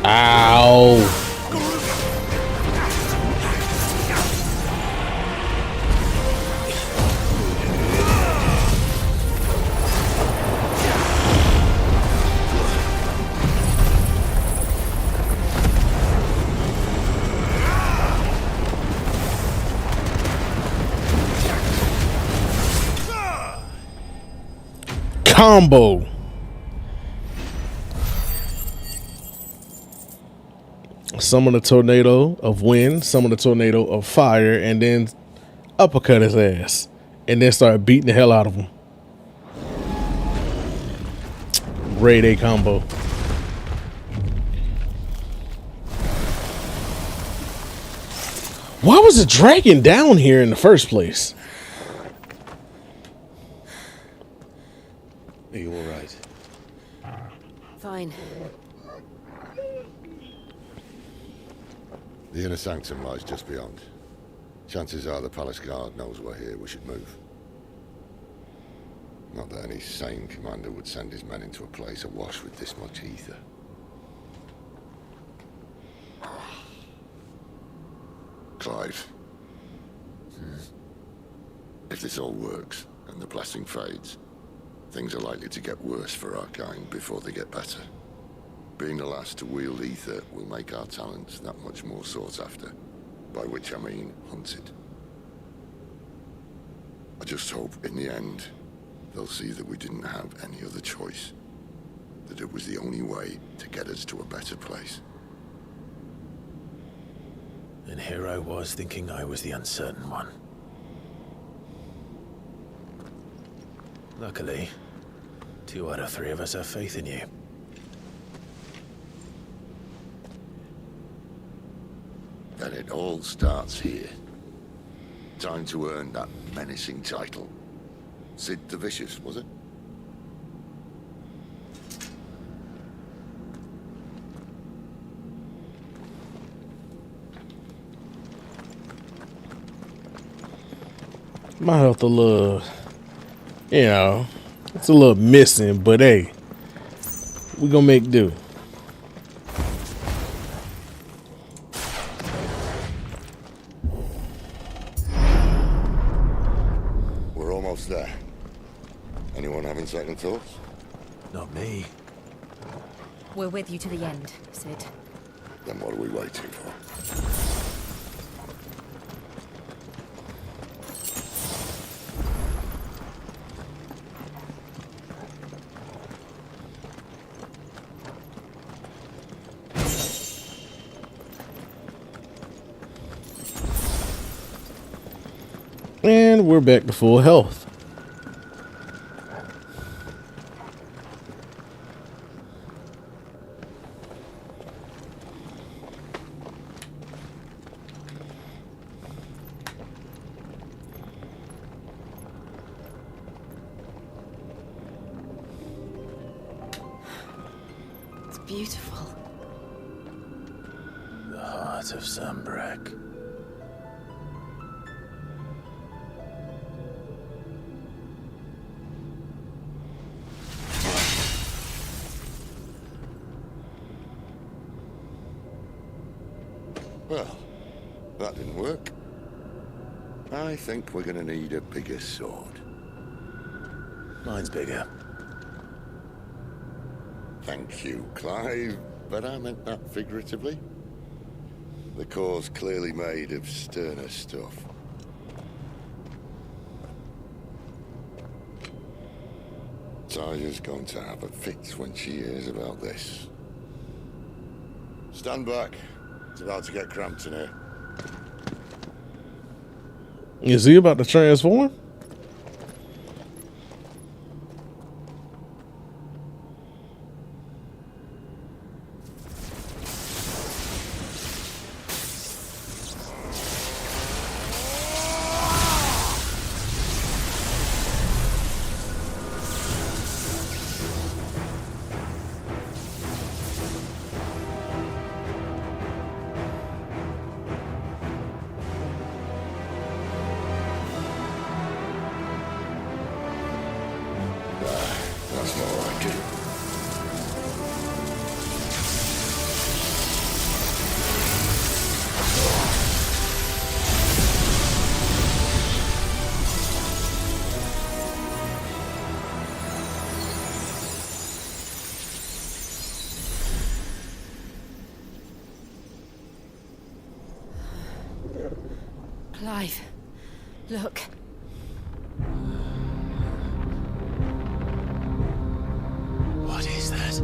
Ow! Combo. Summon a tornado of wind, summon a tornado of fire, and then uppercut his ass. And then start beating the hell out of him. Grade A combo. Why was the dragon down here in the first place? Are you all right? Fine. The inner sanctum lies just beyond. Chances are the palace guard knows we're here. We should move. Not that any sane commander would send his men into a place awash with this much ether. Clive. If this all works, and the blessing fades, things are likely to get worse for our kind before they get better. Being the last to wield ether will make our talents that much more sought after, by which I mean hunted. I just hope, in the end, they'll see that we didn't have any other choice, that it was the only way to get us to a better place. And here I was thinking I was the uncertain one. Luckily, 2 out of 3 of us have faith in you. And it all starts here. Time to earn that menacing title. Sid the Vicious, was it? My health a little, you know, it's a little missing, but hey, we gonna make do. We're almost there. Anyone having second thoughts? Not me. We're with you to the end, Sid. Then what are we waiting for? And we're back to full health. It's beautiful. The heart of Sanbreque. Well, that didn't work. I think we're gonna need a bigger sword. Mine's bigger. Thank you, Clive, but I meant that figuratively. The core's clearly made of sterner stuff. Taja's going to have a fit when she hears about this. Stand back. It's about to get cramped in here. Is he about to transform? That's more like it. Clive, look. What is that?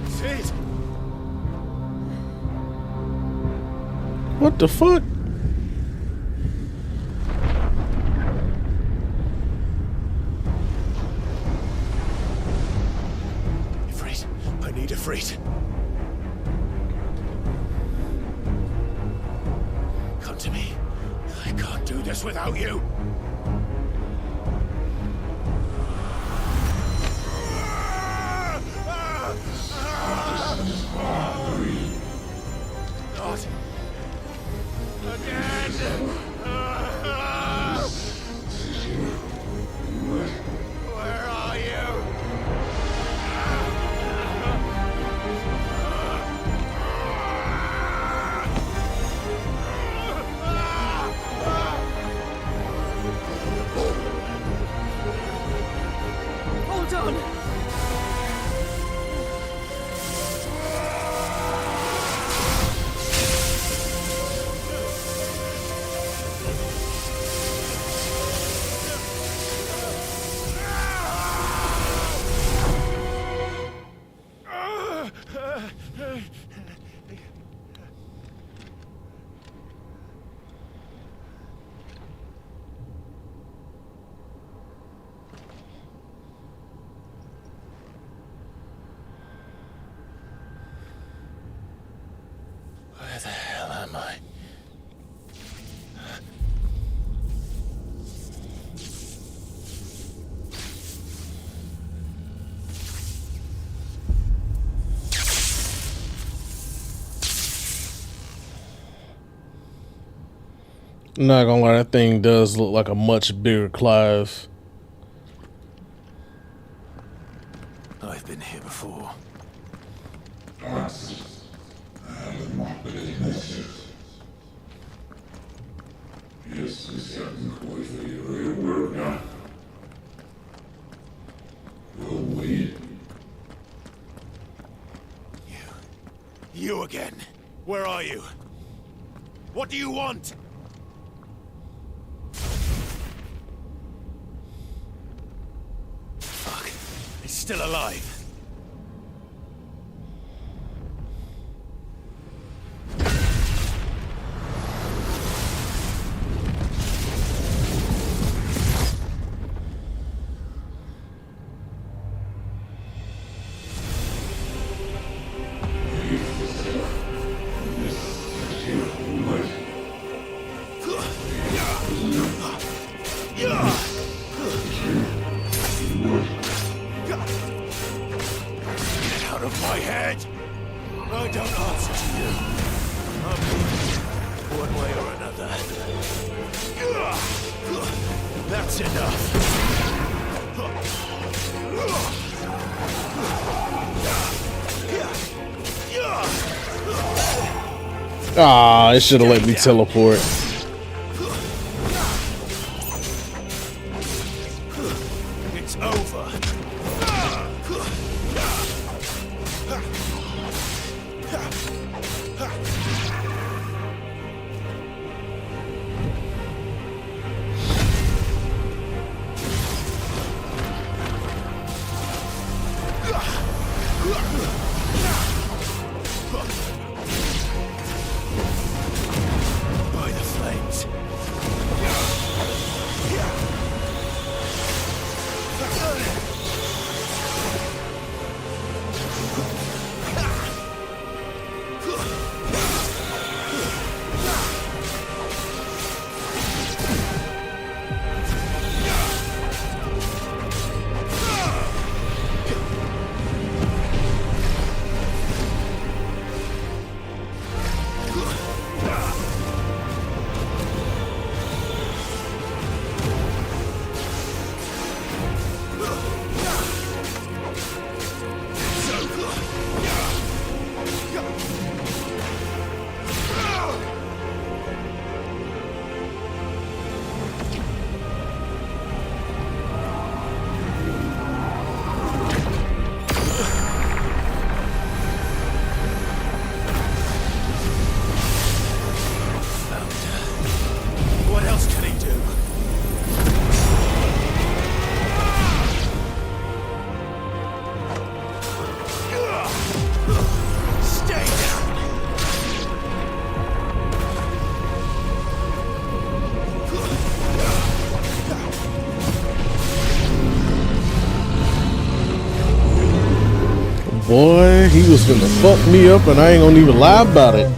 Sid! What the fuck? Ifrit, I need Ifrit. Come to me. I can't do this without you. Not again. Where are you? Hold on! Where the hell am I? Not gonna lie, that thing does look like a much bigger Clive. I've been here before. You again. Where are you? What do you want? Fuck. He's still alive. Get out of my head! I don't answer to you. I'm leaving, one way or another. That's enough. Ah, it should have let me teleport. It's over. boy. He was finna fuck me up and I ain't gonna even lie about it.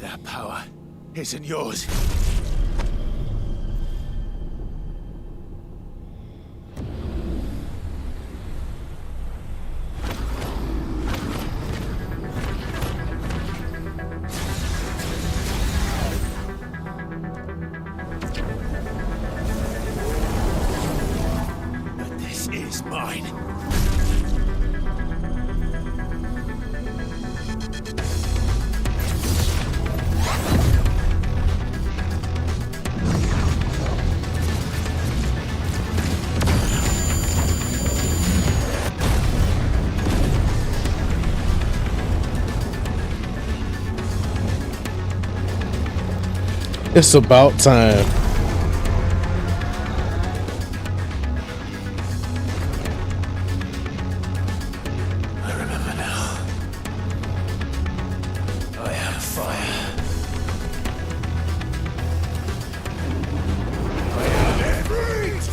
That power isn't yours. But this is mine. It's about time. I remember now. I had a fire. I had it. Breathe!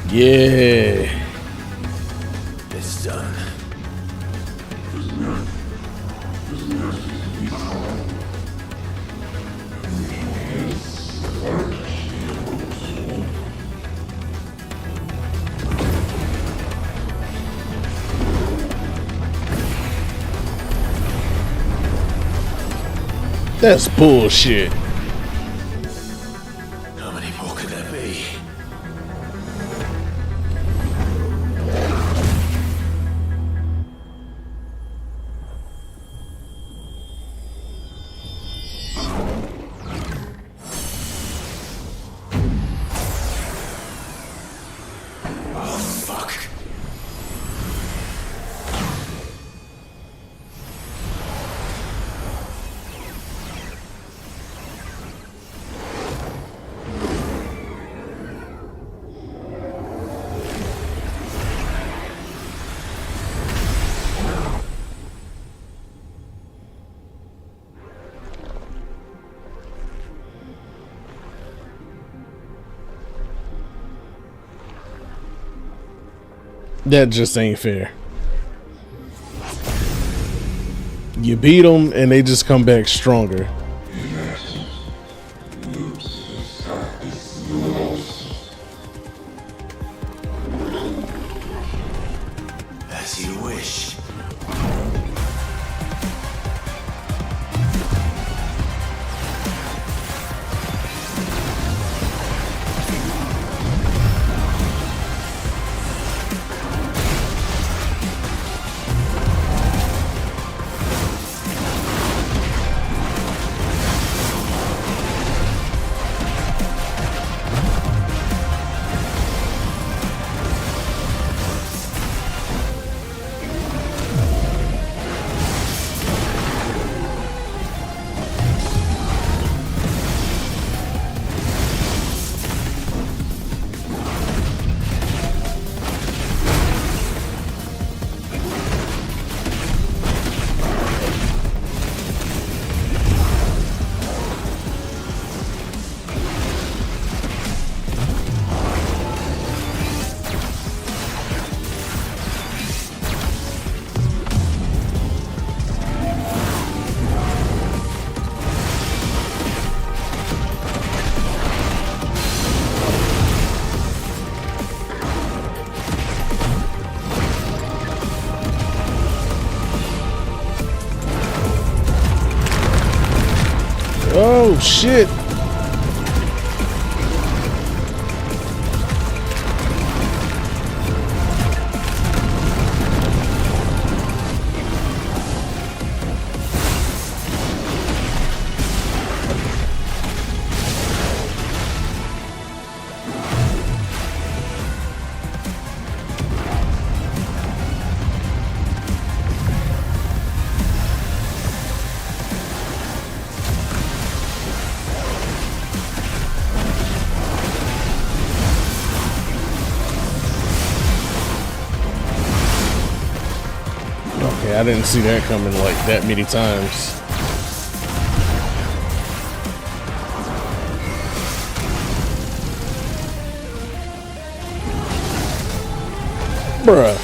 Yeah. It's done. That's bullshit. How many more could there be? Oh, fuck. That just ain't fair. You beat them and they just come back stronger. As you wish. Oh shit. I didn't see that coming like that many times. Bruh.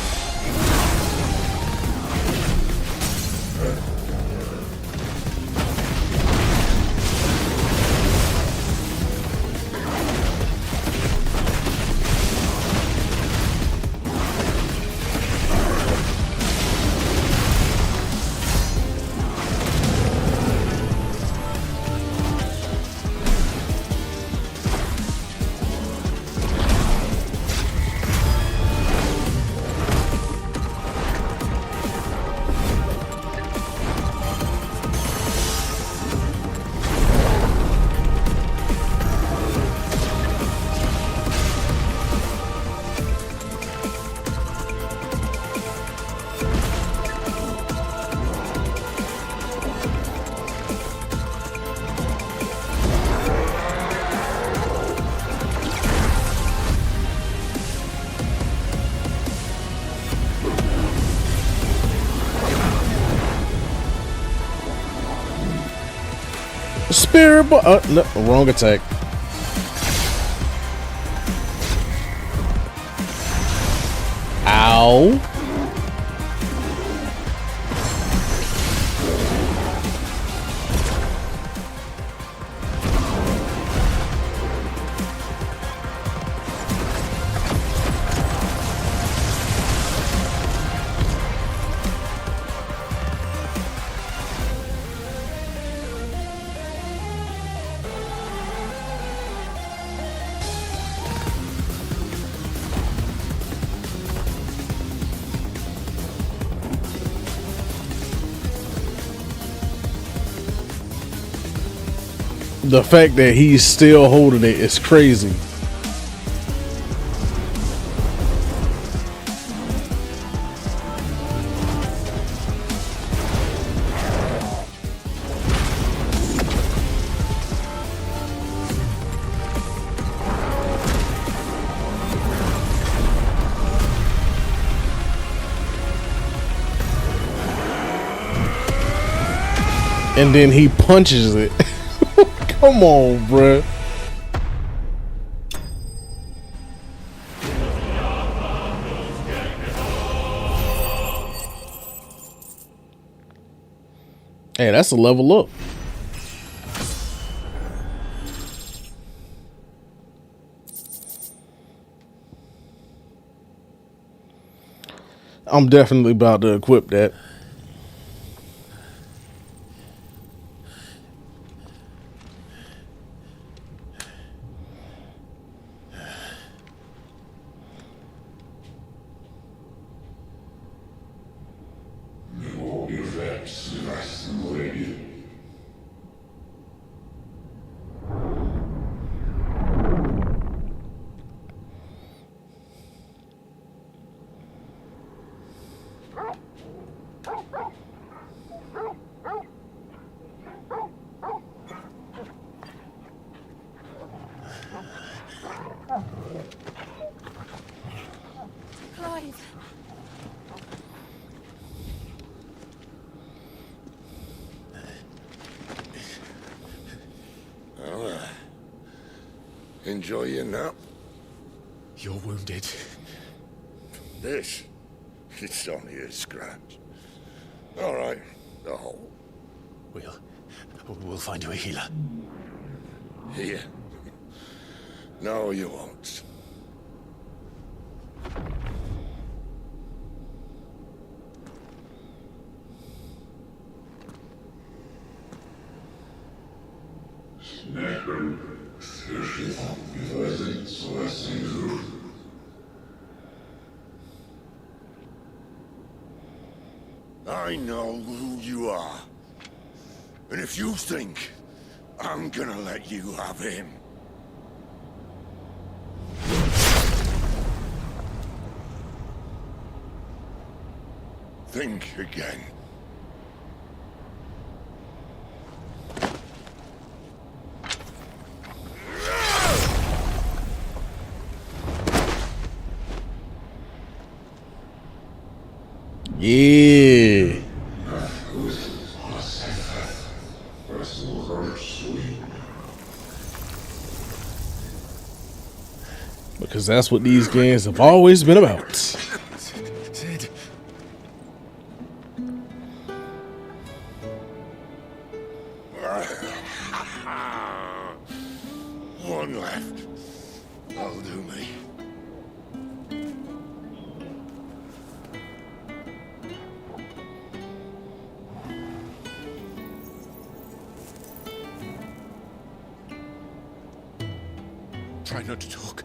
Spirit boy. No, wrong attack. Ow. The fact that he's still holding it is crazy. And then he punches it. Come on, bruh. Hey, that's a level up. I'm definitely about to equip that. Clive. Well, enjoy your nap. You're wounded. This? It's only a scratch. All right, the hole. We'll find you a healer. Here? No, you won't. I know who you are. And if you think I'm gonna let you have him... think again. Yeah. Because that's what these games have always been about. Sid. One left. That'll do me. Try not to talk.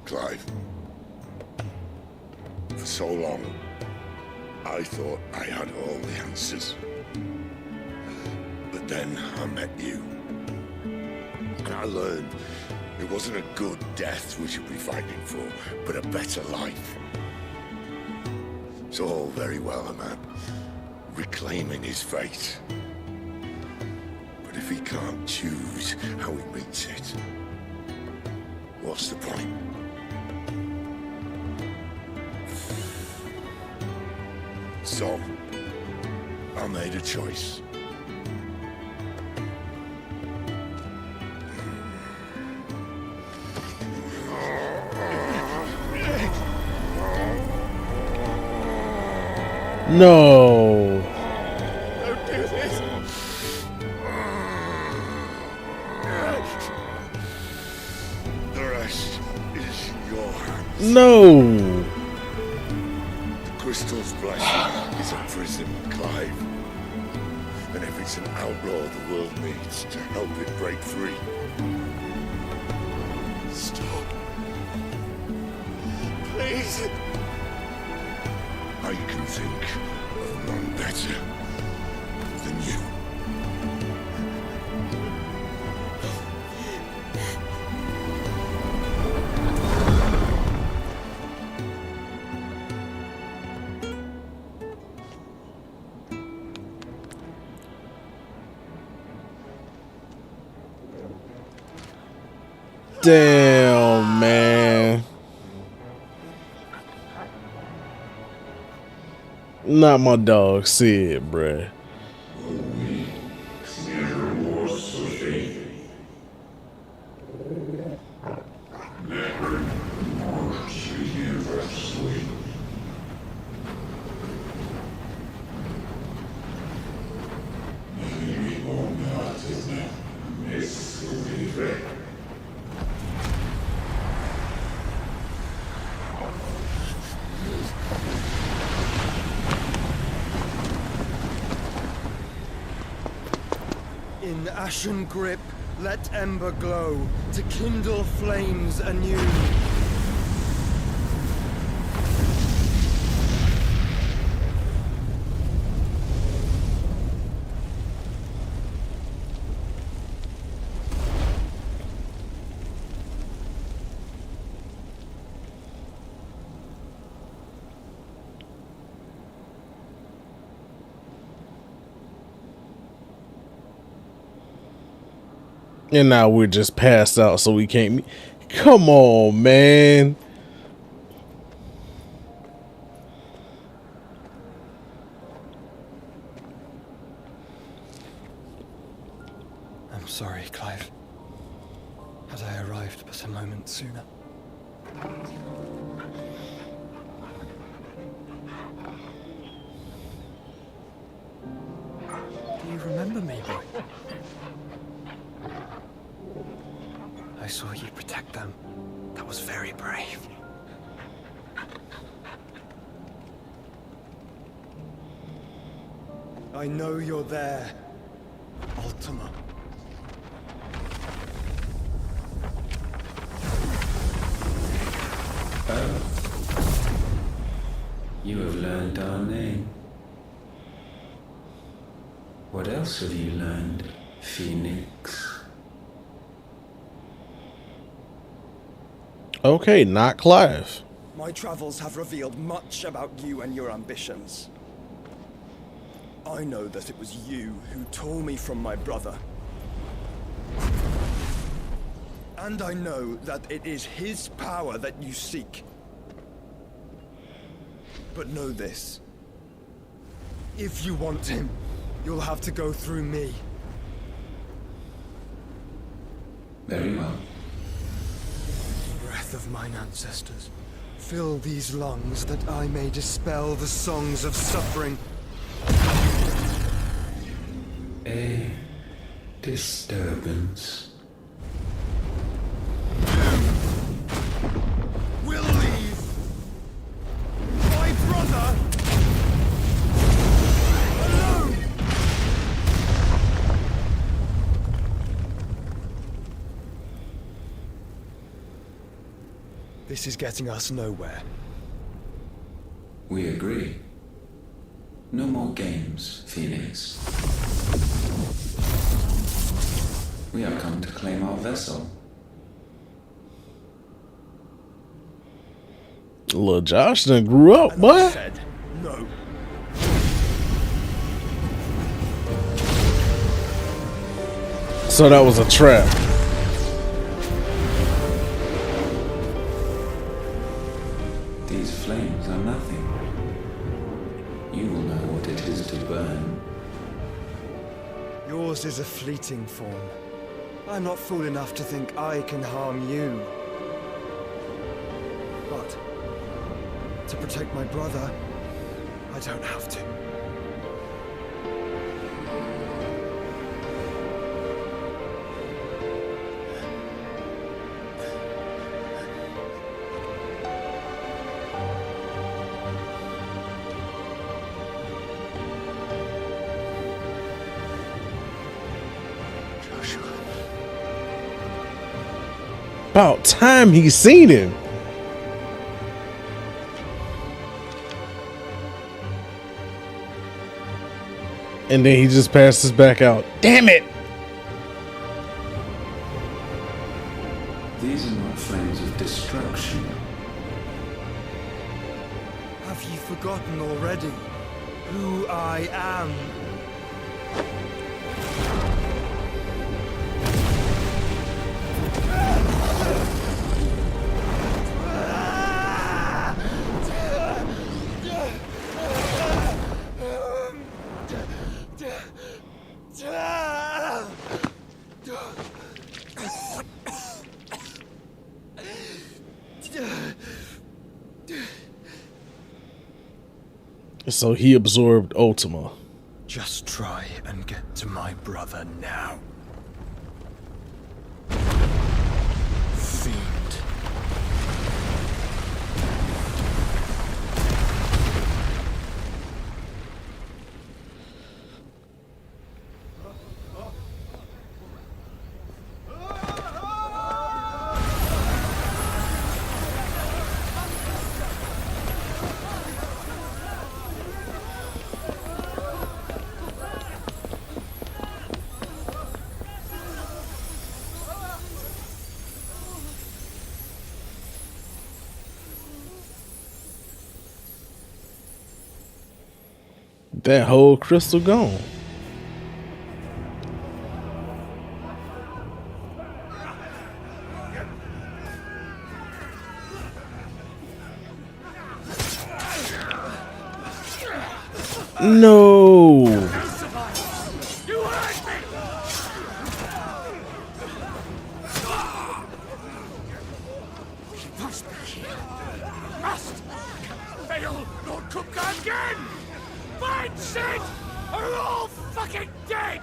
Clive. For so long, I thought I had all the answers. But then I met you. And I learned it wasn't a good death we should be fighting for, but a better life. It's all very well, a man reclaiming his fate. But if he can't choose how he meets it, what's the point? So, I made a choice. No. Don't do this. The rest is in your hands. No. The Crystal's blessing is a prison, Clive. And if it's an outlaw the world needs to help it break free. Stop. Please. I can think of none better than you. Damn, man. Not my dog Sid, bruh. Clear was so In ashen grip, let ember glow to kindle flames anew. And now we're just passed out, so we can't meet. Come on, man. I'm sorry, Clive. Had I arrived but a moment sooner. Do you remember me, boy? I saw you protect them. That was very brave. I know you're there, Ultima. You have learned our name. What else have you learned, Phoenix? Okay, not Clive. My travels have revealed much about you and your ambitions. I know that it was you who tore me from my brother. And I know that it is his power that you seek. But know this. If you want him, you'll have to go through me. Very well. Breath of mine ancestors, fill these lungs that I may dispel the songs of suffering. A disturbance. We'll leave. My brother alone. This is getting us nowhere. We agree. No more games, Phoenix. We have come to claim our vessel. Little Josh done grew up, boy. Said no. So that was a trap. These flames are nothing. You will know what it is to burn. Yours is a fleeting form. I'm not fool enough to think I can harm you. But to protect my brother, I don't have to. About time he seen him. And then he just passes back out. Damn it! These are not flames of destruction. Have you forgotten already who I am? So he absorbed Ultima. Just try and get to my brother now. Fiend. That whole crystal gone. No. You hurt me! She must be here. Must! Fail, Lord Kupka again! Find Sid! Or we're all fucking dead!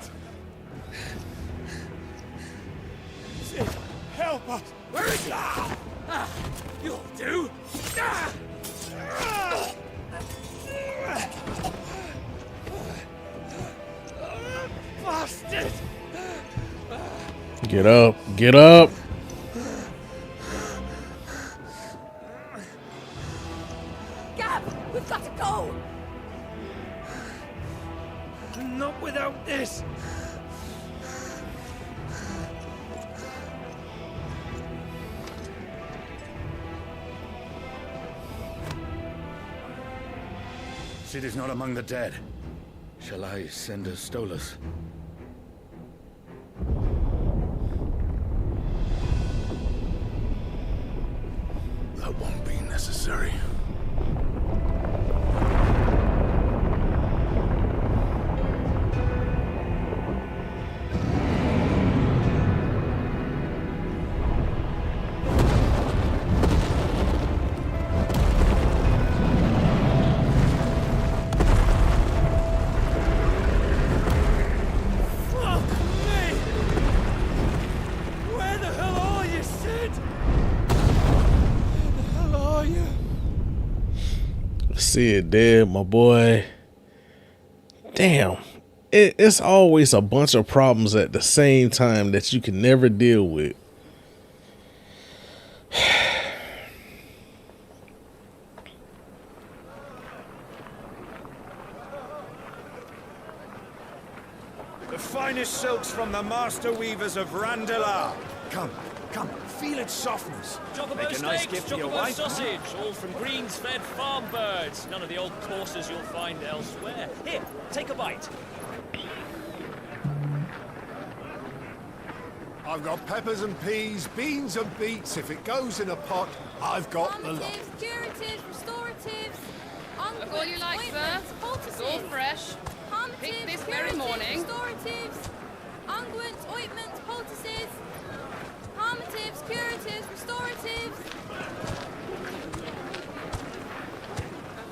Sid, help us! Where is he? You'll do! Bastard! Get up. Get up. Gab, we've got to go! Not without this! Sid is not among the dead. Shall I send a Stolas? That won't be necessary. Fuck me! Where the hell are you, Sid? Where the hell are you? See it dead, my boy. Damn. It's always a bunch of problems at the same time that you can never deal with. The finest silks from the master weavers of Randalar. Come, come, feel its softness. Chocobo Make a nice steaks, gift for your chocobo wife. sausage, all from greens-fed farm birds. None of the old courses you'll find elsewhere. Here, take a bite. I've got peppers and peas, beans and beets. If it goes in a pot, I've got the lot. Curatives, restoratives, Look all you like, sir. It's all fresh. Picked this very morning. restoratives, unguents, ointments, poultices, harmatives, curatives, restoratives,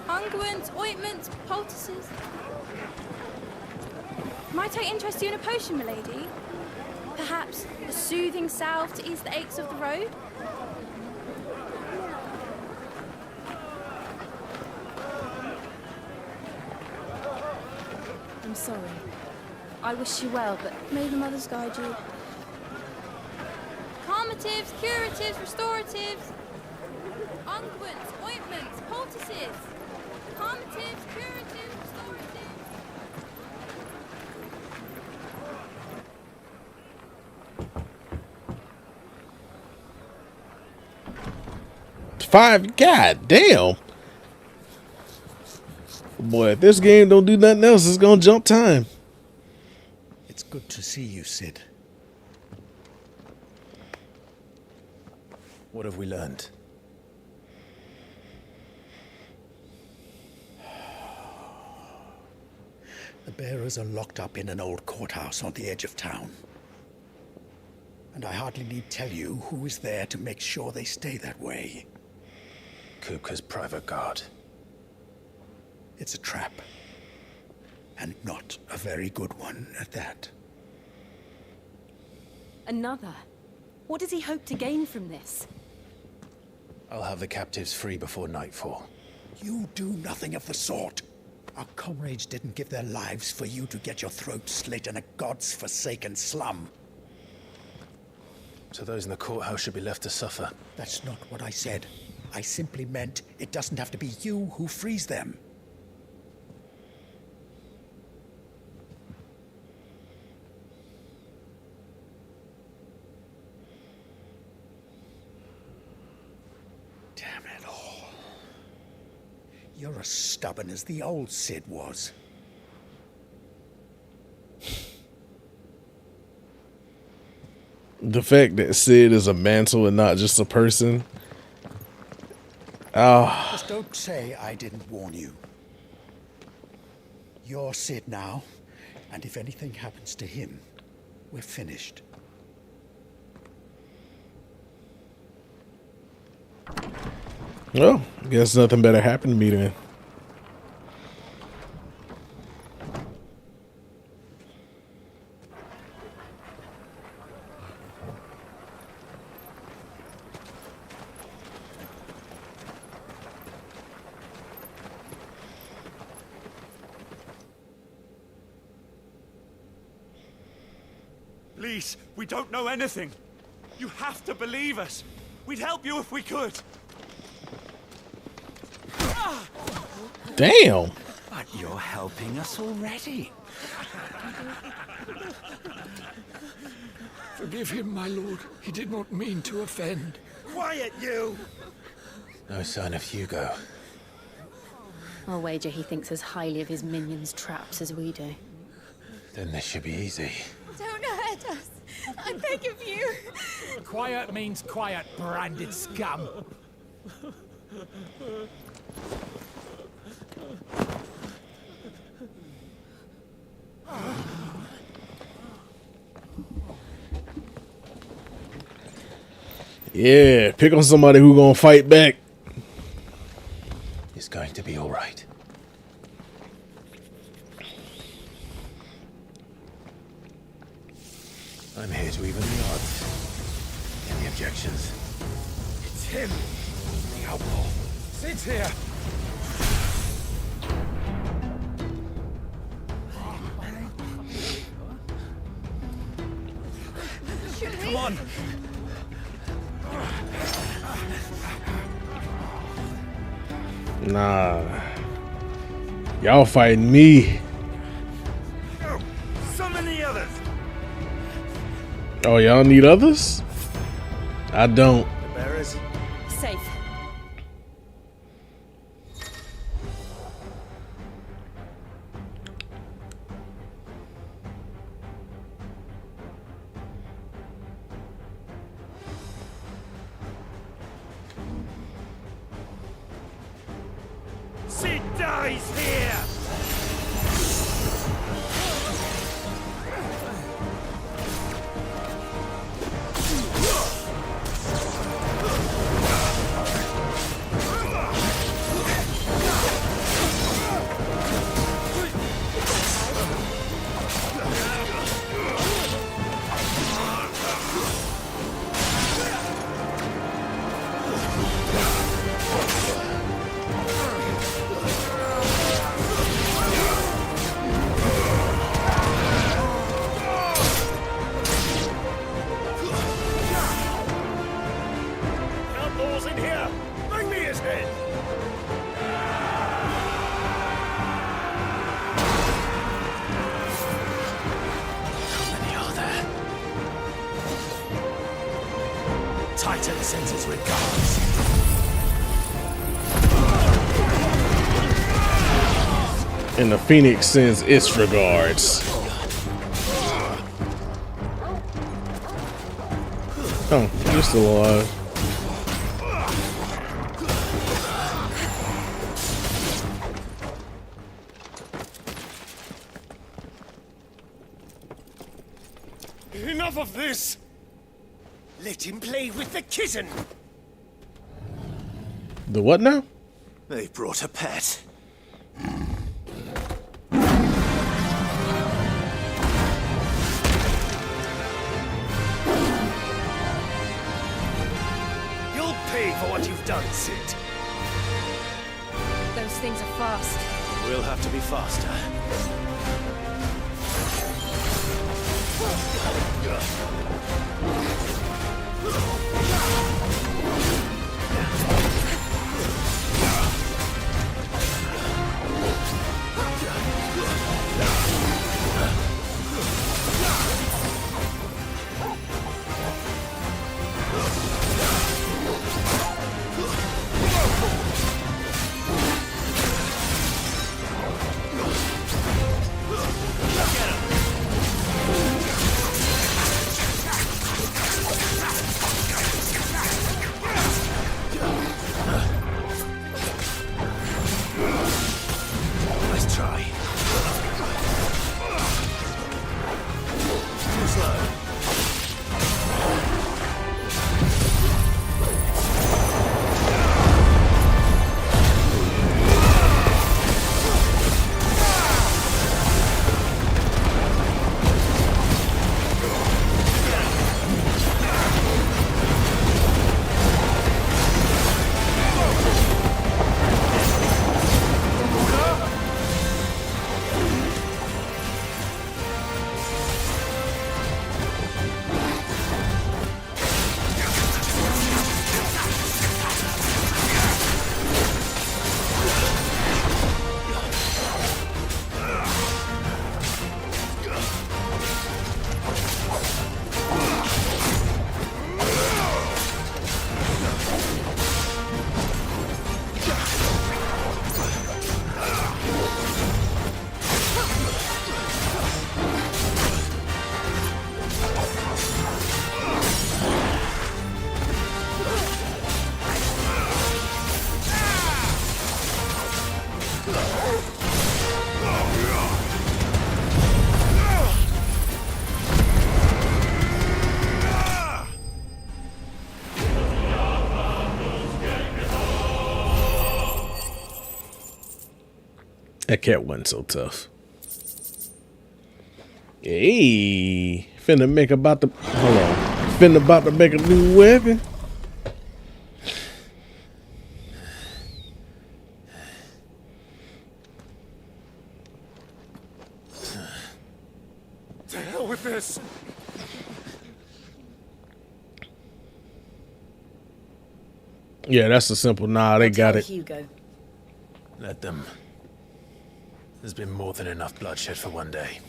unguents, ointments, poultices. Might I interest you in a potion, milady? Perhaps a soothing salve to ease the aches of the road? I'm sorry. I wish you well, but may the mothers guide you. Calmatives, curatives, restoratives, unguents, ointments, poultices, calmatives, curatives, restoratives. 5. God damn. Boy, if this game don't do nothing else, it's gonna jump time. It's good to see you, Sid. What have we learned? The bearers are locked up in an old courthouse on the edge of town. And I hardly need tell you who is there to make sure they stay that way. Kupka's private guard. It's a trap. And not a very good one at that. Another? What does he hope to gain from this? I'll have the captives free before nightfall. You do nothing of the sort. Our comrades didn't give their lives for you to get your throat slit in a god's forsaken slum. So those in the courthouse should be left to suffer. That's not what I said. I simply meant it doesn't have to be you who frees them. Damn it all. You're as stubborn as the old Sid was. The fact that Sid is a mantle and not just a person. Ah. Just don't say I didn't warn you. You're Sid now, and if anything happens to him, we're finished. Well, guess nothing better happened to me then. Please, we don't know anything. You have to believe us. We'd help you if we could. Damn. But you're helping us already. Forgive him, my lord. He did not mean to offend. Quiet, you! No sign of Hugo. I'll wager he thinks as highly of his minions' traps as we do. Then this should be easy. Don't hurt us. I beg of you. Quiet means quiet, branded scum. Yeah, pick on somebody who gonna fight back. It's going to be all right. I'm here to even the odds. Any objections? It's him, the outlaw. Sid's here. Come on. Nah. Y'all fighting me. So many others. Oh, y'all need others? I don't. The bearers. Safe. Sid dies here. Outlaws in here. Bring me his head. How many are there? Titan sends his regards. And the Phoenix sends its regards. Oh, you're still alive. Enough of this! Let him play with the kitten! The what now? They brought a pet. You'll pay for what you've done, Sid. Those things are fast. We'll have to be faster. That cat wasn't so tough. Hey, finna make about to make a new weapon. To hell with this. Yeah, that's a simple nah. They got it. Hugo. Let them. There's been more than enough bloodshed for one day.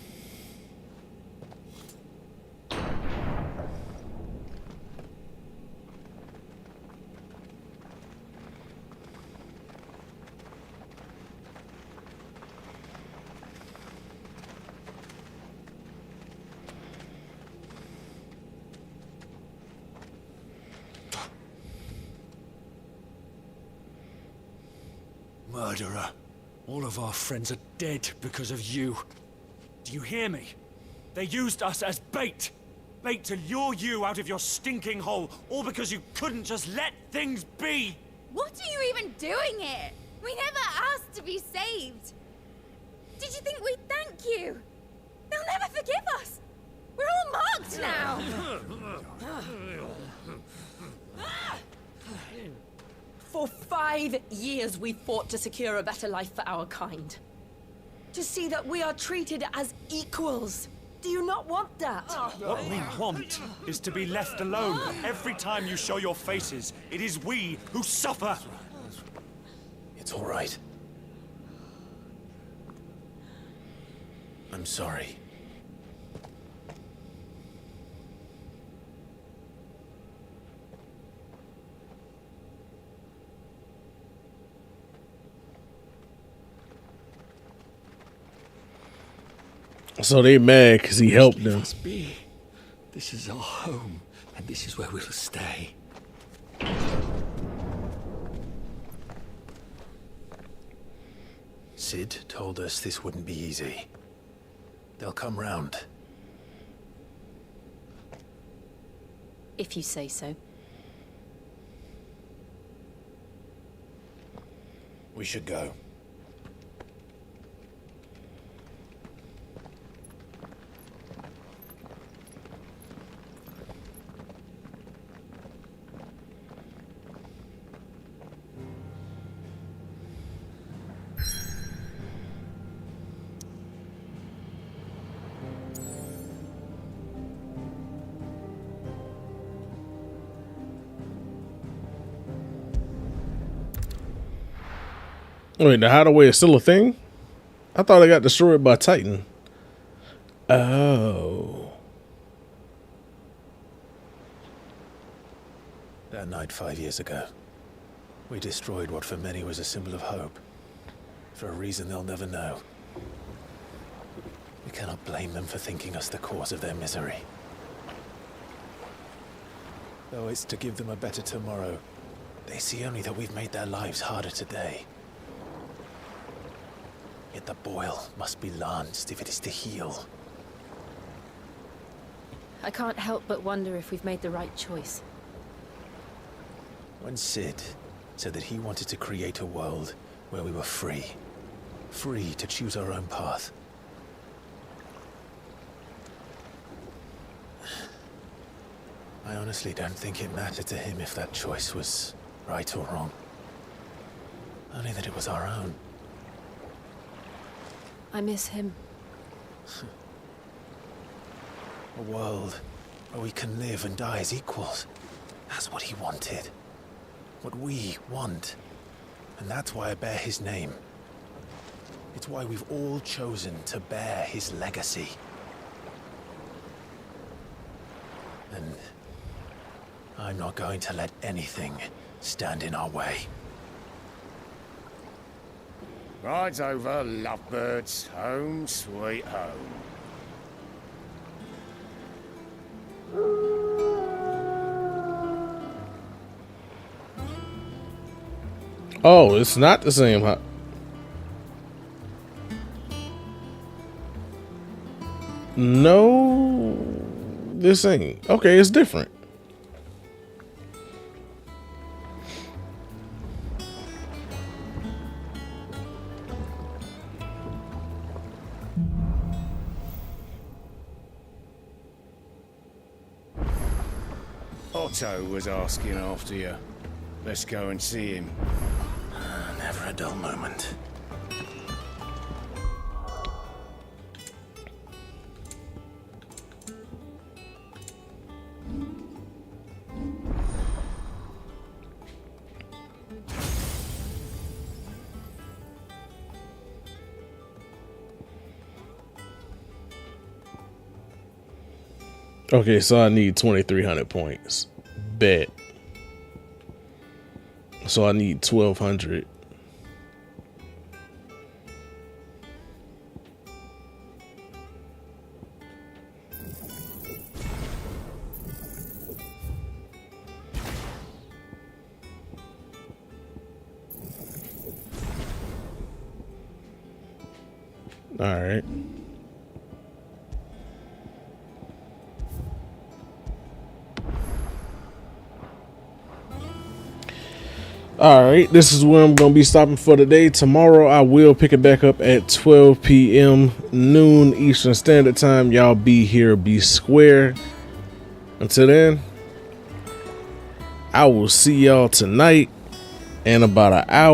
Murderer. All of our friends are dead because of you. Do you hear me? They used us as bait. Bait to lure you out of your stinking hole, all because you couldn't just let things be. What are you even doing here? We never asked to be saved. Did you think we'd thank you? They'll never forgive us. We're all marked now. For 5 years we fought to secure a better life for our kind. To see that we are treated as equals. Do you not want that? What we want is to be left alone. Every time you show your faces, it is we who suffer. It's all right. I'm sorry. So they mad because he helped them. Must be. This is our home, and this is where we'll stay. Sid told us this wouldn't be easy. They'll come round. If you say so. We should go. Wait, the hideaway is still a thing? I thought it got destroyed by Titan. Oh. That night 5 years ago, we destroyed what for many was a symbol of hope. For a reason they'll never know. We cannot blame them for thinking us the cause of their misery. Though it's to give them a better tomorrow, they see only that we've made their lives harder today. Yet the boil must be lanced if it is to heal. I can't help but wonder if we've made the right choice. When Sid said that he wanted to create a world where we were free. Free to choose our own path. I honestly don't think it mattered to him if that choice was right or wrong. Only that it was our own. I miss him. A world where we can live and die as equals. That's what he wanted. What we want. And that's why I bear his name. It's why we've all chosen to bear his legacy. And I'm not going to let anything stand in our way. Ride's over, lovebirds. Home sweet home. Oh, it's not the same. No, this ain't. Okay, it's different. Otto was asking after you. Let's go and see him. Never a dull moment. Okay, so I need 2,300 points. Bet. So I need 1,200. All right. All right, this is where I'm going to be stopping for today. Tomorrow, I will pick it back up at 12 p.m. noon Eastern Standard Time. Y'all be here, be square. Until then, I will see y'all tonight in about an hour.